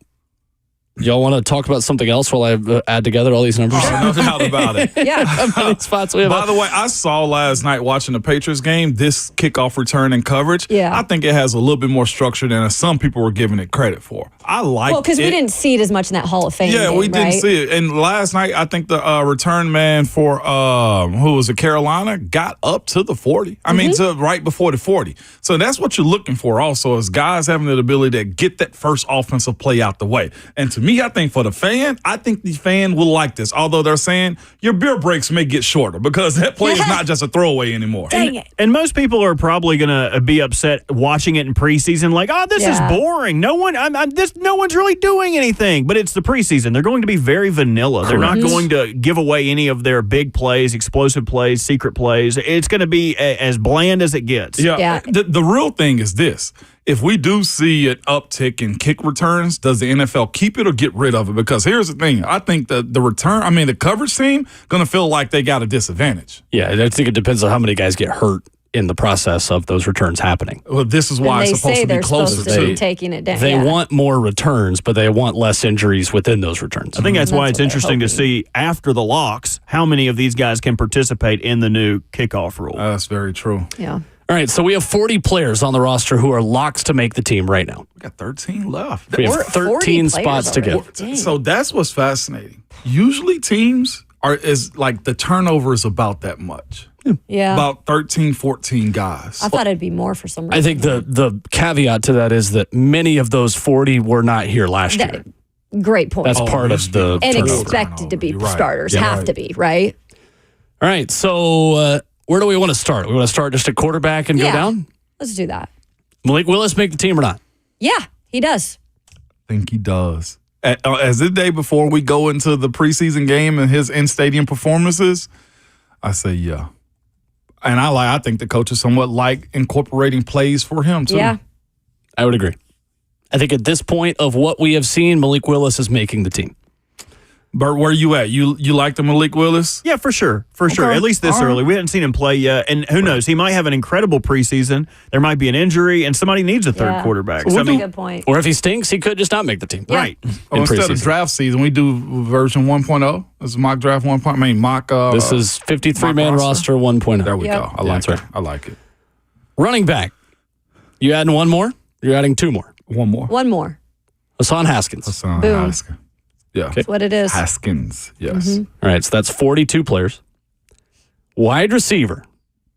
y'all want to talk about something else while I add together all these numbers? No doubt about it. Yeah. How many spots we have? By the way, I saw last night watching the Patriots game, this kickoff return and coverage. Yeah. I think it has a little bit more structure than some people were giving it credit for. I like Well, because we didn't see it as much in that Hall of Fame. Yeah, game, we didn't right? see it. And last night, I think the return man for who was it, Carolina, got up to the 40. I mean, to right before the 40. So that's what you're looking for also is guys having the ability to get that first offensive play out the way. And to me, I think for the fan, I think the fan will like this. Although they're saying your beer breaks may get shorter because that play is not just a throwaway anymore. Dang it. And most people are probably going to be upset watching it in preseason, like, "Oh, this Yeah. is boring. No one's really doing anything." But it's the preseason; they're going to be very vanilla. They're not going to give away any of their big plays, explosive plays, secret plays. It's going to be as bland as it gets. Yeah. The real thing is this. If we do see an uptick in kick returns, does the NFL keep it or get rid of it? Because here's the thing. I think the coverage team going to feel like they got a disadvantage. Yeah, I think it depends on how many guys get hurt in the process of those returns happening. Well, this is why And they it's supposed say to be they're closer supposed to to be taking it down. They yeah. want more returns, but they want less injuries within those returns. I think that's why That's it's what they're interesting to hoping. see after the locks how many of these guys can participate in the new kickoff rule. That's very true. Yeah. All right, so we have 40 players on the roster who are locks to make the team right now. We got 13 left. We have We're at 40 13 players spots to already. give. Dang. So that's what's fascinating. Usually teams is like the turnover is about that much. Yeah. About 13, 14 guys. I thought it'd be more for some reason. I think the caveat to that is that many of those 40 were not here last year. Great point. That's part of the and turnover. expected to be You're right. starters. Yeah, have right. to be, right? All right, so where do we want to start? We want to start just at quarterback and go Yeah. down? Let's do that. Malik Willis make the team or not? Yeah, he does. I think he does. as the day before we go into the preseason game and his in-stadium performances, I say yeah. And I think the coach is somewhat like incorporating plays for him too. Yeah. I would agree. I think at this point of what we have seen, Malik Willis is making the team. Bert, where you at? You like the Malik Willis? Yeah, for sure. For sure. At least this early. We haven't seen him play yet. And who knows? He might have an incredible preseason. There might be an injury, and somebody needs a third quarterback. That's a good point. Or if he stinks, he could just not make the team. Yeah. Right. Instead of draft season, we do version 1.0. This is mock draft 1.0. I mean, mock. This is 53-man roster 1.0. There we go. I like That's it. I like it. Running back. You adding one more? You're adding two more. One more. One more. Hassan Haskins. Hassan Boom. Haskins. Yeah. That's what it is. Haskins. Yes. All right, so that's 42 players. Wide receiver.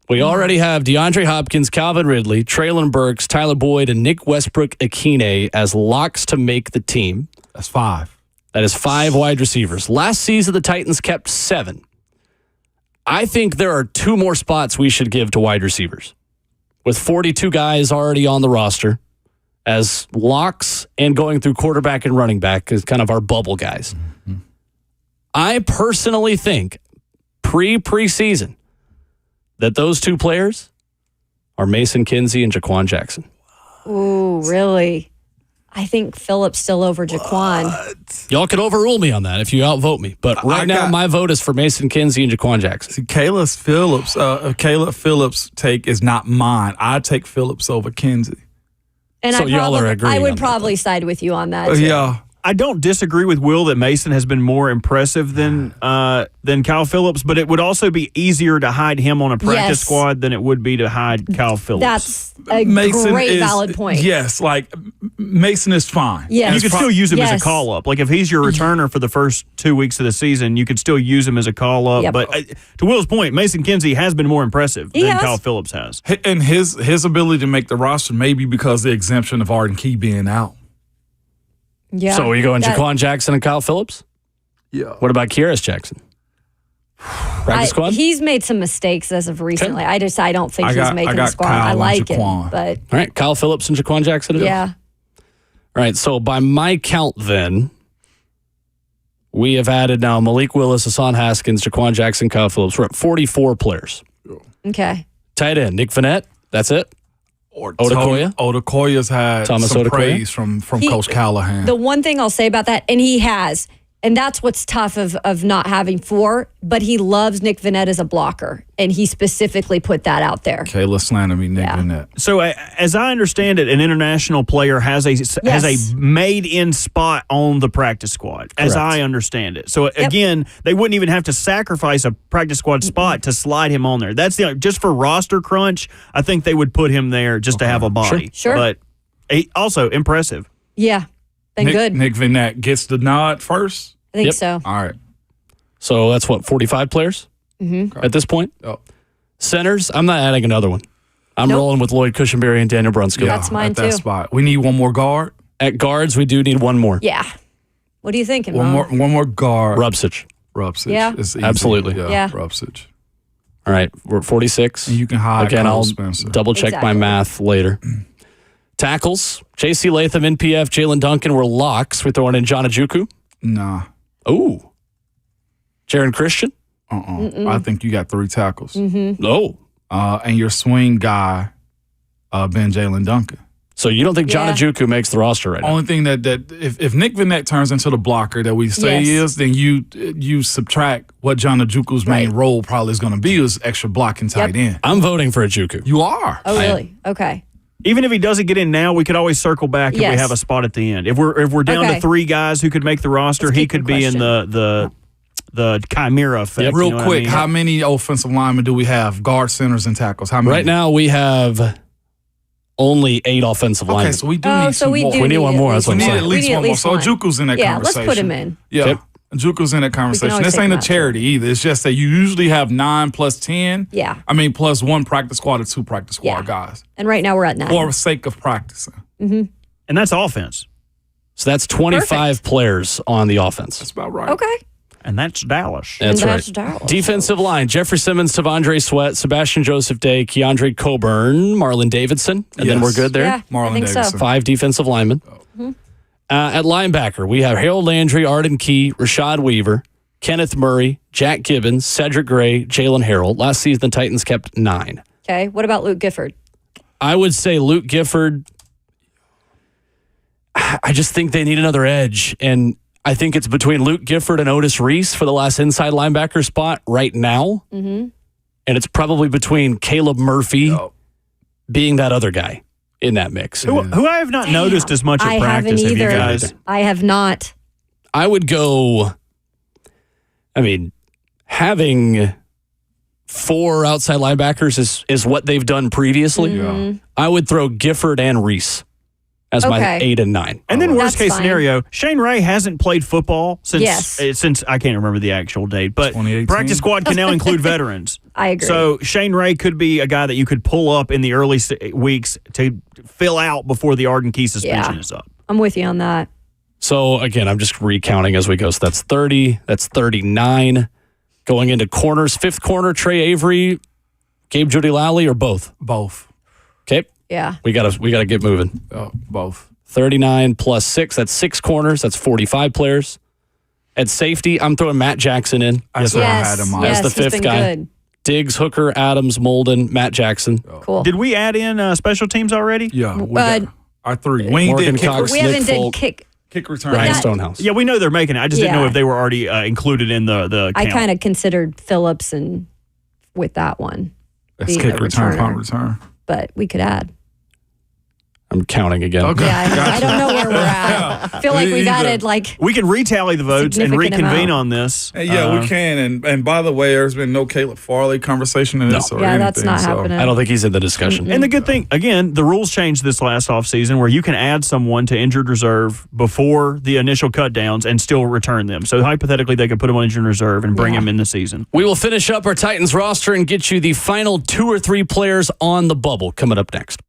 We already have DeAndre Hopkins, Calvin Ridley, Traylon Burks, Tyler Boyd, and Nick Westbrook-Akine as locks to make the team. That's 5. That is 5 wide receivers. Last season, the Titans kept 7. I think there are 2 more spots we should give to wide receivers. With 42 guys already on the roster as locks and going through quarterback and running back is kind of our bubble guys. Mm-hmm. I personally think pre-preseason that those 2 players are Mason Kinsey and Jaquan Jackson. Ooh, really? I think Phillips still over Jaquan. Y'all could overrule me on that if you outvote me. But right now, my vote is for Mason Kinsey and Jaquan Jackson. See, Caleb Phillips' take is not mine. I take Phillips over Kinsey. And So y'all are agreeing I on would that, probably side with you on that. Too. Yeah. I don't disagree with Will that Mason has been more impressive than Kyle Phillips, but it would also be easier to hide him on a practice squad than it would be to hide Kyle Phillips. That's a great valid point. Yes, like Mason is fine. Yes. You could still use him as Yes. a call-up. Like if he's your returner for the first 2 weeks of the season, you could still use him as a call-up. Yep. But to Will's point, Mason Kinsey has been more impressive He than has. Kyle Phillips has. And his ability to make the roster may be because of the exemption of Arden Key being out. Yeah. So are you going That- Jaquan Jackson and Kyle Phillips? Yeah. What about Kieras Jackson? Practice squad? He's made some mistakes as of recently. I don't think he's making the squad. Kyle I and like Jaquan. it, but All right, Kyle Phillips and Jaquan Jackson it is. yeah. All right, so by my count then, we have added now Malik Willis, Hassan Haskins, Jaquan Jackson, Kyle Phillips. We're at 44 players. Okay. Tight end, Nick Vannett. That's it. Or Odukoya? Odukoya's had Thomas some Odukoya? praise from Coach Callahan. The one thing I'll say about that, and he has, and that's what's tough of not having 4, but he loves Nick Vannett as a blocker, and he specifically put that out there. Kayla slandered me, Nick Yeah. Vannett. So as I understand it, an international player has a made-in spot on the practice squad, as Correct. I understand it. So again, they wouldn't even have to sacrifice a practice squad spot to slide him on there. That's just for roster crunch. I think they would put him there just to have a body. Sure. But also impressive. Yeah. Been good. Nick Vannett gets the nod first. I think Yep. so. All right. So that's what, 45 players at this point? Oh. Centers, I'm not adding another one. I'm Nope. rolling with Lloyd Cushenberry and Daniel Brunskill. Yeah, That's mine at that too. spot. We need one more guard. At guards, we do need one more. Yeah. What are you thinking, One Mom? more guard. Rubsich. Rubsich. Yeah. It's easy. Absolutely. Yeah. Rubsich. All right, we're at 46. And you can hide Again, Cole I'll Spencer. double check my Exactly. math later. Tackles, J.C. Latham, NPF, Jalen Duncan were locks. We're throwing in John Ojukwu. Nah. Ooh. Jaron Christian? I think you got 3 tackles. Oh. And your swing guy, Ben Jalen Duncan. So you don't think John Yeah. Ojukwu makes the roster right now? Only thing that if Nick Vannett turns into the blocker that we say he Yes. is, then you subtract what John Ojukwu's main role probably is going to be is extra blocking tight end. I'm voting for Ojukwu. You are. Oh, really? Okay. Even if he doesn't get in now, we could always circle back if we Yes. have a spot at the end. If we're down Okay. to 3 guys who could make the roster, Let's he keep could the be in question. the chimera effect. Yep. you Real know what I quick, mean? how many offensive linemen do we have? Guard, centers, and tackles. How many? Right now, we have only 8 offensive Okay, linemen. so we do Oh, need so some we more. do We need one at more, least that's what We I'm need saying. at least We need one more. So one. Ojukwu's in that Yeah, conversation. let's put him in. Yeah. Okay. Ojukwu's in that conversation. always This take ain't him a out, charity either. It's just that you usually have 9 plus 10. Yeah. I mean, plus 1 practice squad or 2 practice squad Yeah. guys. And right now we're at 9. For the sake of practicing. And that's offense. So that's 25 players on the offense. That's about right. Okay. And that's Dallas. That's And right. that's Dallas. Defensive line, Jeffrey Simmons, Tavondre Sweat, Sebastian Joseph Day, Keandre Coburn, Marlon Davidson. And then Yes. we're good there. Yeah, I Marlon think so. Davidson. 5 defensive linemen. At linebacker, we have Harold Landry, Arden Key, Rashad Weaver, Kenneth Murray, Jack Gibbons, Cedric Gray, Jalen Harrell. Last season, the Titans kept 9. Okay. What about Luke Gifford? I would say Luke Gifford. I just think they need another edge. And I think it's between Luke Gifford and Otis Reese for the last inside linebacker spot right now. Mm-hmm. And it's probably between Caleb Murphy being that other guy in that mix. Who I have not noticed as much at I practice. haven't Have either. you guys? I have not. I would go, having 4 outside linebackers is what they've done previously. Mm-hmm. I would throw Gifford and Reese as my 8 and 9. And then worst That's case fine. scenario, Shane Ray hasn't played football since Yes. since I can't remember the actual date, but 2018? practice squad can now include veterans. I agree. So Shane Ray could be a guy that you could pull up in the early weeks to fill out before the Arden Key suspension Yeah. is up. I'm with you on that. So again, I'm just recounting as we go. So that's 30, that's 39. Going into corners, 5th corner, Trey Avery, Gabe Judy Lally, or both? Both. Okay. Yeah. We gotta get moving. Both. 39 plus 6, that's 6 corners, that's 45 players. At safety, I'm throwing Matt Jackson in. That's what I had in mind. Yes, That's the he's 5th been guy. Good. Diggs, Hooker, Adams, Molden, Matt Jackson. Cool. Did we add in special teams already? Yeah. We got our 3. We ain't Morgan did kick, Cox, we Nick haven't did Folk, kick return. Ryan That- Stonehouse. Yeah, we know they're making it. I just didn't know Yeah. if they were already included in the I count. kind of considered Phillips and with that one, That's being kick a return, returner. punt return. but we could add. I'm counting again. Okay. Yeah, I don't know where we're at. I feel like we've added like We can retally the votes and Significant reconvene amount. on this. Yeah, we can. And by the way, there's been no Caleb Farley conversation in this or yeah, anything. that's not so. happening. I don't think he's in the discussion. And the good thing, again, the rules changed this last offseason where you can add someone to injured reserve before the initial cut downs and still return them. So hypothetically, they could put them on injured reserve and bring them in the season. We will finish up our Titans roster and get you the final 2 or 3 players on the bubble coming up next.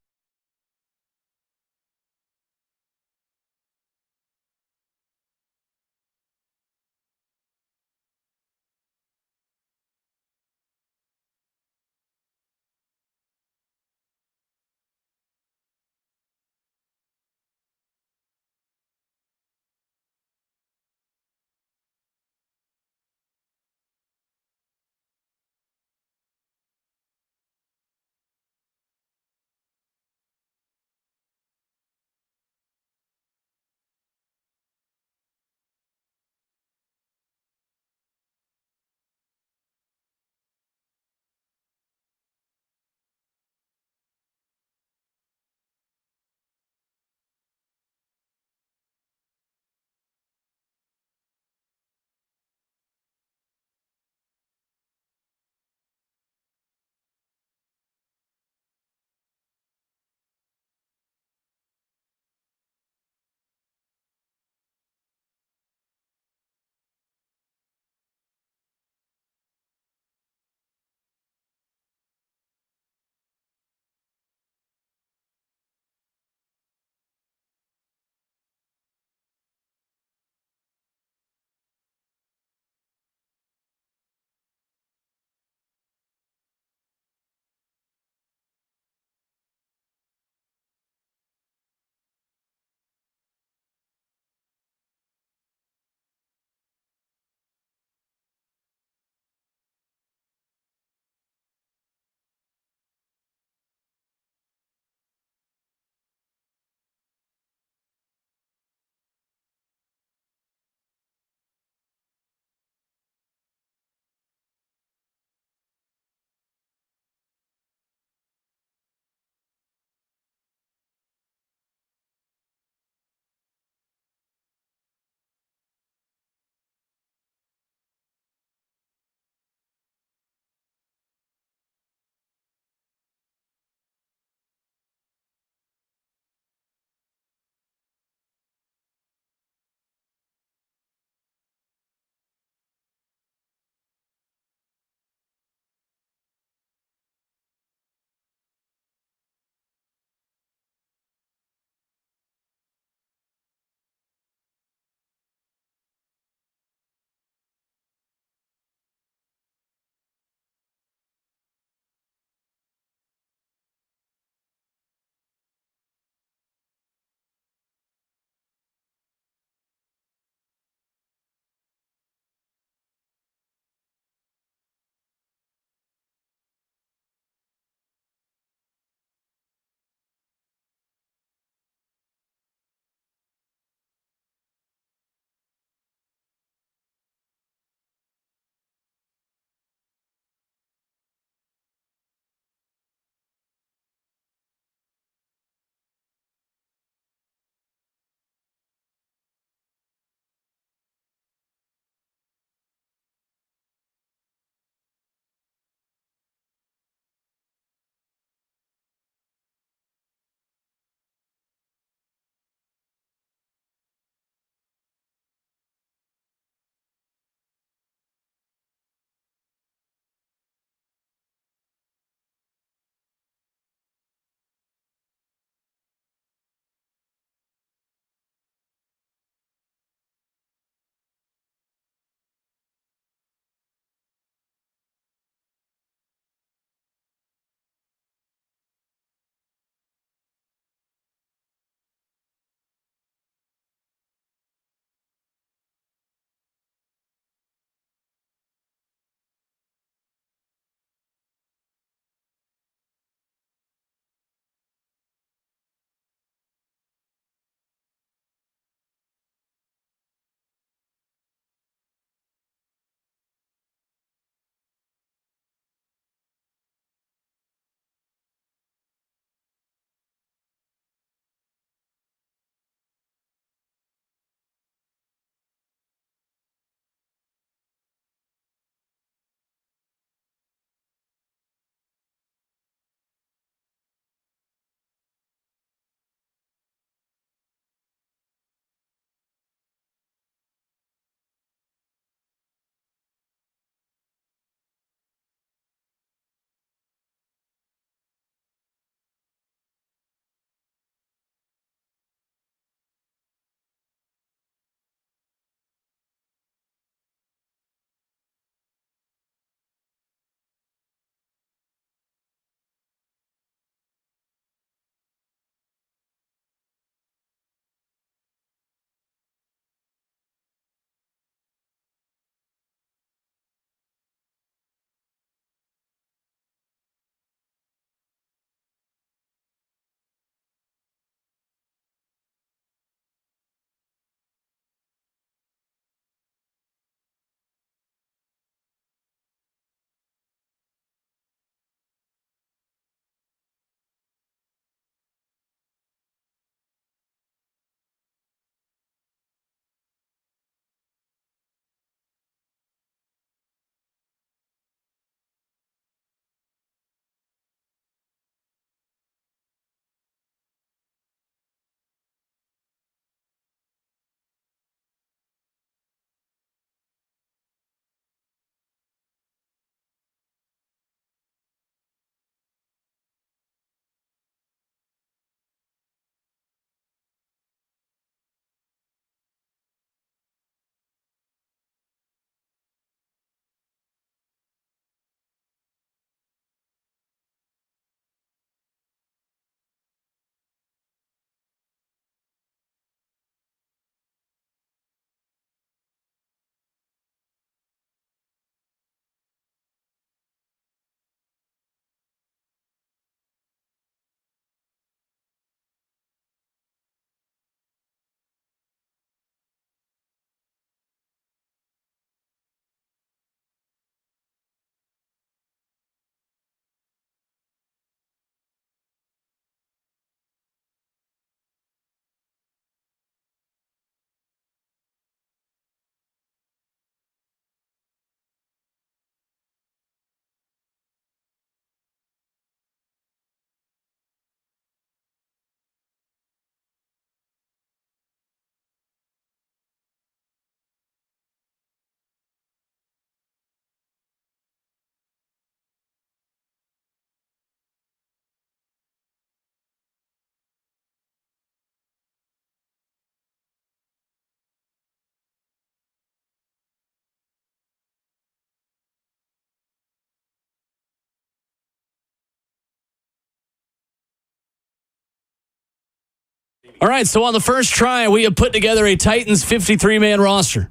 All right, so on the first try, we have put together a Titans 53-man roster.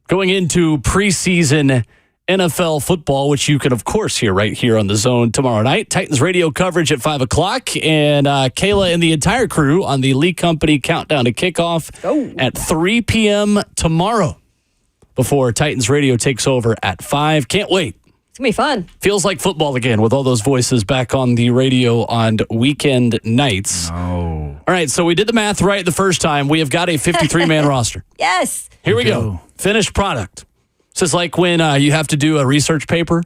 Going into preseason NFL football, which you can, of course, hear right here on The Zone tomorrow night. Titans radio coverage at 5 o'clock. And Kayla and the entire crew on the Lee Company countdown to kickoff at 3 p.m. tomorrow before Titans radio takes over at 5. Can't wait. It's going to be fun. Feels like football again with all those voices back on the radio on weekend nights. Oh. All right, so we did the math right the first time. We have got a 53-man roster. Yes. Here we go. Finished product. This is like when you have to do a research paper,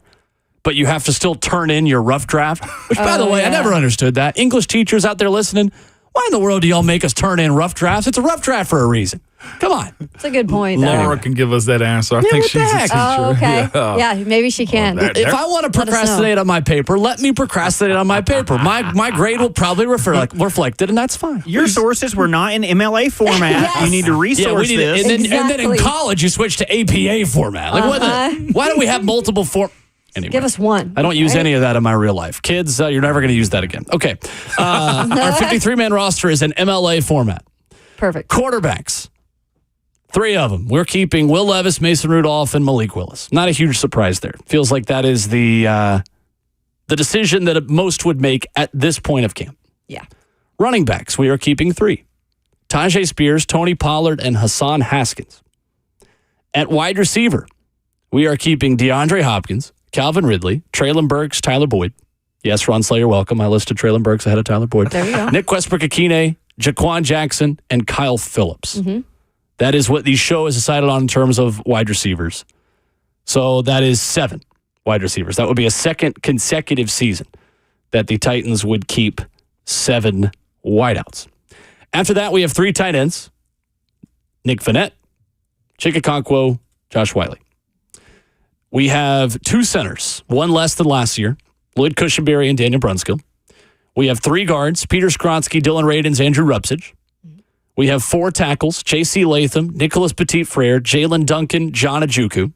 but you have to still turn in your rough draft. Which, by the way, I never understood that. English teachers out there listening, why in the world do y'all make us turn in rough drafts? It's a rough draft for a reason. Come on. That's a good point. Laura can give us that answer. I think what the she's a heck? teacher. Oh, okay. Yeah, maybe she can. If I want to procrastinate on my paper, let me procrastinate on my paper. My grade will probably reflect it, and that's fine. Your sources were not in MLA format. Yes. You need to resource this. And then in Exactly. college, you switch to APA format. Like, why do we have multiple form? Anyway, Give us one. I don't use any of that in my real life. Kids, you're never going to use that again. Okay. Our 53-man roster is an MLA format. Perfect. Quarterbacks. 3 of them. We're keeping Will Levis, Mason Rudolph, and Malik Willis. Not a huge surprise there. Feels like that is the decision that most would make at this point of camp. Yeah. Running backs, we are keeping 3. Tajay Spears, Tony Pollard, and Hassan Haskins. At wide receiver, we are keeping DeAndre Hopkins, Calvin Ridley, Traylon Burks, Tyler Boyd. Yes, Ron Slayer, welcome. I listed Traylon Burks ahead of Tyler Boyd. There we go. Nick Westbrook-Akine, Jaquan Jackson, and Kyle Phillips. Mm-hmm. That is what the show has decided on in terms of wide receivers. So that is 7 wide receivers. That would be a second consecutive season that the Titans would keep 7 wideouts. After that, we have 3 tight ends. Nick Vannett, Chikakonkwo, Josh Wiley. We have 2 centers, 1 less than last year, Lloyd Cushenberry and Daniel Brunskill. We have 3 guards, Peter Skoronski, Dylan Radins, Andrew Rupsage. We have 4 tackles, J.C. Latham, Nicholas Petit-Frere, Jalen Duncan, John Ojukwu.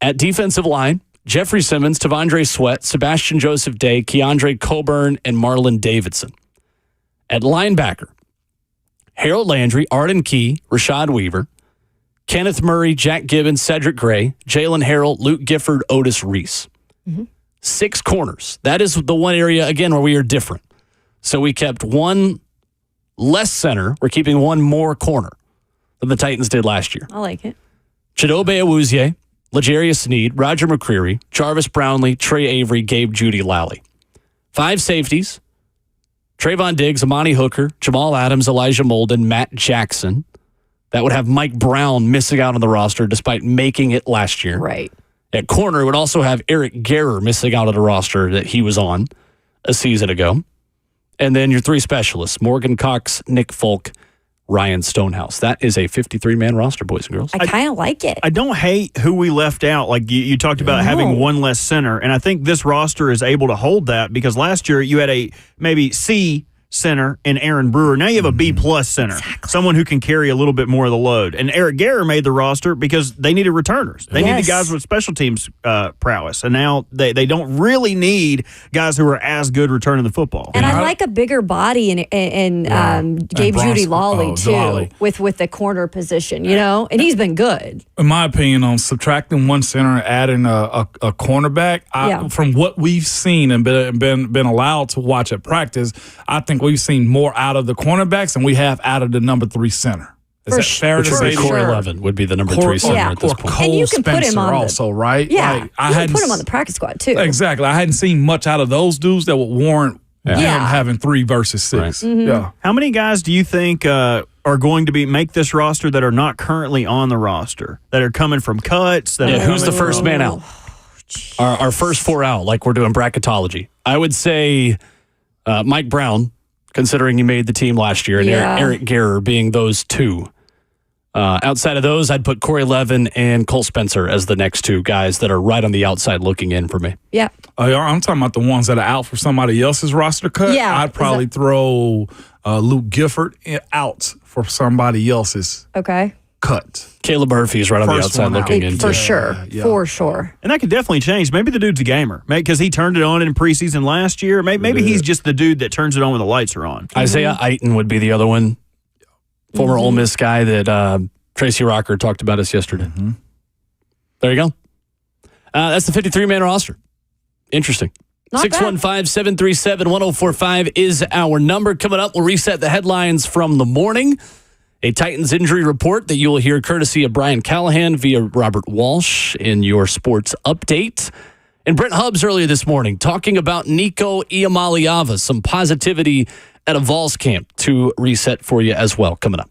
At defensive line, Jeffrey Simmons, Tavondre Sweat, Sebastian Joseph Day, Keandre Coburn, and Marlon Davidson. At linebacker, Harold Landry, Arden Key, Rashad Weaver, Kenneth Murray, Jack Gibbons, Cedric Gray, Jalen Harrell, Luke Gifford, Otis Reese. 6 corners. That is the one area, again, where we are different. So we kept 1 less center. We're keeping 1 more corner than the Titans did last year. I like it. Chidobe Awuzie, L'Jarius Sneed, Roger McCreary, Jarvis Brownlee, Trey Avery, Gabe Judy Lally. 5 safeties. Trayvon Diggs, Amani Hooker, Jamal Adams, Elijah Molden, Matt Jackson. That would have Mike Brown missing out on the roster despite making it last year. Right. At corner, it would also have Eric Garrer missing out of the roster that he was on a season ago. And then your 3 specialists, Morgan Cox, Nick Folk, Ryan Stonehouse. That is a 53-man roster, boys and girls. I kind of like it. I don't hate who we left out. Like you talked about having 1 less center, and I think this roster is able to hold that because last year you had a maybe C center in Aaron Brewer. Now you have a B-plus center, someone who can carry a little bit more of the load. And Eric Garrer made the roster because they needed returners. They needed guys with special teams prowess. And now they don't really need guys who are as good returning the football. And I like a bigger body in Gabe Judy Lawley, too, with the corner position, you know? And he's been good. In my opinion, on subtracting 1 center and adding a cornerback, from what we've seen and been allowed to watch at practice, I think we've seen more out of the cornerbacks than we have out of the number 3 center. Is that fair to say? Corey Levin would be the number 3 center at this point. Cole And you can Spencer put him on also, right? Yeah, Like, you can put him on the practice squad, too. Exactly. I hadn't seen much out of those dudes that would warrant them having 3 versus 6. Right. Mm-hmm. Yeah. How many guys do you think are going to make this roster that are not currently on the roster, that are coming from cuts? Who's the first man out? Our first 4 out, like we're doing bracketology. I would say Mike Brown, considering he made the team last year, and Eric Garrer being those 2. Outside of those, I'd put Corey Levin and Cole Spencer as the next 2 guys that are right on the outside looking in for me. Yeah. I'm talking about the ones that are out for somebody else's roster cut. Yeah. I'd probably throw Luke Gifford out for somebody else's. Okay. cut. Caleb Murphy's right on the First outside one out. looking in. For too. sure. yeah. For sure. And that could definitely change. Maybe the dude's a gamer, because he turned it on in preseason last year. Maybe he's just the dude that turns it on when the lights are on. Isaiah Aiton would be the other one. Former Ole Miss guy that Tracy Rocker talked about us yesterday. There you go. That's the 53-man roster. Interesting. Not bad. 615-737-1045 is our number. Coming up, we'll reset the headlines from the morning. A Titans injury report that you will hear courtesy of Brian Callahan via Robert Walsh in your sports update. And Brent Hubbs earlier this morning talking about Nico Iamaleava, some positivity at a Vols camp to reset for you as well. Coming up.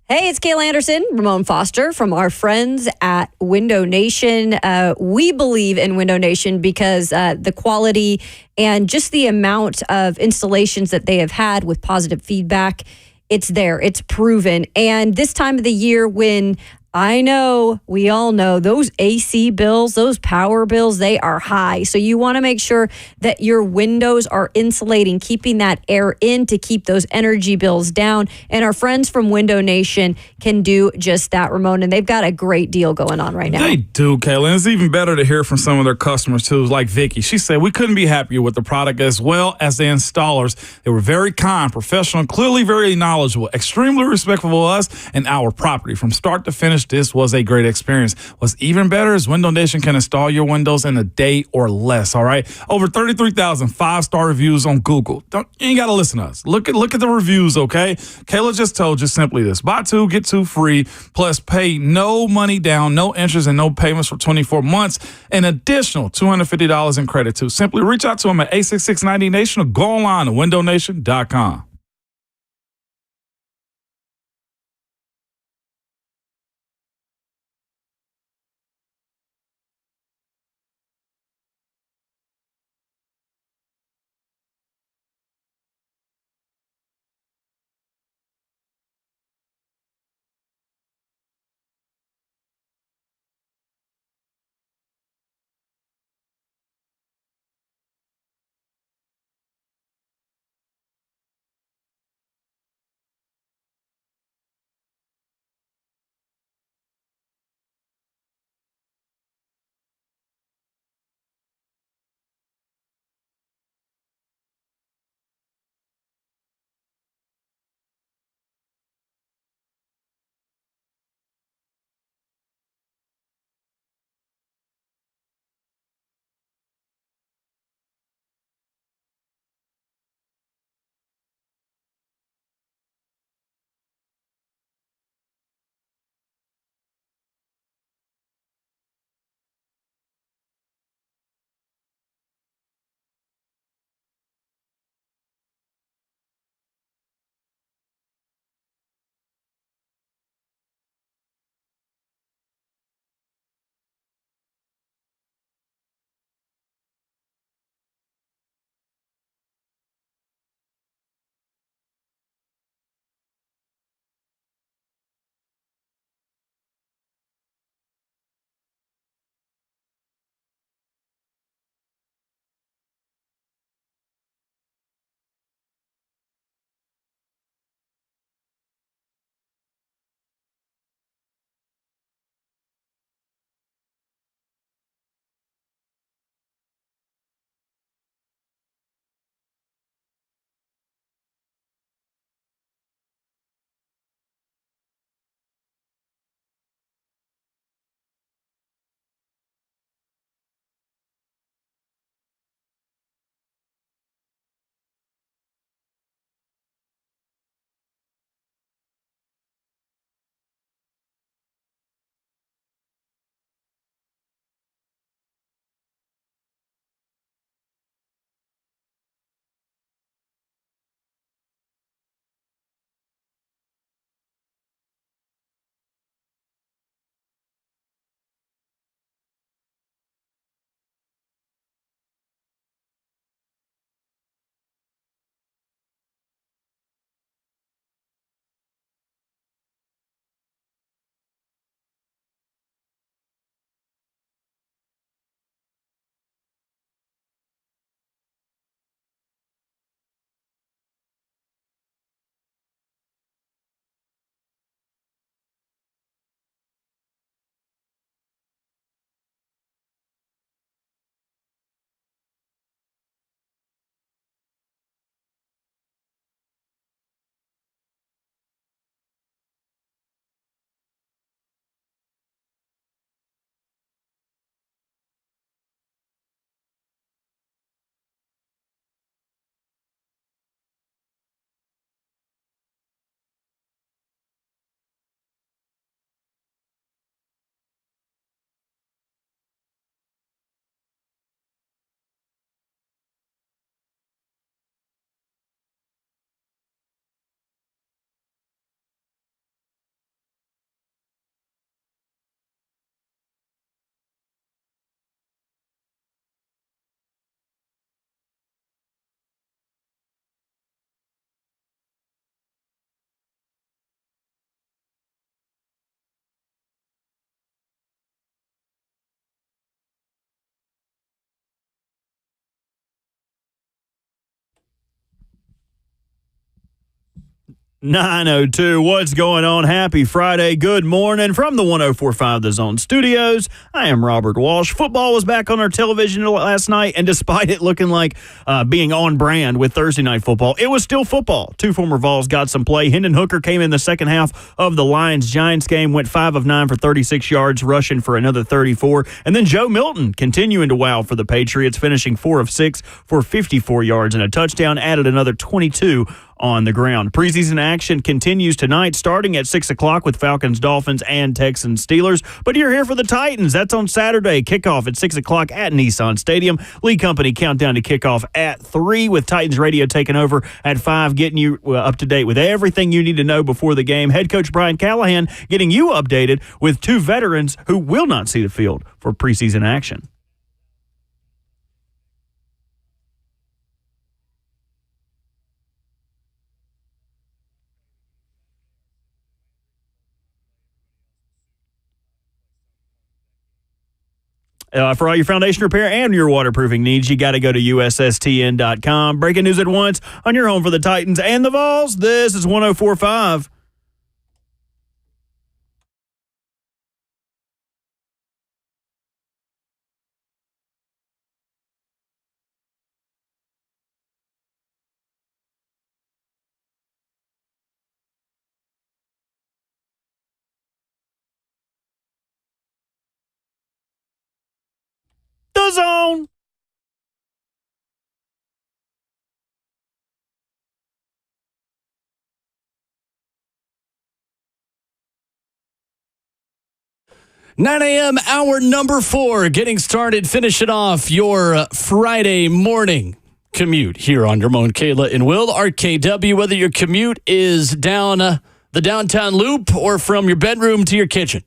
Hey, it's Kayla Anderson, Ramon Foster from our friends at Window Nation. We believe in Window Nation because the quality and just the amount of installations that they have had with positive feedback, it's there, it's proven. And this time of the year when I know, we all know, those AC bills, those power bills, they are high. So you want to make sure that your windows are insulating, keeping that air in to keep those energy bills down. And our friends from Window Nation can do just that, Ramon. And they've got a great deal going on right now. They do, Kayla. And it's even better to hear from some of their customers, too, like Vicky. She said, we couldn't be happier with the product as well as the installers. They were very kind, professional, and clearly very knowledgeable, extremely respectful of us and our property. From start to finish, this was a great experience. What's even better is Window Nation can install your windows in a day or less, all right? Over 33,000 five-star reviews on Google. You ain't got to listen to us. Look at the reviews, okay? Kayla just told you simply this. Buy two, get two free, plus pay no money down, no interest, and no payments for 24 months. An additional $250 in credit, too. Simply reach out to them at 866-90Nation or go online to windownation.com. 9:02. What's going on? Happy Friday. Good morning from the 104.5 The Zone studios. I am Robert Walsh. Football was back on our television last night, and despite it looking like being on brand with Thursday night football, it was still football. Two former Vols got some play. Hendon Hooker came in the second half of the Lions-Giants game, went 5 of 9 for 36 yards, rushing for another 34. And then Joe Milton continuing to wow for the Patriots, finishing 4 of 6 for 54 yards and a touchdown, added another 22 on the ground. Preseason action continues tonight, starting at 6 o'clock with Falcons, Dolphins, and Texans, Steelers. But you're here for the Titans. That's on Saturday. Kickoff at 6 o'clock at Nissan Stadium. Lee Company countdown to kickoff at 3 with Titans Radio taking over at 5, getting you up to date with everything you need to know before the game. Head coach Brian Callahan getting you updated with two veterans who will not see the field for preseason action. For all your foundation repair and your waterproofing needs, you got to go to USSTN.com. Breaking news at once on your home for the Titans and the Vols. This is 104.5. The Zone. Nine a.m. hour number 4, getting started, finishing off your Friday morning commute here on Ramon, Kayla, and Will. RKW, whether your commute is down the downtown loop or from your bedroom to your kitchen.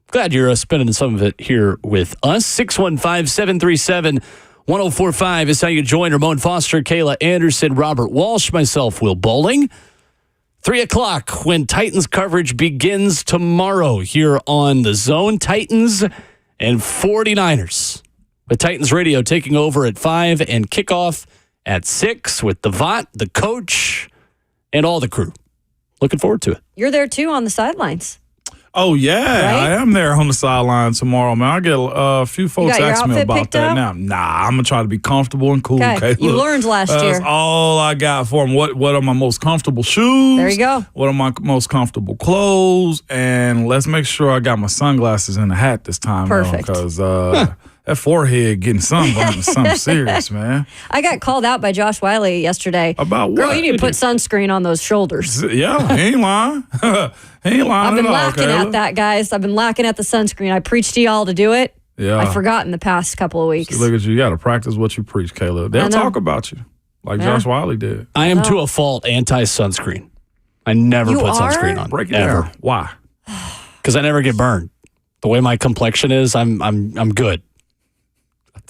Glad you're spending some of it here with us. 615-737-1045 is how you join Ramon Foster, Kayla Anderson, Robert Walsh, myself, Will Bowling. 3 o'clock when Titans coverage begins tomorrow here on The Zone. Titans and 49ers. With Titans Radio taking over at 5 and kickoff at 6 with the Vot, the coach, and all the crew. Looking forward to it. You're there too on the sidelines. Oh, yeah. Right? I am there on the sideline tomorrow, man. I get a few folks ask me about that now. Nah, I'm going to try to be comfortable and cool. Okay. You learned last year. That's all I got for them. What are my most comfortable shoes? There you go. What are my most comfortable clothes? And let's make sure I got my sunglasses and a hat this time. Perfect. Because that forehead getting sunburned is something serious, man. I got called out by Josh Wiley yesterday. About what? Girl, you need to put sunscreen on those shoulders. Yeah, he ain't lying. He ain't lying I've been at all, lacking Kayla. at that, guys. I've been lacking at the sunscreen. I preached to y'all to do it. Yeah. I've forgotten the past couple of weeks. See, look at you. You got to practice what you preach, Kayla. They'll talk about you like Josh Wiley did. I am to a fault anti-sunscreen. I never put sunscreen on. Break it ever. down. Why? Because I never get burned. The way my complexion is, I'm good.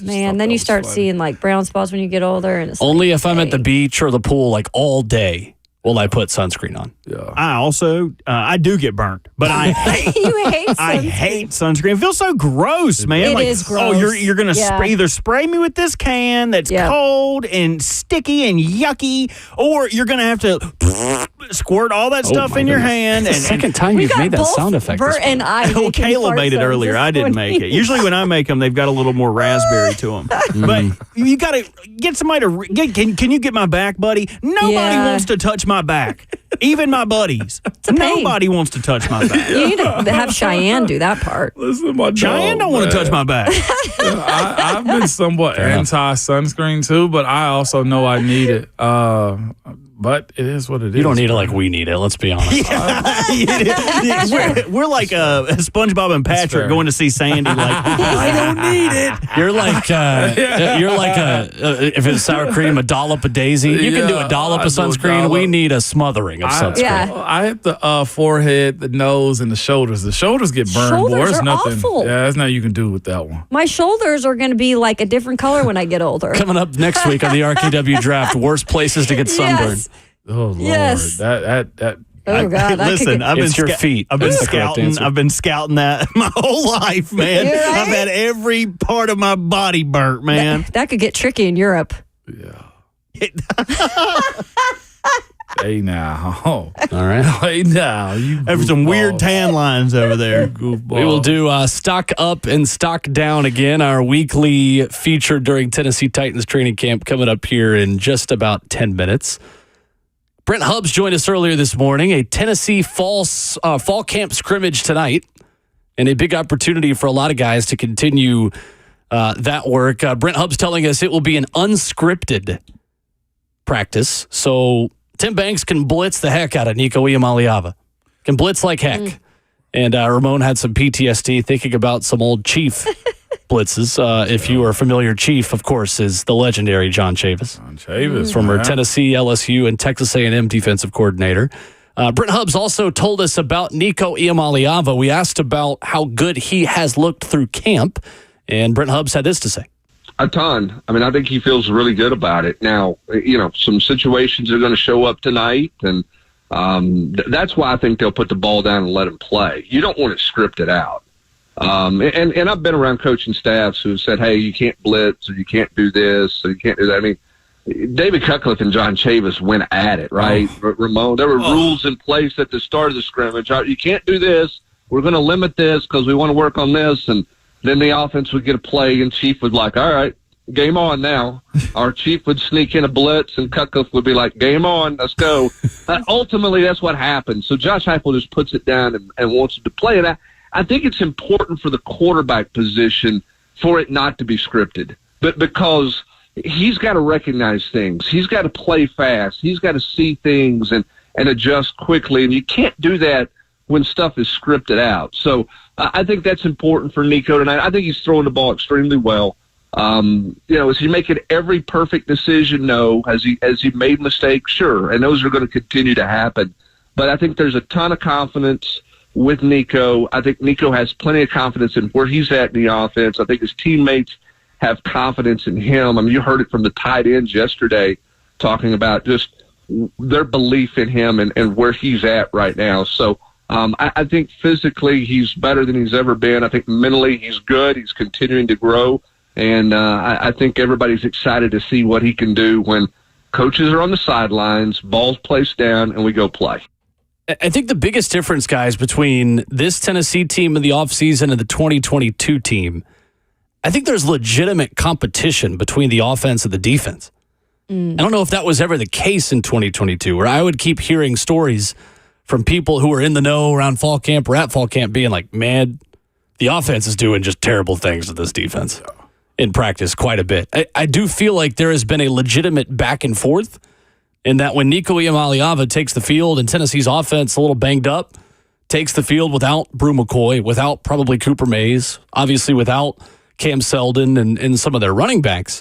Man, then you start seeing like brown spots when you get older. And it's Only like, if I'm at the beach or the pool like all day will I put sunscreen on. Yeah. I also, I do get burnt, but I hate You hate sunscreen. I hate sunscreen. It feels so gross, man. It is gross. Oh, you're going to either spray me with this can that's cold and sticky and yucky, or you're going to have to squirt all that stuff in your hand. It's the second time you've made that sound effect. Bert and I. Well, Kayla made it earlier. I didn't make it. Usually when I make them, they've got a little more raspberry to them. But you got to get somebody to can you get my back, buddy? Nobody wants to touch my back. Even my buddies. Nobody wants to touch my back. You need to have Cheyenne do that part. Listen to my dog, Cheyenne don't want to touch my back. I've been somewhat anti-sunscreen too, but I also know I need it. But it is what it is. You don't need it like we need it, let's be honest. We're like SpongeBob and Patrick going to see Sandy like, I don't need it. You're like if it's sour cream, a dollop of Daisy. You can do a dollop of sunscreen. We need a smothering of sunscreen. I hit the forehead, the nose, and the shoulders. The shoulders get burned. Shoulders There's are nothing. awful. Yeah, there's nothing you can do with that one. My shoulders are going to be like a different color when I get older. Coming up next week on the RKW draft, worst places to get sunburned. Yes. Oh Lord, Yes. that. Oh God! Listen, It's your feet. I've been That's the correct scouting. answer. I've been scouting that my whole life, man. You're right. I've had every part of my body burnt, man. That could get tricky in Europe. Yeah. Hey now. All right. Hey now. You Have some weird tan lines over there. goofball. We will do stock up and stock down again, our weekly feature during Tennessee Titans training camp coming up here in just about 10 minutes. Brent Hubbs joined us earlier this morning. A Tennessee fall camp scrimmage tonight, and a big opportunity for a lot of guys to continue that work. Brent Hubbs telling us it will be an unscripted practice, so Tim Banks can blitz the heck out of Nico Iamaleava. Can blitz like heck. And Ramon had some PTSD thinking about some old Chief blitzes. If you are familiar, Chief, of course, is the legendary John Chavis. Former Tennessee, LSU, and Texas A&M defensive coordinator. Brent Hubbs also told us about Nico Iamaleava. We asked about how good he has looked through camp, and Brent Hubbs had this to say. A ton. I mean, I think he feels really good about it. Now, some situations are going to show up tonight, and that's why I think they'll put the ball down and let him play. You don't want to script it out. And I've been around coaching staffs who said, hey, you can't blitz, or you can't do this, or you can't do that. I mean, David Cutcliffe and John Chavis went at it, right? Ramon, there were rules in place at the start of the scrimmage. You can't do this. We're going to limit this because we want to work on this. And then the offense would get a play, and Chief would like, all right, game on now. Our Chief would sneak in a blitz, and Cutcliffe would be like, game on, let's go. Ultimately, that's what happened. So Josh Heupel just puts it down and wants it to play. And I think it's important for the quarterback position for it not to be scripted, but because he's got to recognize things. He's got to play fast. He's got to see things and adjust quickly, and you can't do that when stuff is scripted out. So I think that's important for Nico tonight. I think he's throwing the ball extremely well. Is he making every perfect decision? No. Has he made mistakes? Sure. And those are going to continue to happen. But I think there's a ton of confidence with Nico. I think Nico has plenty of confidence in where he's at in the offense. I think his teammates have confidence in him. I mean, you heard it from the tight ends yesterday talking about just their belief in him and where he's at right now. So I think physically he's better than he's ever been. I think mentally he's good. He's continuing to grow. And I think everybody's excited to see what he can do when coaches are on the sidelines, ball's placed down, and we go play. I think the biggest difference, guys, between this Tennessee team in the offseason and the 2022 team, I think there's legitimate competition between the offense and the defense. I don't know if that was ever the case in 2022, where I would keep hearing stories from people who were in the know around fall camp or at fall camp being like, man, the offense is doing just terrible things to this defense in practice quite a bit. I do feel like there has been a legitimate back and forth in that when Nico Iamaleava takes the field and Tennessee's offense a little banged up, takes the field without Brew McCoy, without probably Cooper Mays, obviously without Cam Seldon and some of their running backs,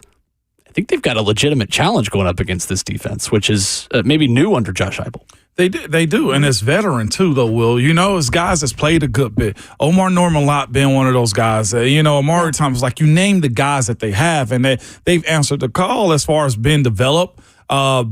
I think they've got a legitimate challenge going up against this defense, which is maybe new under Josh Heupel. They do, and as veteran too, though, Will. As guys that's played a good bit. Omar Norman-Lott being one of those guys. Amari Thomas, like you name the guys that they have, and they've answered the call as far as being developed.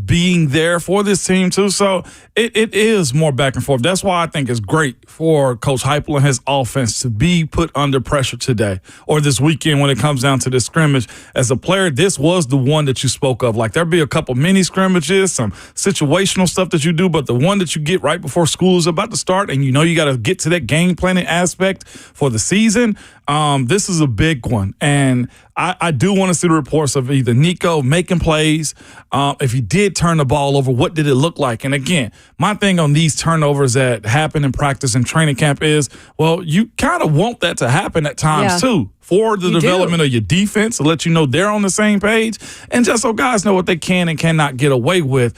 Being there for this team too. So it is more back and forth. That's why I think it's great for Coach Heupel and his offense to be put under pressure today or this weekend when it comes down to this scrimmage. As a player, this was the one that you spoke of. Like there'll be a couple mini scrimmages, some situational stuff that you do, but the one that you get right before school is about to start and you got to get to that game planning aspect for the season. This is a big one. And I do want to see the reports of either Nico making plays. If he did turn the ball over, what did it look like? And again, my thing on these turnovers that happen in practice and training camp is, well, you kind of want that to happen at times too for the development of your defense to let you know they're on the same page and just so guys know what they can and cannot get away with.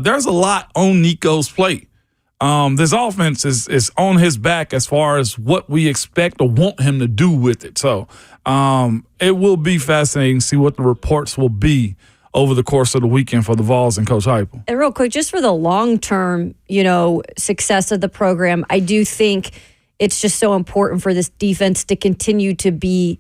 There's a lot on Nico's plate. This offense is on his back as far as what we expect or want him to do with it. So it will be fascinating to see what the reports will be over the course of the weekend for the Vols and Coach Heupel. And real quick, just for the long-term, success of the program, I do think it's just so important for this defense to continue to be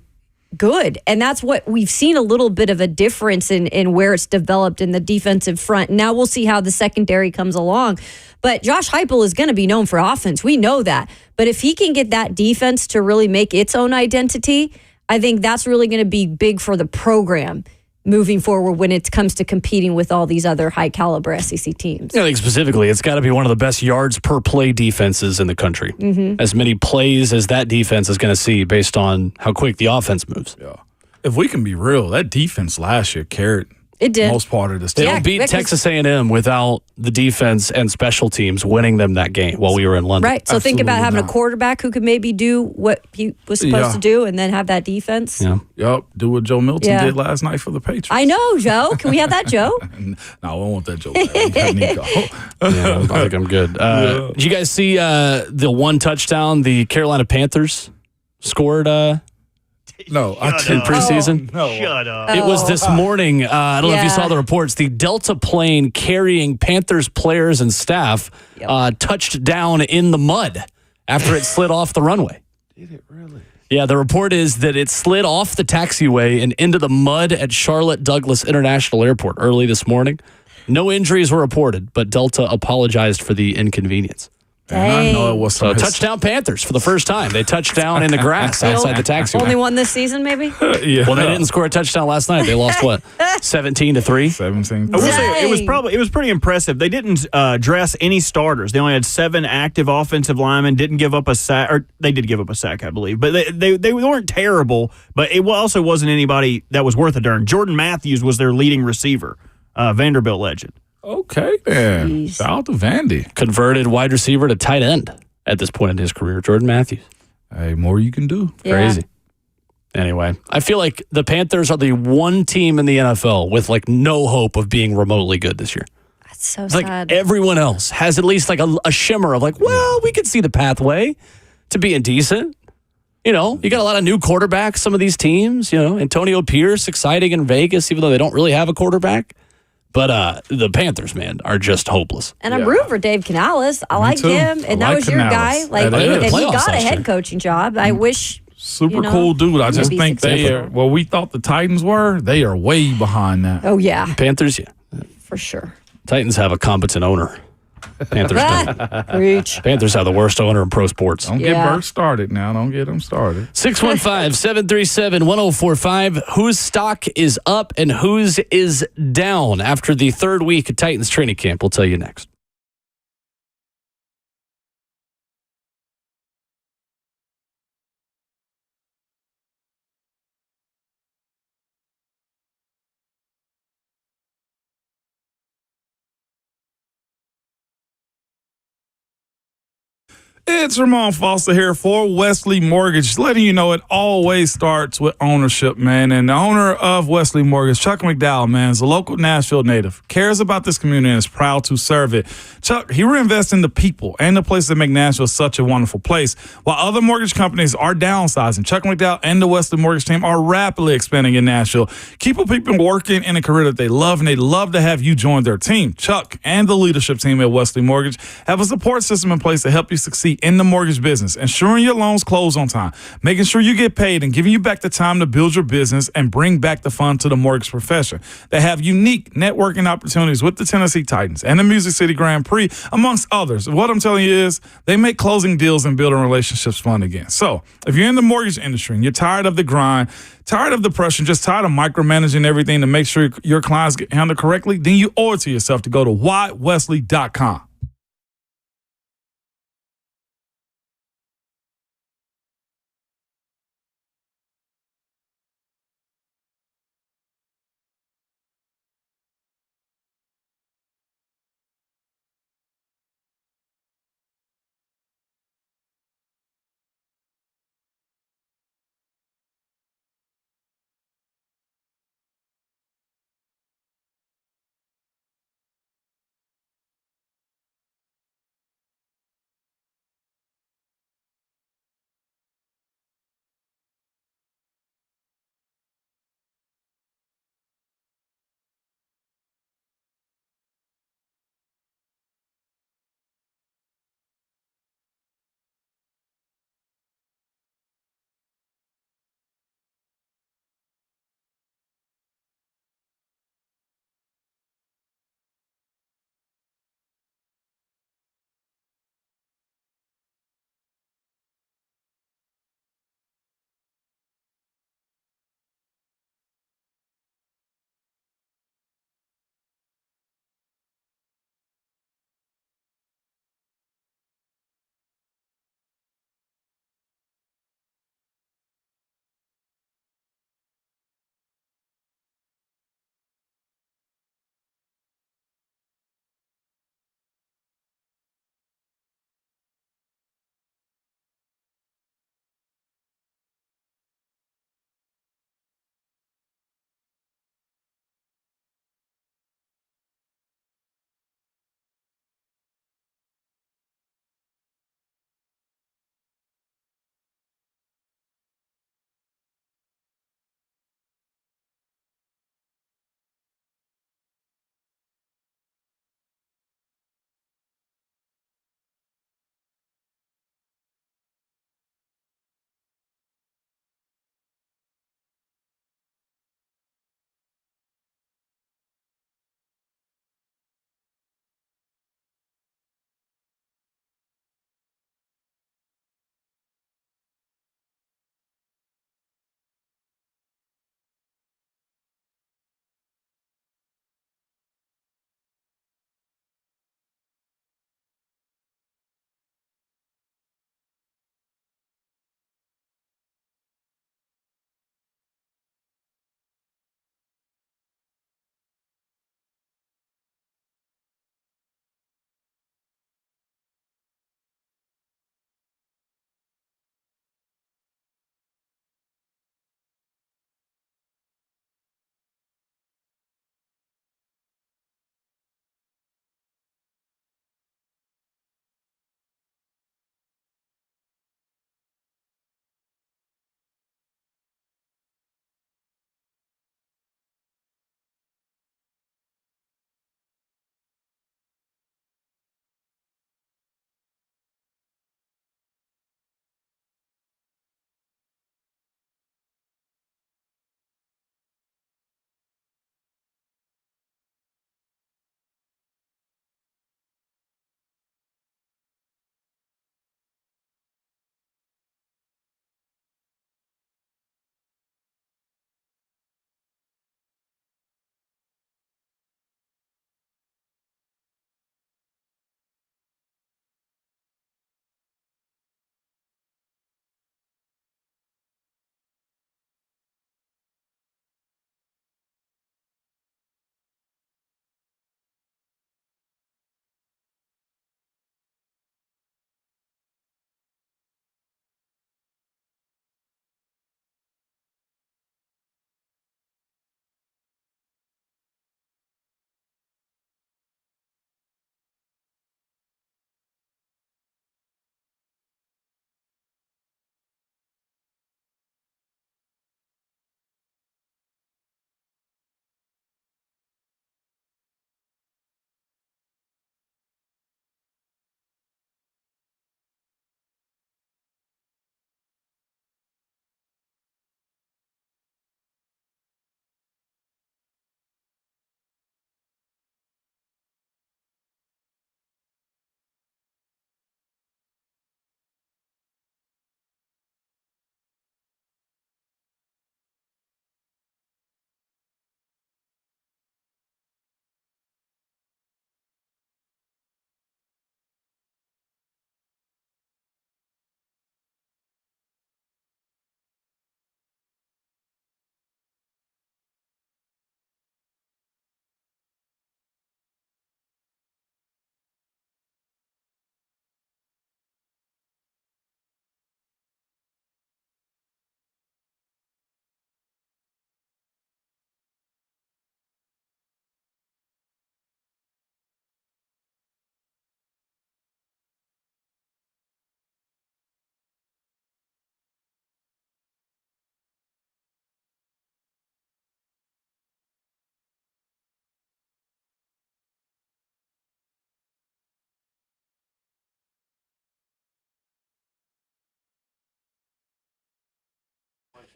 good. And that's what we've seen a little bit of a difference in where it's developed in the defensive front. Now we'll see how the secondary comes along. But Josh Heupel is going to be known for offense. We know that. But if he can get that defense to really make its own identity, I think that's really going to be big for the program moving forward when it comes to competing with all these other high caliber SEC teams. I think specifically, it's got to be one of the best yards per play defenses in the country. As many plays as that defense is going to see based on how quick the offense moves. Yeah. If we can be real, that defense last year carried It did. most part of this They team. don't beat because- Texas A&M without the defense and special teams winning them that game while we were in London. Right. So think about Absolutely having not. a quarterback who could maybe do what he was supposed to do and then have that defense. Yeah. Yup, do what Joe Milton Yeah. did last night for the Patriots. I know, Joe. Can we have that, Joe? No, I don't want that Joe. We got Nico. Yeah, I think I'm good. Did you guys see the one touchdown the Carolina Panthers scored No, I in preseason? No. Shut up. It was this morning. I don't know if you Yeah. saw the reports. The Delta plane carrying Panthers players and staff touched down in the mud after it slid off the runway. Did it really? Yeah, the report is that it slid off the taxiway and into the mud at Charlotte Douglas International Airport early this morning. No injuries were reported, but Delta apologized for the inconvenience. And I know it was So some touchdown Panthers for the first time. They touched down in the grass outside the taxiway. Only one this season, maybe? Yeah. Well, they didn't score a touchdown last night. They lost what, 17-3. 17. I will say it was Dang. it was pretty impressive. They didn't dress any starters. They only had 7 active offensive linemen. Didn't give up a sack, or they did give up a sack, I believe. But they weren't terrible. But it also wasn't anybody that was worth a darn. Jordan Matthews was their leading receiver, Vanderbilt legend. Okay, then. Jeez. Shout out to Vandy. Converted wide receiver to tight end at this point in his career. Jordan Matthews. Hey, more you can do. Yeah. Crazy. Anyway, I feel like the Panthers are the one team in the NFL with like no hope of being remotely good this year. That's so It's like sad. everyone else has at least like a shimmer of like, well, we could see the pathway to being decent. You know, you got a lot of new quarterbacks, some of these teams, you know, Antonio Pierce, exciting in Vegas, even though they don't really have a quarterback. But the Panthers, man, are just hopeless. And I'm rooting for Dave Canales. I like too. him. And I that like was your guy. Canales. Like, That is. and he Playoffs got a last head year. coaching job. I wish. Super You know, cool dude. I just maybe think they are, successful. well, we thought the Titans were, they are way behind that. Oh, yeah, Panthers, yeah. for sure. Titans have a competent owner. Panthers don't. Preach. Panthers have the worst owner in pro sports. Don't get Yeah. Bert started now. Don't get him started. 615-737-1045. Whose stock is up and whose is down after the third week of Titans training camp? We'll tell you next. It's Ramon Foster here for Wesley Mortgage, letting you know it always starts with ownership, man. And the owner of Wesley Mortgage, Chuck McDowell, man, is a local Nashville native, cares about this community and is proud to serve it. Chuck, he reinvests in the people and the places that make Nashville such a wonderful place. While other mortgage companies are downsizing, Chuck McDowell and the Wesley Mortgage team are rapidly expanding in Nashville, keeping people working in a career that they love, and they love to have you join their team. Chuck and the leadership team at Wesley Mortgage have a support system in place to help you succeed in the mortgage business, ensuring your loans close on time, making sure you get paid, and giving you back the time to build your business and bring back the fun to the mortgage profession. They have unique networking opportunities with the Tennessee Titans and the Music City Grand Prix, amongst others. What I'm telling you is they make closing deals and building relationships fun again. So if you're in the mortgage industry and you're tired of the grind, tired of the pressure, just tired of micromanaging everything to make sure your clients get handled correctly, then you owe it to yourself to go to whywesley.com.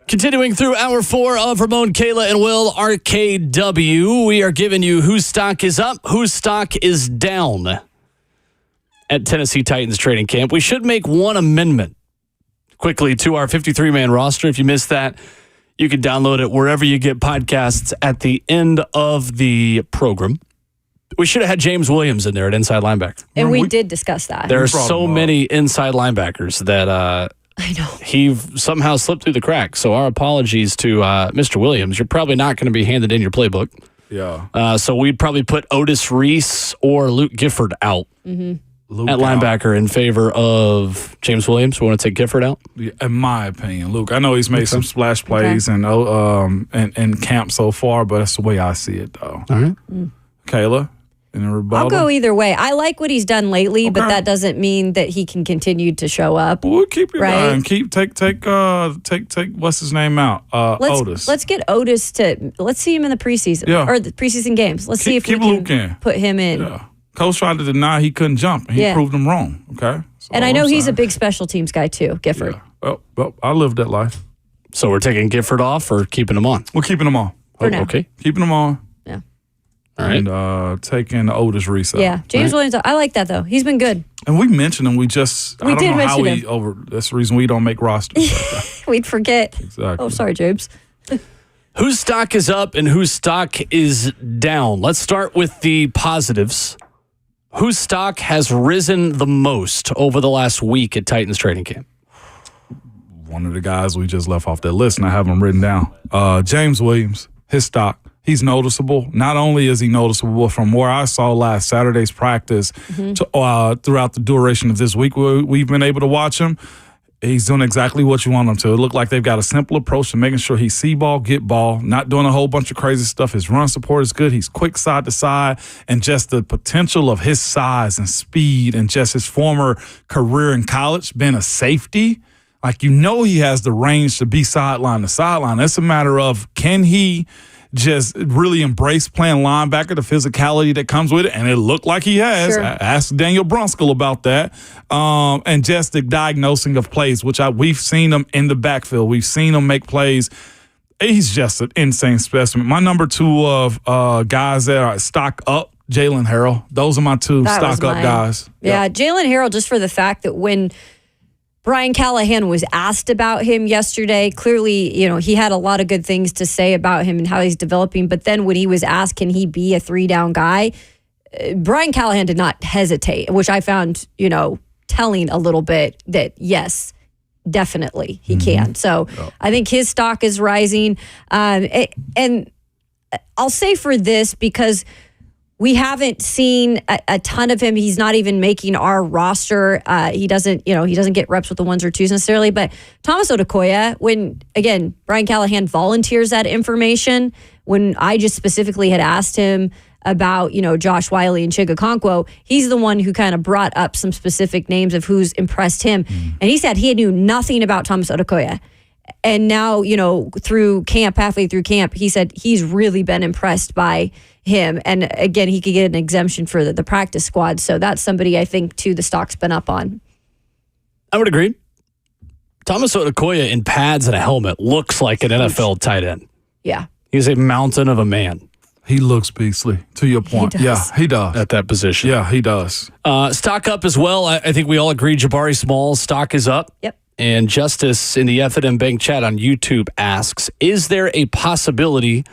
Continuing through hour 4 of Ramon, Kayla, and Will, RKW, we are giving you whose stock is up, whose stock is down at Tennessee Titans training camp. We should make one amendment quickly to our 53-man roster. If you missed that, you can download it wherever you get podcasts at the end of the program. We should have had James Williams in there at inside linebacker. And we did discuss that. There are so many inside linebackers that I know he somehow slipped through the cracks. So our apologies to Mr. Williams. You're probably not going to be handed in your playbook. Yeah. So we'd probably put Otis Reese or Luke Gifford out at linebacker in favor of James Williams. We want to take Gifford out? Yeah, in my opinion, Luke. I know he's made some splash plays and camp so far, but that's the way I see it, though. All right. Kayla, in a rebuttal? I'll go either way. I like what he's done lately, but that doesn't mean that he can continue to show up. We'll keep your right? eye and take what's his name out? Otis. Let's get Otis let's see him in the preseason or the preseason games. Let's see if we can put him in. Yeah. Coach tried to deny he couldn't jump, and he proved him wrong. Okay, and I know he's a big special teams guy too, Gifford. Yeah. Well, I lived that life. So we're taking Gifford off or keeping him on? We're keeping him on. For now. Okay. Keeping him on. Yeah. All right. And taking Otis Reese out. Yeah. James Williams, I like that though. He's been good. And we mentioned him. I don't did know how mention him. that's the reason we don't make rosters. We'd forget. Exactly. Oh, sorry, James. Whose stock is up and whose stock is down? Let's start with the positives. Whose stock has risen the most over the last week at Titans training camp? One of the guys we just left off that list, and I have him written down. James Williams, his stock, he's noticeable. Not only is he noticeable, from where I saw last Saturday's practice to, throughout the duration of this week, we've been able to watch him. He's doing exactly what you want him to. It looked like they've got a simple approach to making sure he see ball, get ball, not doing a whole bunch of crazy stuff. His run support is good. He's quick side to side, and just the potential of his size and speed and just his former career in college being a safety. Like, he has the range to be sideline to sideline. It's a matter of, can he just really embrace playing linebacker, the physicality that comes with it, and it looked like he has. Sure. Ask Daniel Brunskill about that. And just the diagnosing of plays, which we've seen him in the backfield. We've seen him make plays. He's just an insane specimen. My number 2 of guys that are stock up, Jalen Harrell. Those are my 2 stock up guys. Yeah, Jalen Harrell, just for the fact that when Brian Callahan was asked about him yesterday, clearly, he had a lot of good things to say about him and how he's developing. But then when he was asked, can he be a 3-down guy? Brian Callahan did not hesitate, which I found, telling a little bit that, yes, definitely he can. So I think his stock is rising. And I'll say for this, because we haven't seen a ton of him. He's not even making our roster. He doesn't get reps with the 1s or 2s necessarily. But Thomas Odukoya, when, again, Brian Callahan volunteers that information, when I just specifically had asked him about, Josh Wiley and Chigakonkwo, he's the one who kind of brought up some specific names of who's impressed him. And he said he knew nothing about Thomas Odukoya. And now, through camp, halfway through camp, he said he's really been impressed by him. And again, he could get an exemption for the practice squad. So that's somebody I think, too, the stock's been up on. I would agree. Thomas Odukoya in pads and a helmet looks like an NFL tight end. Yeah. He's a mountain of a man. He looks beastly, to your point. Yeah, he does. At that position. Yeah, he does. Stock up as well. I think we all agree Jabari Small's stock is up. Yep. And Justice in the F&M Bank chat on YouTube asks, is there a possibility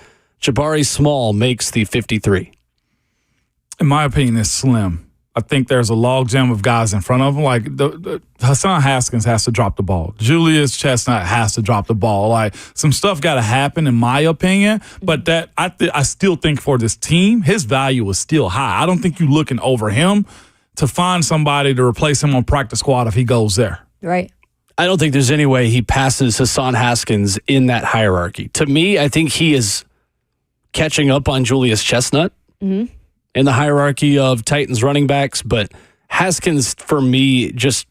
Jabari Small makes the 53? In my opinion, it's slim. I think there's a logjam of guys in front of him. Like Hassan Haskins has to drop the ball. Julius Chestnut has to drop the ball. Like, some stuff got to happen, in my opinion. But that I still think for this team, his value is still high. I don't think you're looking over him to find somebody to replace him on practice squad if he goes there. Right. I don't think there's any way he passes Hassan Haskins in that hierarchy. To me, I think he is catching up on Julius Chestnut in the hierarchy of Titans running backs, but Haskins, for me, just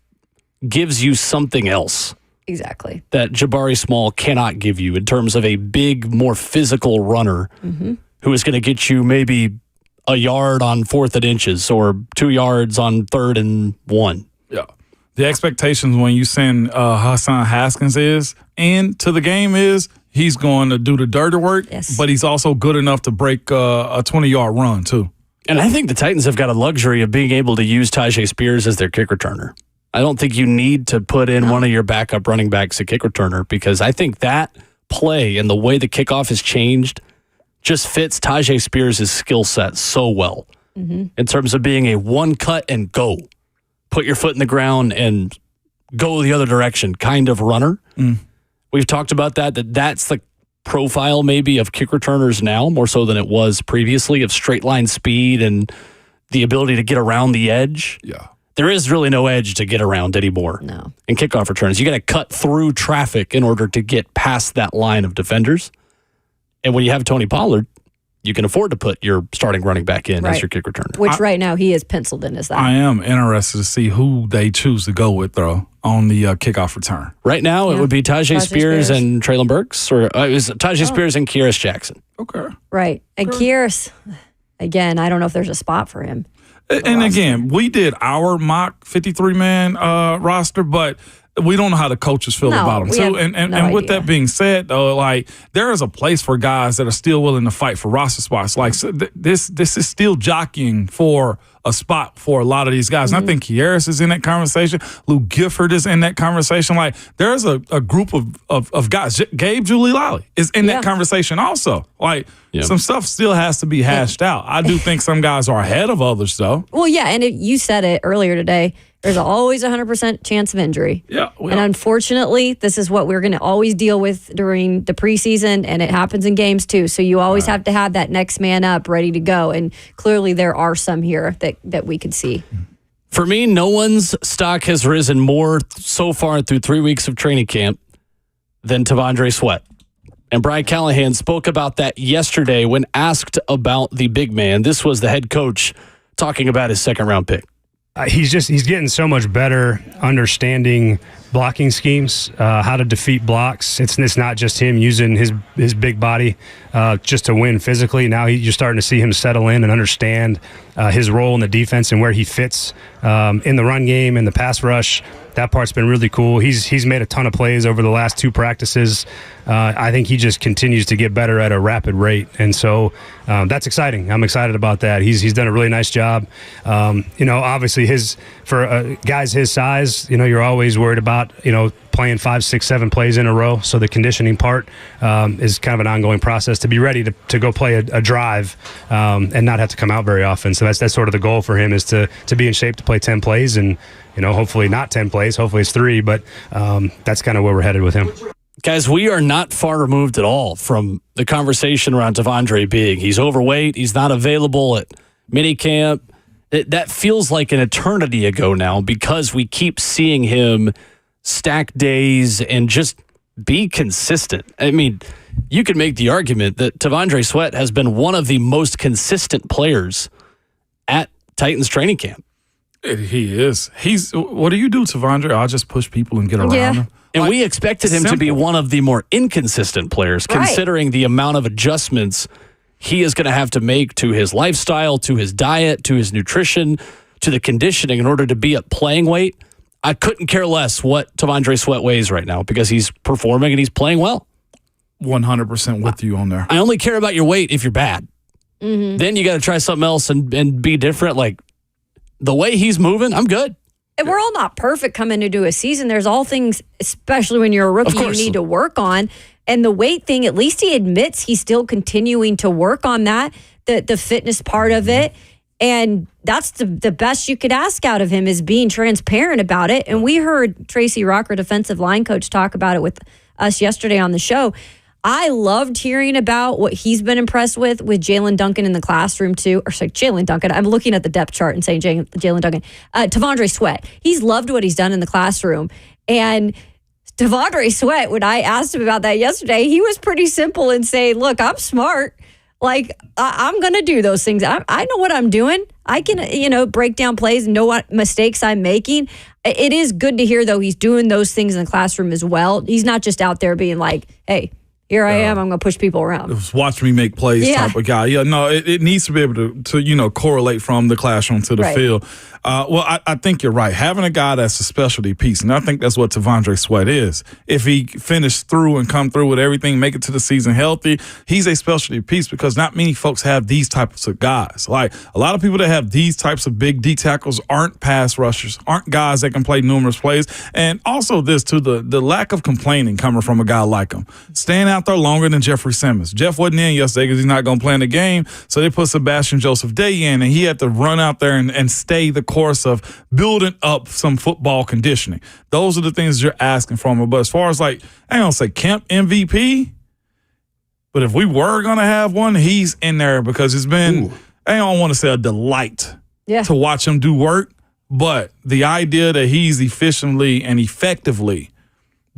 gives you something else. Exactly. That Jabari Small cannot give you in terms of a big, more physical runner who is going to get you maybe a yard on 4th and inches or 2 yards on 3rd and 1. Yeah. the expectations when you send Hassan Haskins into the game is he's going to do the dirty work, but he's also good enough to break a 20-yard run too. And I think the Titans have got a luxury of being able to use Tajay Spears as their kick returner. I don't think you need to put in one of your backup running backs at kick returner, because I think that play and the way the kickoff has changed just fits Tajay Spears' skill set so well in terms of being a one cut and go, put your foot in the ground and go the other direction kind of runner. We've talked about that's the profile maybe of kick returners now, more so than it was previously, of straight line speed and the ability to get around the edge. Yeah. There is really no edge to get around anymore. No. In kickoff returns, you got to cut through traffic in order to get past that line of defenders. And when you have Tony Pollard, you can afford to put your starting running back in as your kick returner. Which right now he is penciled in as that. I am interested to see who they choose to go with, though, on the kickoff return. Right now, it would be Tajay Spears and Traylon Burks, or it was Tajay Spears and Kyrus Jackson. Okay. Right. And Kyrus, again, I don't know if there's a spot for him. And again, we did our mock 53-man roster, but we don't know how the coaches feel about them too. And with that being said, though, like, there is a place for guys that are still willing to fight for roster spots. Like, so this is still jockeying for a spot for a lot of these guys. And I think Kyrus is in that conversation. Lou Gifford is in that conversation. Like, there's a group of guys. Gabe Giulio is in that conversation also. Like, some stuff still has to be hashed out. I do think some guys are ahead of others, though. Well, yeah, and you said it earlier today. There's always a 100% chance of injury. Yeah. And unfortunately, this is what we're going to always deal with during the preseason, and it happens in games too. So you always have to have that next man up ready to go. And clearly there are some here that we could see. For me, no one's stock has risen more so far through 3 weeks of training camp than Tavondre Sweat. And Brian Callahan spoke about that yesterday when asked about the big man. This was the head coach talking about his second-round pick. He's getting so much better understanding blocking schemes, how to defeat blocks. It's not just him using his big body just to win physically. Now you're starting to see him settle in and understand his role in the defense and where he fits in the run game and the pass rush. That part's been really cool. He's made a ton of plays over the last 2 practices. I think he just continues to get better at a rapid rate, and so that's exciting. I'm excited about that. He's done a really nice job. Obviously for guys his size, you're always worried about playing 5, 6, 7 plays in a row. So the conditioning part is kind of an ongoing process to be ready to go play a drive and not have to come out very often. So that's sort of the goal for him, is to be in shape to play 10 plays and, hopefully not 10 plays. Hopefully it's 3, but that's kind of where we're headed with him. Guys, we are not far removed at all from the conversation around Tavondre being. He's overweight. He's not available at minicamp. That feels like an eternity ago now, because we keep seeing him stack days and just be consistent. I mean, you could make the argument that Tavondre Sweat has been one of the most consistent players at Titans training camp. He is. What do you do, Tavondre? I'll just push people and get around him. And we expected him to be one of the more inconsistent players, considering the amount of adjustments he is going to have to make to his lifestyle, to his diet, to his nutrition, to the conditioning in order to be at playing weight. I couldn't care less what Tavondre Sweat weighs right now, because he's performing and he's playing well. 100% with you on there. I only care about your weight if you're bad. Then you got to try something else and be different. Like, the way he's moving, I'm good. And we're all not perfect coming into a season. There's all things, especially when you're a rookie, you need to work on. And the weight thing, at least he admits he's still continuing to work on that, the fitness part of it. And that's the best you could ask out of him, is being transparent about it. And we heard Tracy Rocker, defensive line coach, talk about it with us yesterday on the show. I loved hearing about what he's been impressed with Jalen Duncan in the classroom too. Or sorry, Jalen Duncan. I'm looking at the depth chart and saying Jalen Duncan. Tavondre Sweat. He's loved what he's done in the classroom. And Tavondre Sweat, when I asked him about that yesterday, he was pretty simple in saying, look, I'm smart. Like, I'm going to do those things. I know what I'm doing. I can, break down plays and know what mistakes I'm making. It is good to hear, though, he's doing those things in the classroom as well. He's not just out there being like, hey, here I am, I'm going to push people around. Watch me make plays type of guy. Yeah, no, it needs to be able to correlate from the classroom to the field. Well, I think you're right. Having a guy that's a specialty piece, and I think that's what T'Vondre Sweat is. If he finished through and come through with everything, make it to the season healthy, he's a specialty piece because not many folks have these types of guys. Like a lot of people that have these types of big D tackles aren't pass rushers, aren't guys that can play numerous plays. And also this, too, the lack of complaining coming from a guy like him. Staying out there longer than Jeffrey Simmons. Jeff wasn't in yesterday because he's not going to play in the game, so they put Sebastian Joseph Day in, and he had to run out there and stay the course of building up some football conditioning. Those are the things you're asking from him. But as far as like, I ain't gonna say camp MVP, but if we were gonna have one, he's in there because it's been, I don't want to say a delight to watch him do work, but the idea that he's efficiently and effectively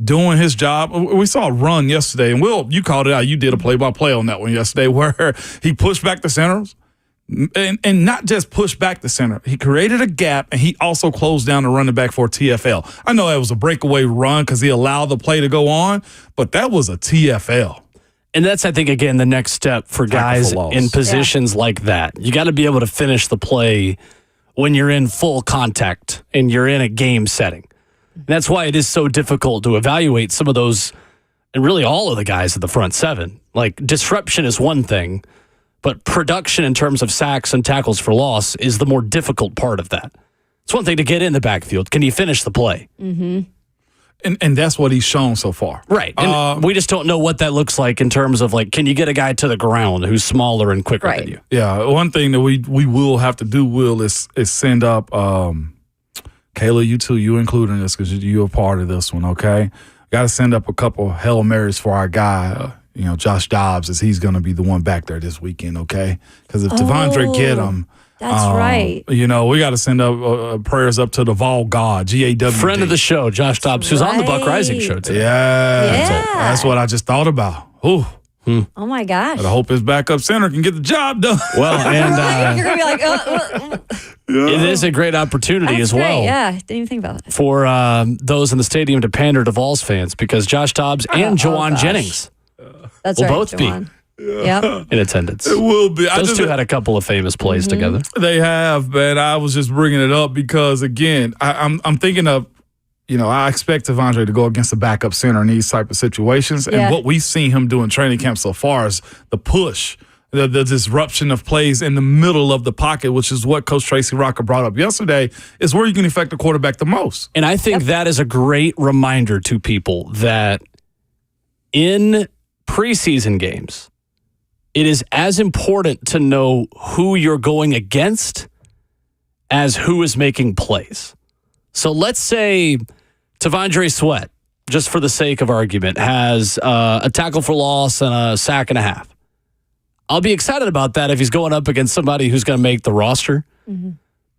doing his job. We saw a run yesterday, and Will, you called it out. You did a play-by-play on that one yesterday where he pushed back the centers. And not just push back the center. He created a gap, and he also closed down the running back for a TFL. I know that was a breakaway run because he allowed the play to go on, but that was a TFL. And that's, I think, again, the next step for guys in positions like that. You got to be able to finish the play when you're in full contact and you're in a game setting. And that's why it is so difficult to evaluate some of those, and really all of the guys at the front seven. Like, disruption is one thing, but production in terms of sacks and tackles for loss is the more difficult part of that. It's one thing to get in the backfield. Can you finish the play? Mm-hmm. And that's what he's shown so far. Right. And we just don't know what that looks like in terms of, like, can you get a guy to the ground who's smaller and quicker than you? Yeah. One thing that we will have to do, Will, is send up Kayla, you too, you including this because you're a part of this one, okay? Got to send up a couple Hail Marys for our guy, Josh Dobbs, as he's going to be the one back there this weekend, okay? Because if T'Vondre get him, that's right. We got to send up prayers up to the Vol God, GAW. Friend of the show, Josh Dobbs, who's on the Buck Rising show today. That's what I just thought about. Ooh. Oh my gosh! But I hope his backup center can get the job done. Well, and you're gonna be like, it is a great opportunity that's as well. Great. Yeah, didn't even think about it. For those in the stadium to pander to Vols fans because Josh Dobbs and Jawan Jennings will both Jawan. be in attendance. It will be. Those two had a couple of famous plays together. They have, man. I was just bringing it up because again, I'm thinking of. I expect T'Vondre to go against the backup center in these type of situations. And what we've seen him do in training camp so far is the push, the disruption of plays in the middle of the pocket, which is what Coach Tracy Rocker brought up yesterday, is where you can affect the quarterback the most. And I think that is a great reminder to people that in preseason games, it is as important to know who you're going against as who is making plays. So let's say T'Vondre Sweat, just for the sake of argument, has a tackle for loss and a sack and a half. I'll be excited about that if he's going up against somebody who's going to make the roster. Mm-hmm.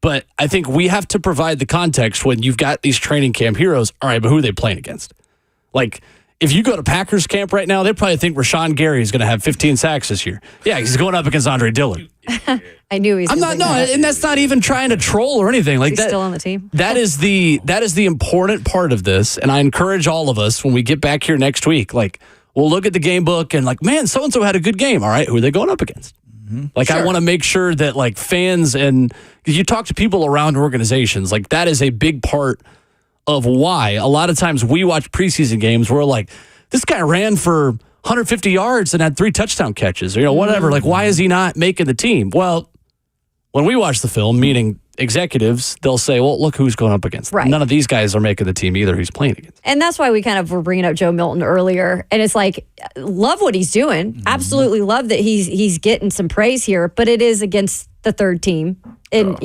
But I think we have to provide the context when you've got these training camp heroes. All right, but who are they playing against? Like, if you go to Packers camp right now, they probably think Rashawn Gary is going to have 15 sacks this year. Yeah, he's going up against Andre Dillard. I knew he's. And that's not even trying to troll or anything like that. Still on the team. That is the important part of this, and I encourage all of us when we get back here next week. Like, we'll look at the game book and like, man, so and so had a good game. All right, who are they going up against? Mm-hmm. Like, sure. I want to make sure that like fans and you talk to people around organizations, like that is a big part of why a lot of times we watch preseason games where like this guy ran for 150 yards and had 3 touchdown catches or whatever. Like, why is he not making the team? Well, when we watch the film, meaning executives, they'll say, well, look who's going up against. Right. None of these guys are making the team either who's playing against. And that's why we kind of were bringing up Joe Milton earlier. And it's like, love what he's doing. Mm-hmm. Absolutely love that he's getting some praise here, but it is against the third team and,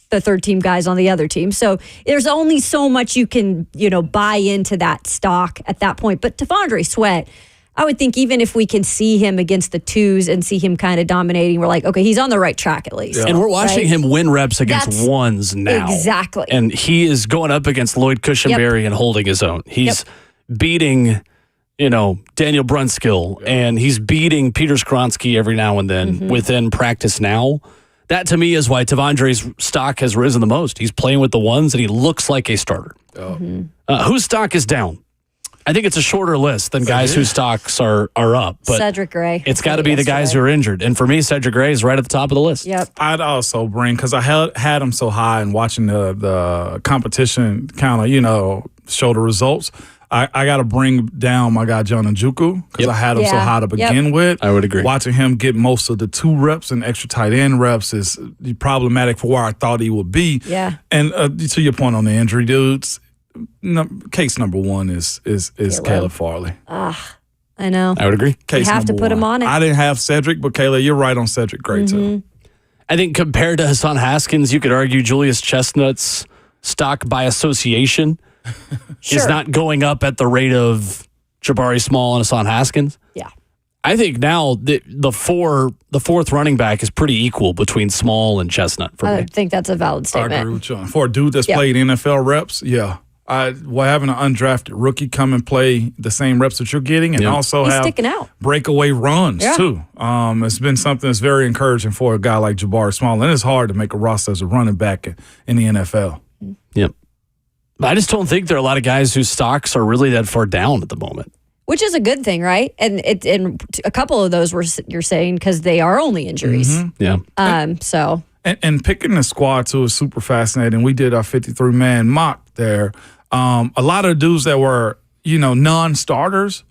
the third team guys on the other team. So there's only so much you can, buy into that stock at that point. But T'Vondre Sweat, I would think even if we can see him against the twos and see him kind of dominating, we're like, okay, he's on the right track at least. Yeah. And we're watching him win reps against ones now. Exactly. And he is going up against Lloyd Cushenberry and holding his own. He's beating, Daniel Brunskill, and he's beating Peter Skoronski every now and then within practice now. That, to me, is why T'Vondre's stock has risen the most. He's playing with the ones, and he looks like a starter. Whose stock is down? I think it's a shorter list than guys whose stocks are up. But Cedric Gray. It's got to be the guys who are injured. And for me, Cedric Gray is right at the top of the list. Yep. I'd also bring, because I had him so high and watching the competition kind of, show the results. I got to bring down my guy John Njoku because I had him so high to begin with. I would agree. Watching him get most of the 2 reps and extra tight end reps is problematic for where I thought he would be. Yeah. And to your point on the injury, dudes, case number 1 is Caleb Farley. I know. I would agree. Case You have to number put 1. him on it. I didn't have Cedric, but Caleb, you're right on Cedric Gray too. I think compared to Hassan Haskins, you could argue Julius Chestnut's stock by association is not going up at the rate of Jabari Small and Hassan Haskins. Yeah. I think now the fourth running back is pretty equal between Small and Chestnut for I me. think that's a valid I statement. agree with you. For a dude that's played NFL reps, having an undrafted rookie come and play the same reps that you're getting, and also He's have sticking out. breakaway runs too. It's been something that's very encouraging for a guy like Jabari Small, and it's hard to make a roster as a running back in the NFL. Yep. I just don't think there are a lot of guys whose stocks are really that far down at the moment. Which is a good thing, right? And a couple of those you're saying because they are only injuries. Yeah. So And picking the squad too is super fascinating. We did our 53-man mock there. A lot of dudes that were non-starters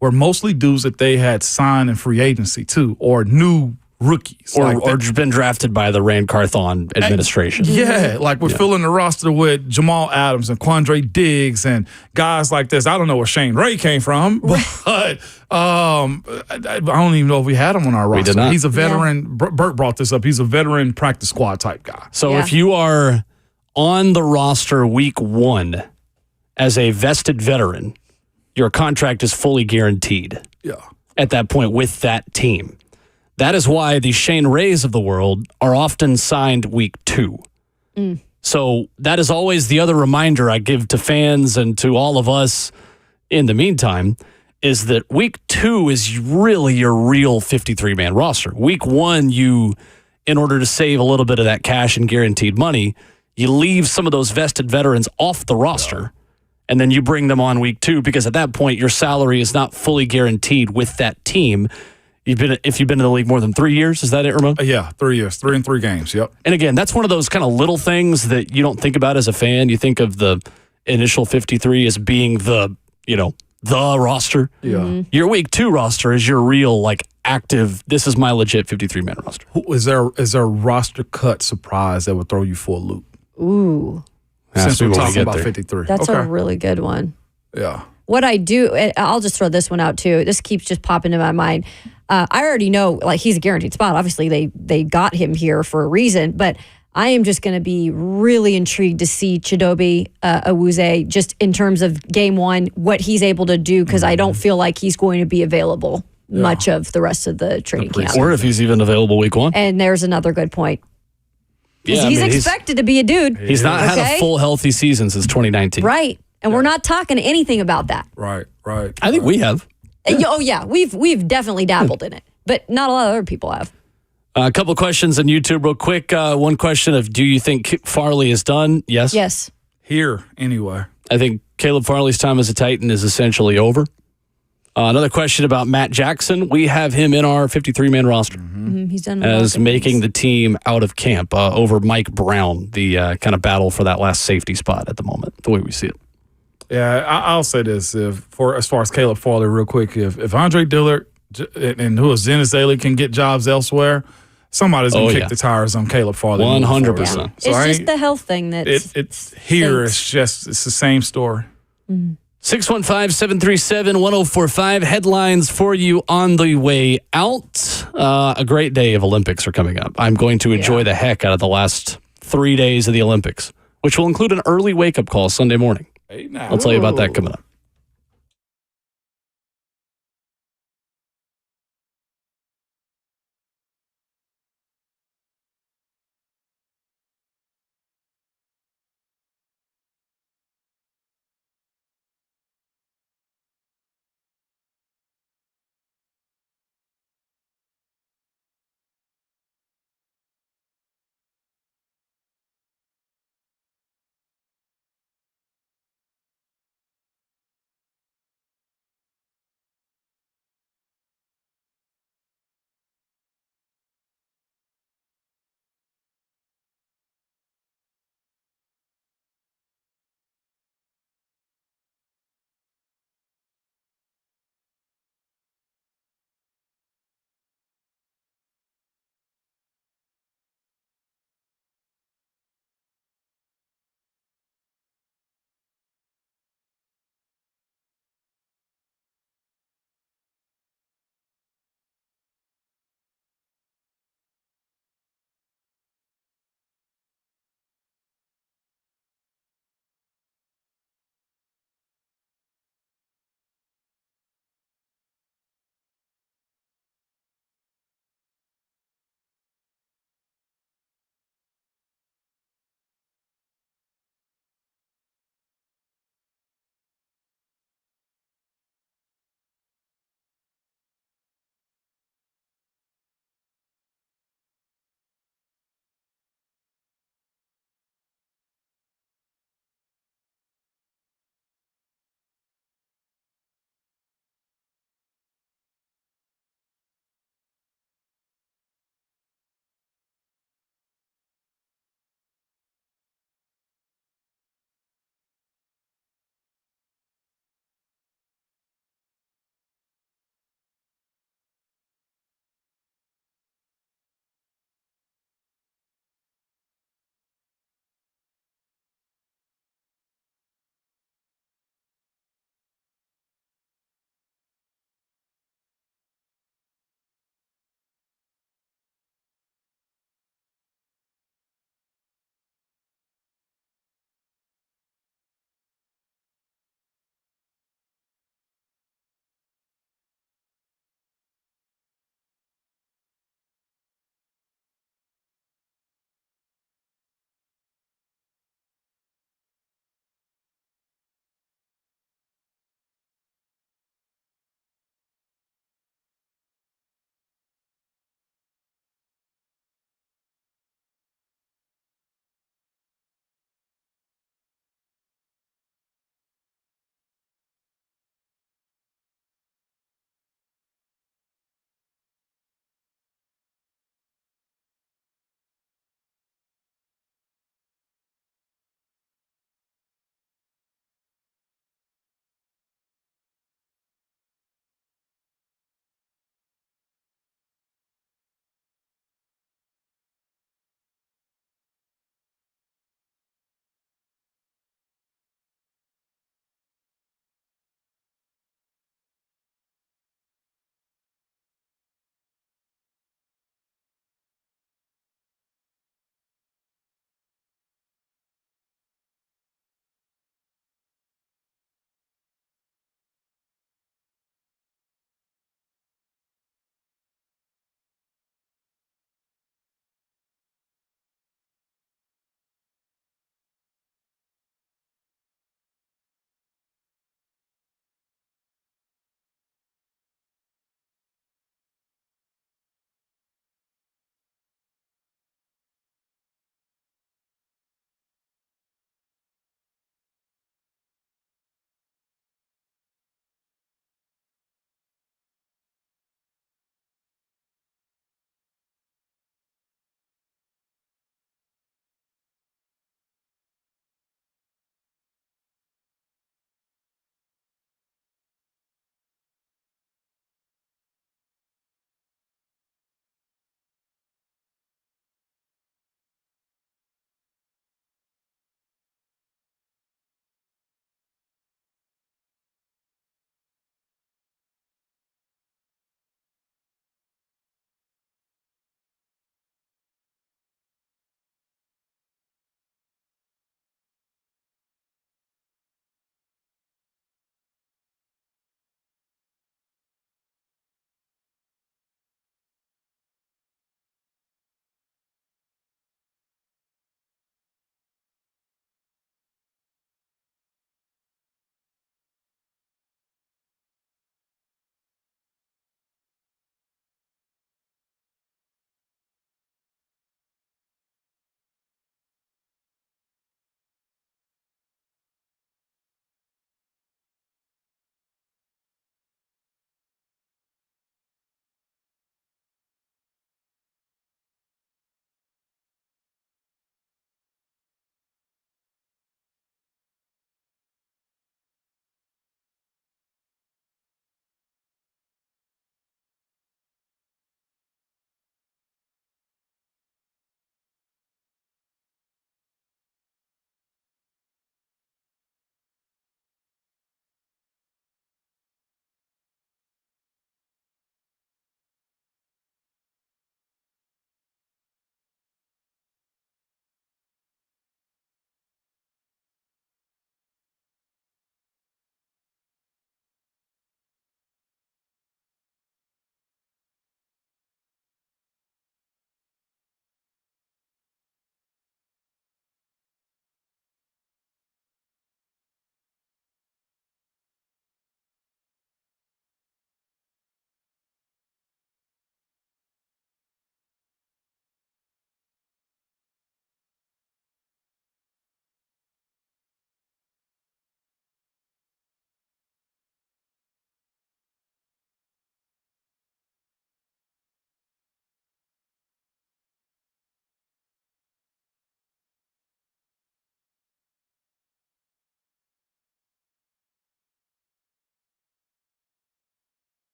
were mostly dudes that they had signed in free agency too, or new rookies, or been drafted by the Rand Carthon administration. Yeah, like we're filling the roster with Jamal Adams and Quandre Diggs and guys like this. I don't know where Shane Ray came from, but I don't even know if we had him on our roster. did not. He's a veteran. Bert brought this up. He's a veteran practice squad type guy. So if you are on the roster week 1 as a vested veteran, your contract is fully guaranteed. Yeah. At that point with that team. That is why the Shane Rays of the world are often signed week 2. So that is always the other reminder I give to fans and to all of us in the meantime, is that week 2 is really your real 53-man roster. Week 1, in order to save a little bit of that cash and guaranteed money, you leave some of those vested veterans off the roster, and then you bring them on week 2 because at that point your salary is not fully guaranteed with that team. If you've been in the league more than 3 years, is that it, Ramon? Yeah, 3 years, 3 and 3 games. Yep. And again, that's one of those kind of little things that you don't think about as a fan. You think of the initial 53 as being the roster. Yeah. Your week 2 roster is your real active. This is my legit 53-man roster. Is there a roster cut surprise that would throw you for a loop? ooh, Since we're talking about there. 53. that's okay. a really good one. Yeah. What I do, I'll just throw this one out too. This keeps just popping in my mind. I already know, he's a guaranteed spot. Obviously, they got him here for a reason, but I am just going to be really intrigued to see Chidobe Awuzie just in terms of game 1, what he's able to do, because I don't feel like he's going to be available much of the rest of the training camp. Or if he's even available week 1. And there's another good point. Yeah, He's expected to be a dude. He's not had a full healthy season since 2019. Right. And we're not talking anything about that. Right. I think we have. Oh yeah, we've definitely dabbled in it, but not a lot of other people have. A couple questions on YouTube real quick. One question of, do you think Farley is done? Yes. Yes. Here, anyway. I think Caleb Farley's time as a Titan is essentially over. Another question about Matt Jackson. We have him in our 53-man roster He's done as making the team out of camp over Mike Brown, the kind of battle for that last safety spot at the moment, the way we see it. Yeah, I'll say this. As far as Caleb Farley, real quick, if Andre Dillard and who is Dennis Daly can get jobs elsewhere, somebody's going to kick the tires on Caleb Farley. 100%. Yeah. It's just the health thing that's it's here. It's the same story. 615-737-1045. Headlines for you on the way out. A great day of Olympics are coming up. I'm going to enjoy the heck out of the last 3 days of the Olympics, which will include an early wake-up call Sunday morning. I'll tell you about that coming up.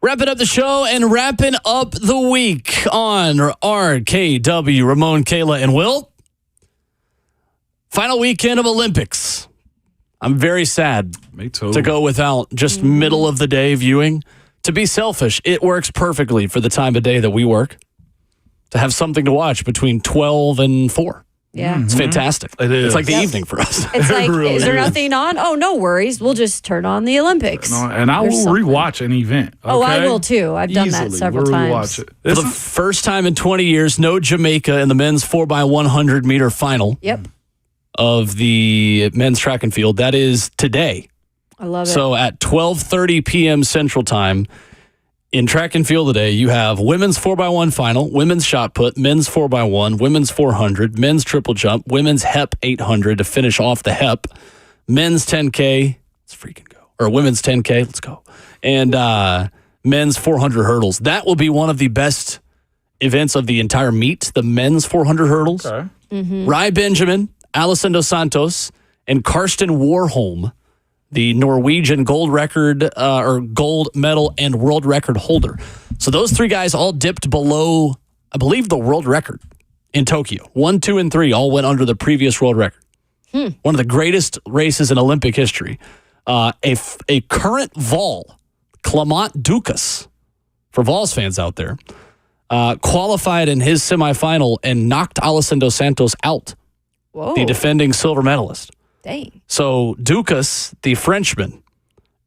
Wrapping up the show and wrapping up the week on RKW. Ramon, Kayla, and Will. Final weekend of Olympics. I'm very sad Me too. to go without just middle of the day viewing. To be selfish, it works perfectly for the time of day that we work. To have something to watch between 12 and 4. Yeah. It's fantastic. It is. It's like the evening for us. It's like, really is there is. nothing on? Oh, no worries. We'll just turn on the Olympics. And I There's will something. rewatch an event. Oh, I okay? will too. I've done that Easily. several We'll times. rewatch it. For the first time in 20 years, no Jamaica in the men's 4x100 meter final Yep. of the men's track and field. That is today. I love it. So at 12:30 p.m. Central Time, in track and field today, you have women's 4x1 final, women's shot put, men's 4x1, women's 400, men's triple jump, women's HEP 800 to finish off the HEP, men's 10K, let's freaking go, or women's 10K, let's go, and men's 400 hurdles. That will be one of the best events of the entire meet, the men's 400 hurdles. Okay. Rai Benjamin, Alison Dos Santos, and Karsten Warholm, the Norwegian gold record or gold medal and world record holder. So those three guys all dipped below, I believe, the world record in Tokyo. 1, 2, and 3 all went under the previous world record. One of the greatest races in Olympic history. A current Vol, Clement Dukas, for Vols fans out there, qualified in his semifinal and knocked Alison Dos Santos out, Whoa. the defending silver medalist. Dang. So Dukas, the Frenchman,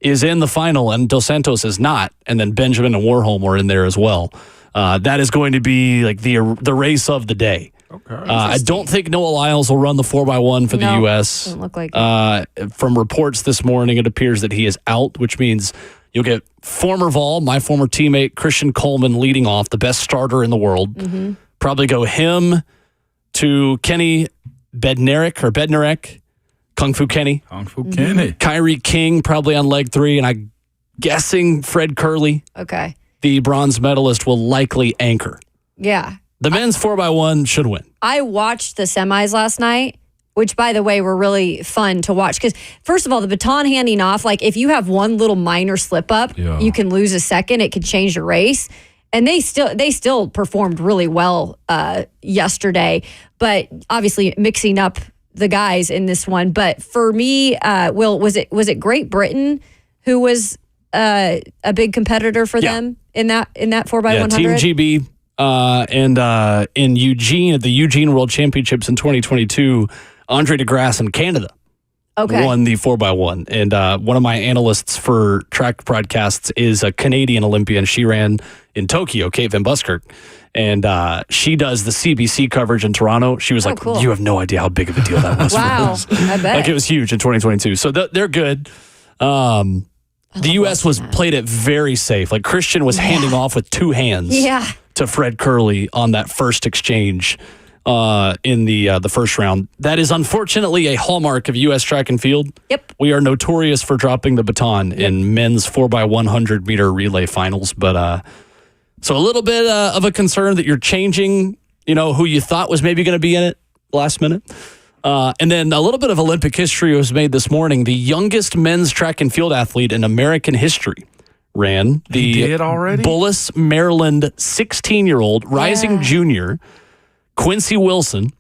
is in the final and Dos Santos is not. And then Benjamin and Warholm are in there as well. That is going to be like the race of the day. Okay. I don't think Noah Lyles will run the 4x1 for the No, U.S. doesn't look like it. From reports this morning, it appears that he is out, which means you'll get former Vol, my former teammate, Christian Coleman leading off, the best starter in the world. Probably go him to Kenny Bednarek, Kung Fu Kenny. Kung Fu Kenny. Kyrie King probably on leg 3, and I'm guessing Fred Curley, Okay. the bronze medalist, will likely anchor. Yeah. The men's 4x1 should win. I watched the semis last night, which, by the way, were really fun to watch. Because, first of all, the baton handing off, like if you have one little minor slip up, Yeah. you can lose a second. It could change the race. And they still performed really well yesterday. But obviously mixing up the guys in this one. But for me, Will, was it Great Britain who was a big competitor for them in that 4x100? Team GB and in Eugene at the Eugene World Championships in 2022, Andre DeGrasse in Canada won the 4x1. And one of my analysts for track broadcasts is a Canadian Olympian. She ran in Tokyo, Kate Van Buskirk. And she does the CBC coverage in Toronto. She was like, cool. you have no idea how big of a deal that was. Wow, for us. I bet. Like it was huge in 2022. So they're good. The U.S. played it very safe. Like Christian was handing off with 2 hands to Fred Curley on that first exchange in the first round. That is unfortunately a hallmark of U.S. track and field. Yep. We are notorious for dropping the baton in men's 4x100 meter relay finals. But so a little bit of a concern that you're changing, who you thought was maybe going to be in it last minute. And then a little bit of Olympic history was made this morning. The youngest men's track and field athlete in American history ran the did already? Bullis, Maryland 16-year-old rising junior, Quincy Wilson.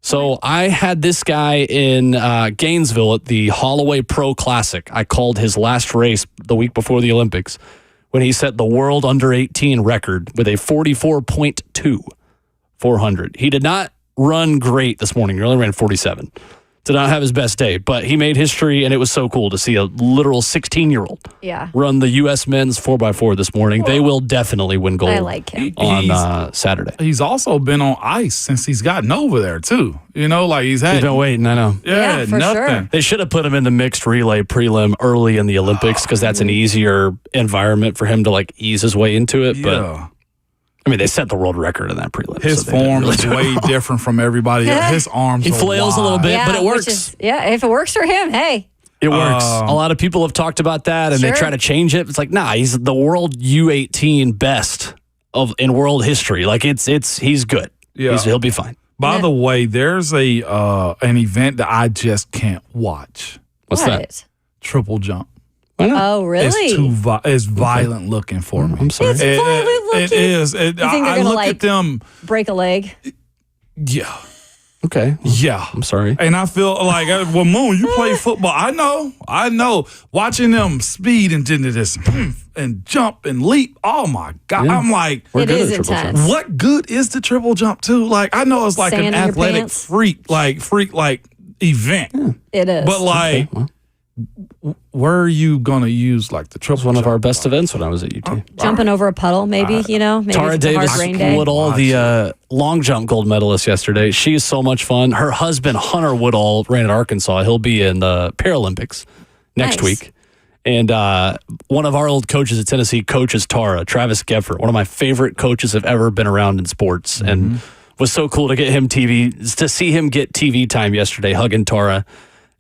So I had this guy in Gainesville at the Holloway Pro Classic. I called his last race the week before the Olympics when he set the world under 18 record with a 44.2 400. He did not run great this morning. He only ran 47. Did not have his best day, but he made history, and it was so cool to see a literal 16-year-old run the U.S. men's 4x4 this morning. They will definitely win gold I like him. on Saturday. He's also been on ice since he's gotten over there, too. Like he's had. He's been waiting, I know. Yeah, for nothing. sure. They should have put him in the mixed relay prelim early in the Olympics because that's an easier environment for him to ease his way into it. But Yeah. I mean, they set the world record in that prelim. His so they didn't form really is do it way wrong. different from everybody else. His arms He are flails a little wide. bit, but it which works. is- if it works for him, hey. It works. A lot of people have talked about that, and they Sure. try to change it. It's like, nah, he's the world U18 best in world history. Like he's good. Yeah. He'll be fine. By the way, there's an event that I just can't watch. What's that? Triple jump. Why not? Oh, really? It's violent looking for me. I'm sorry. It's violent looking. It is. You think they're I gonna, look like, at them. break a leg? Yeah. Okay. Yeah. I'm sorry. And I feel like, well, Moon, you play football. I know. Watching them speed and do this and jump and leap. Oh, my God. Yeah. I'm like, It is intense. what good is the triple jump, too? Like, I know it's like Sand an in your athletic pants? freak event. It is. But, like, where are you going to use, like, the triple One of jump? our best events when I was at UT. Jumping over a puddle, maybe, maybe Tara it's a hard Davis rain day. Woodall, the long jump gold medalist yesterday. She is so much fun. Her husband, Hunter Woodall, ran at Arkansas. He'll be in the Paralympics next Nice. week. And one of our old coaches at Tennessee coaches Tara, Travis Geffert, one of my favorite coaches have ever been around in sports. And was so cool to get him to see him get TV time yesterday, hugging Tara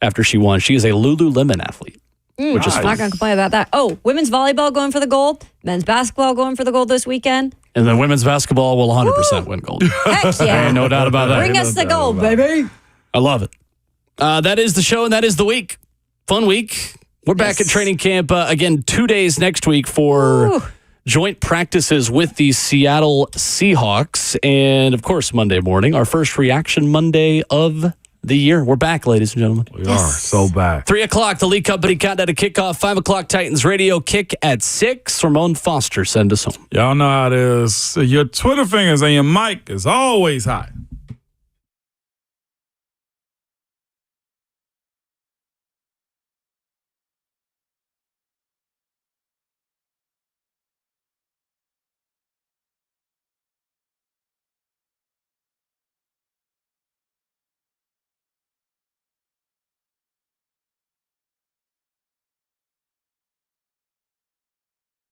after she won. She is a Lululemon athlete. Which is I'm not going to complain about that. Oh, women's volleyball going for the gold. Men's basketball going for the gold this weekend. And then women's basketball will 100% win gold. Heck yeah. No doubt about that. Bring us the gold, baby. I love it. That is the show, and that is the week. Fun week. We're back at training camp again 2 days next week for joint practices with the Seattle Seahawks. And, of course, Monday morning, our first Reaction Monday of the year. We're back, ladies and gentlemen. We are so back. 3 o'clock, the Lee Company countdown to kickoff. 5 o'clock, Titans radio kick at 6. Ramon Foster, send us home. Y'all know how it is. Your Twitter fingers and your mic is always hot.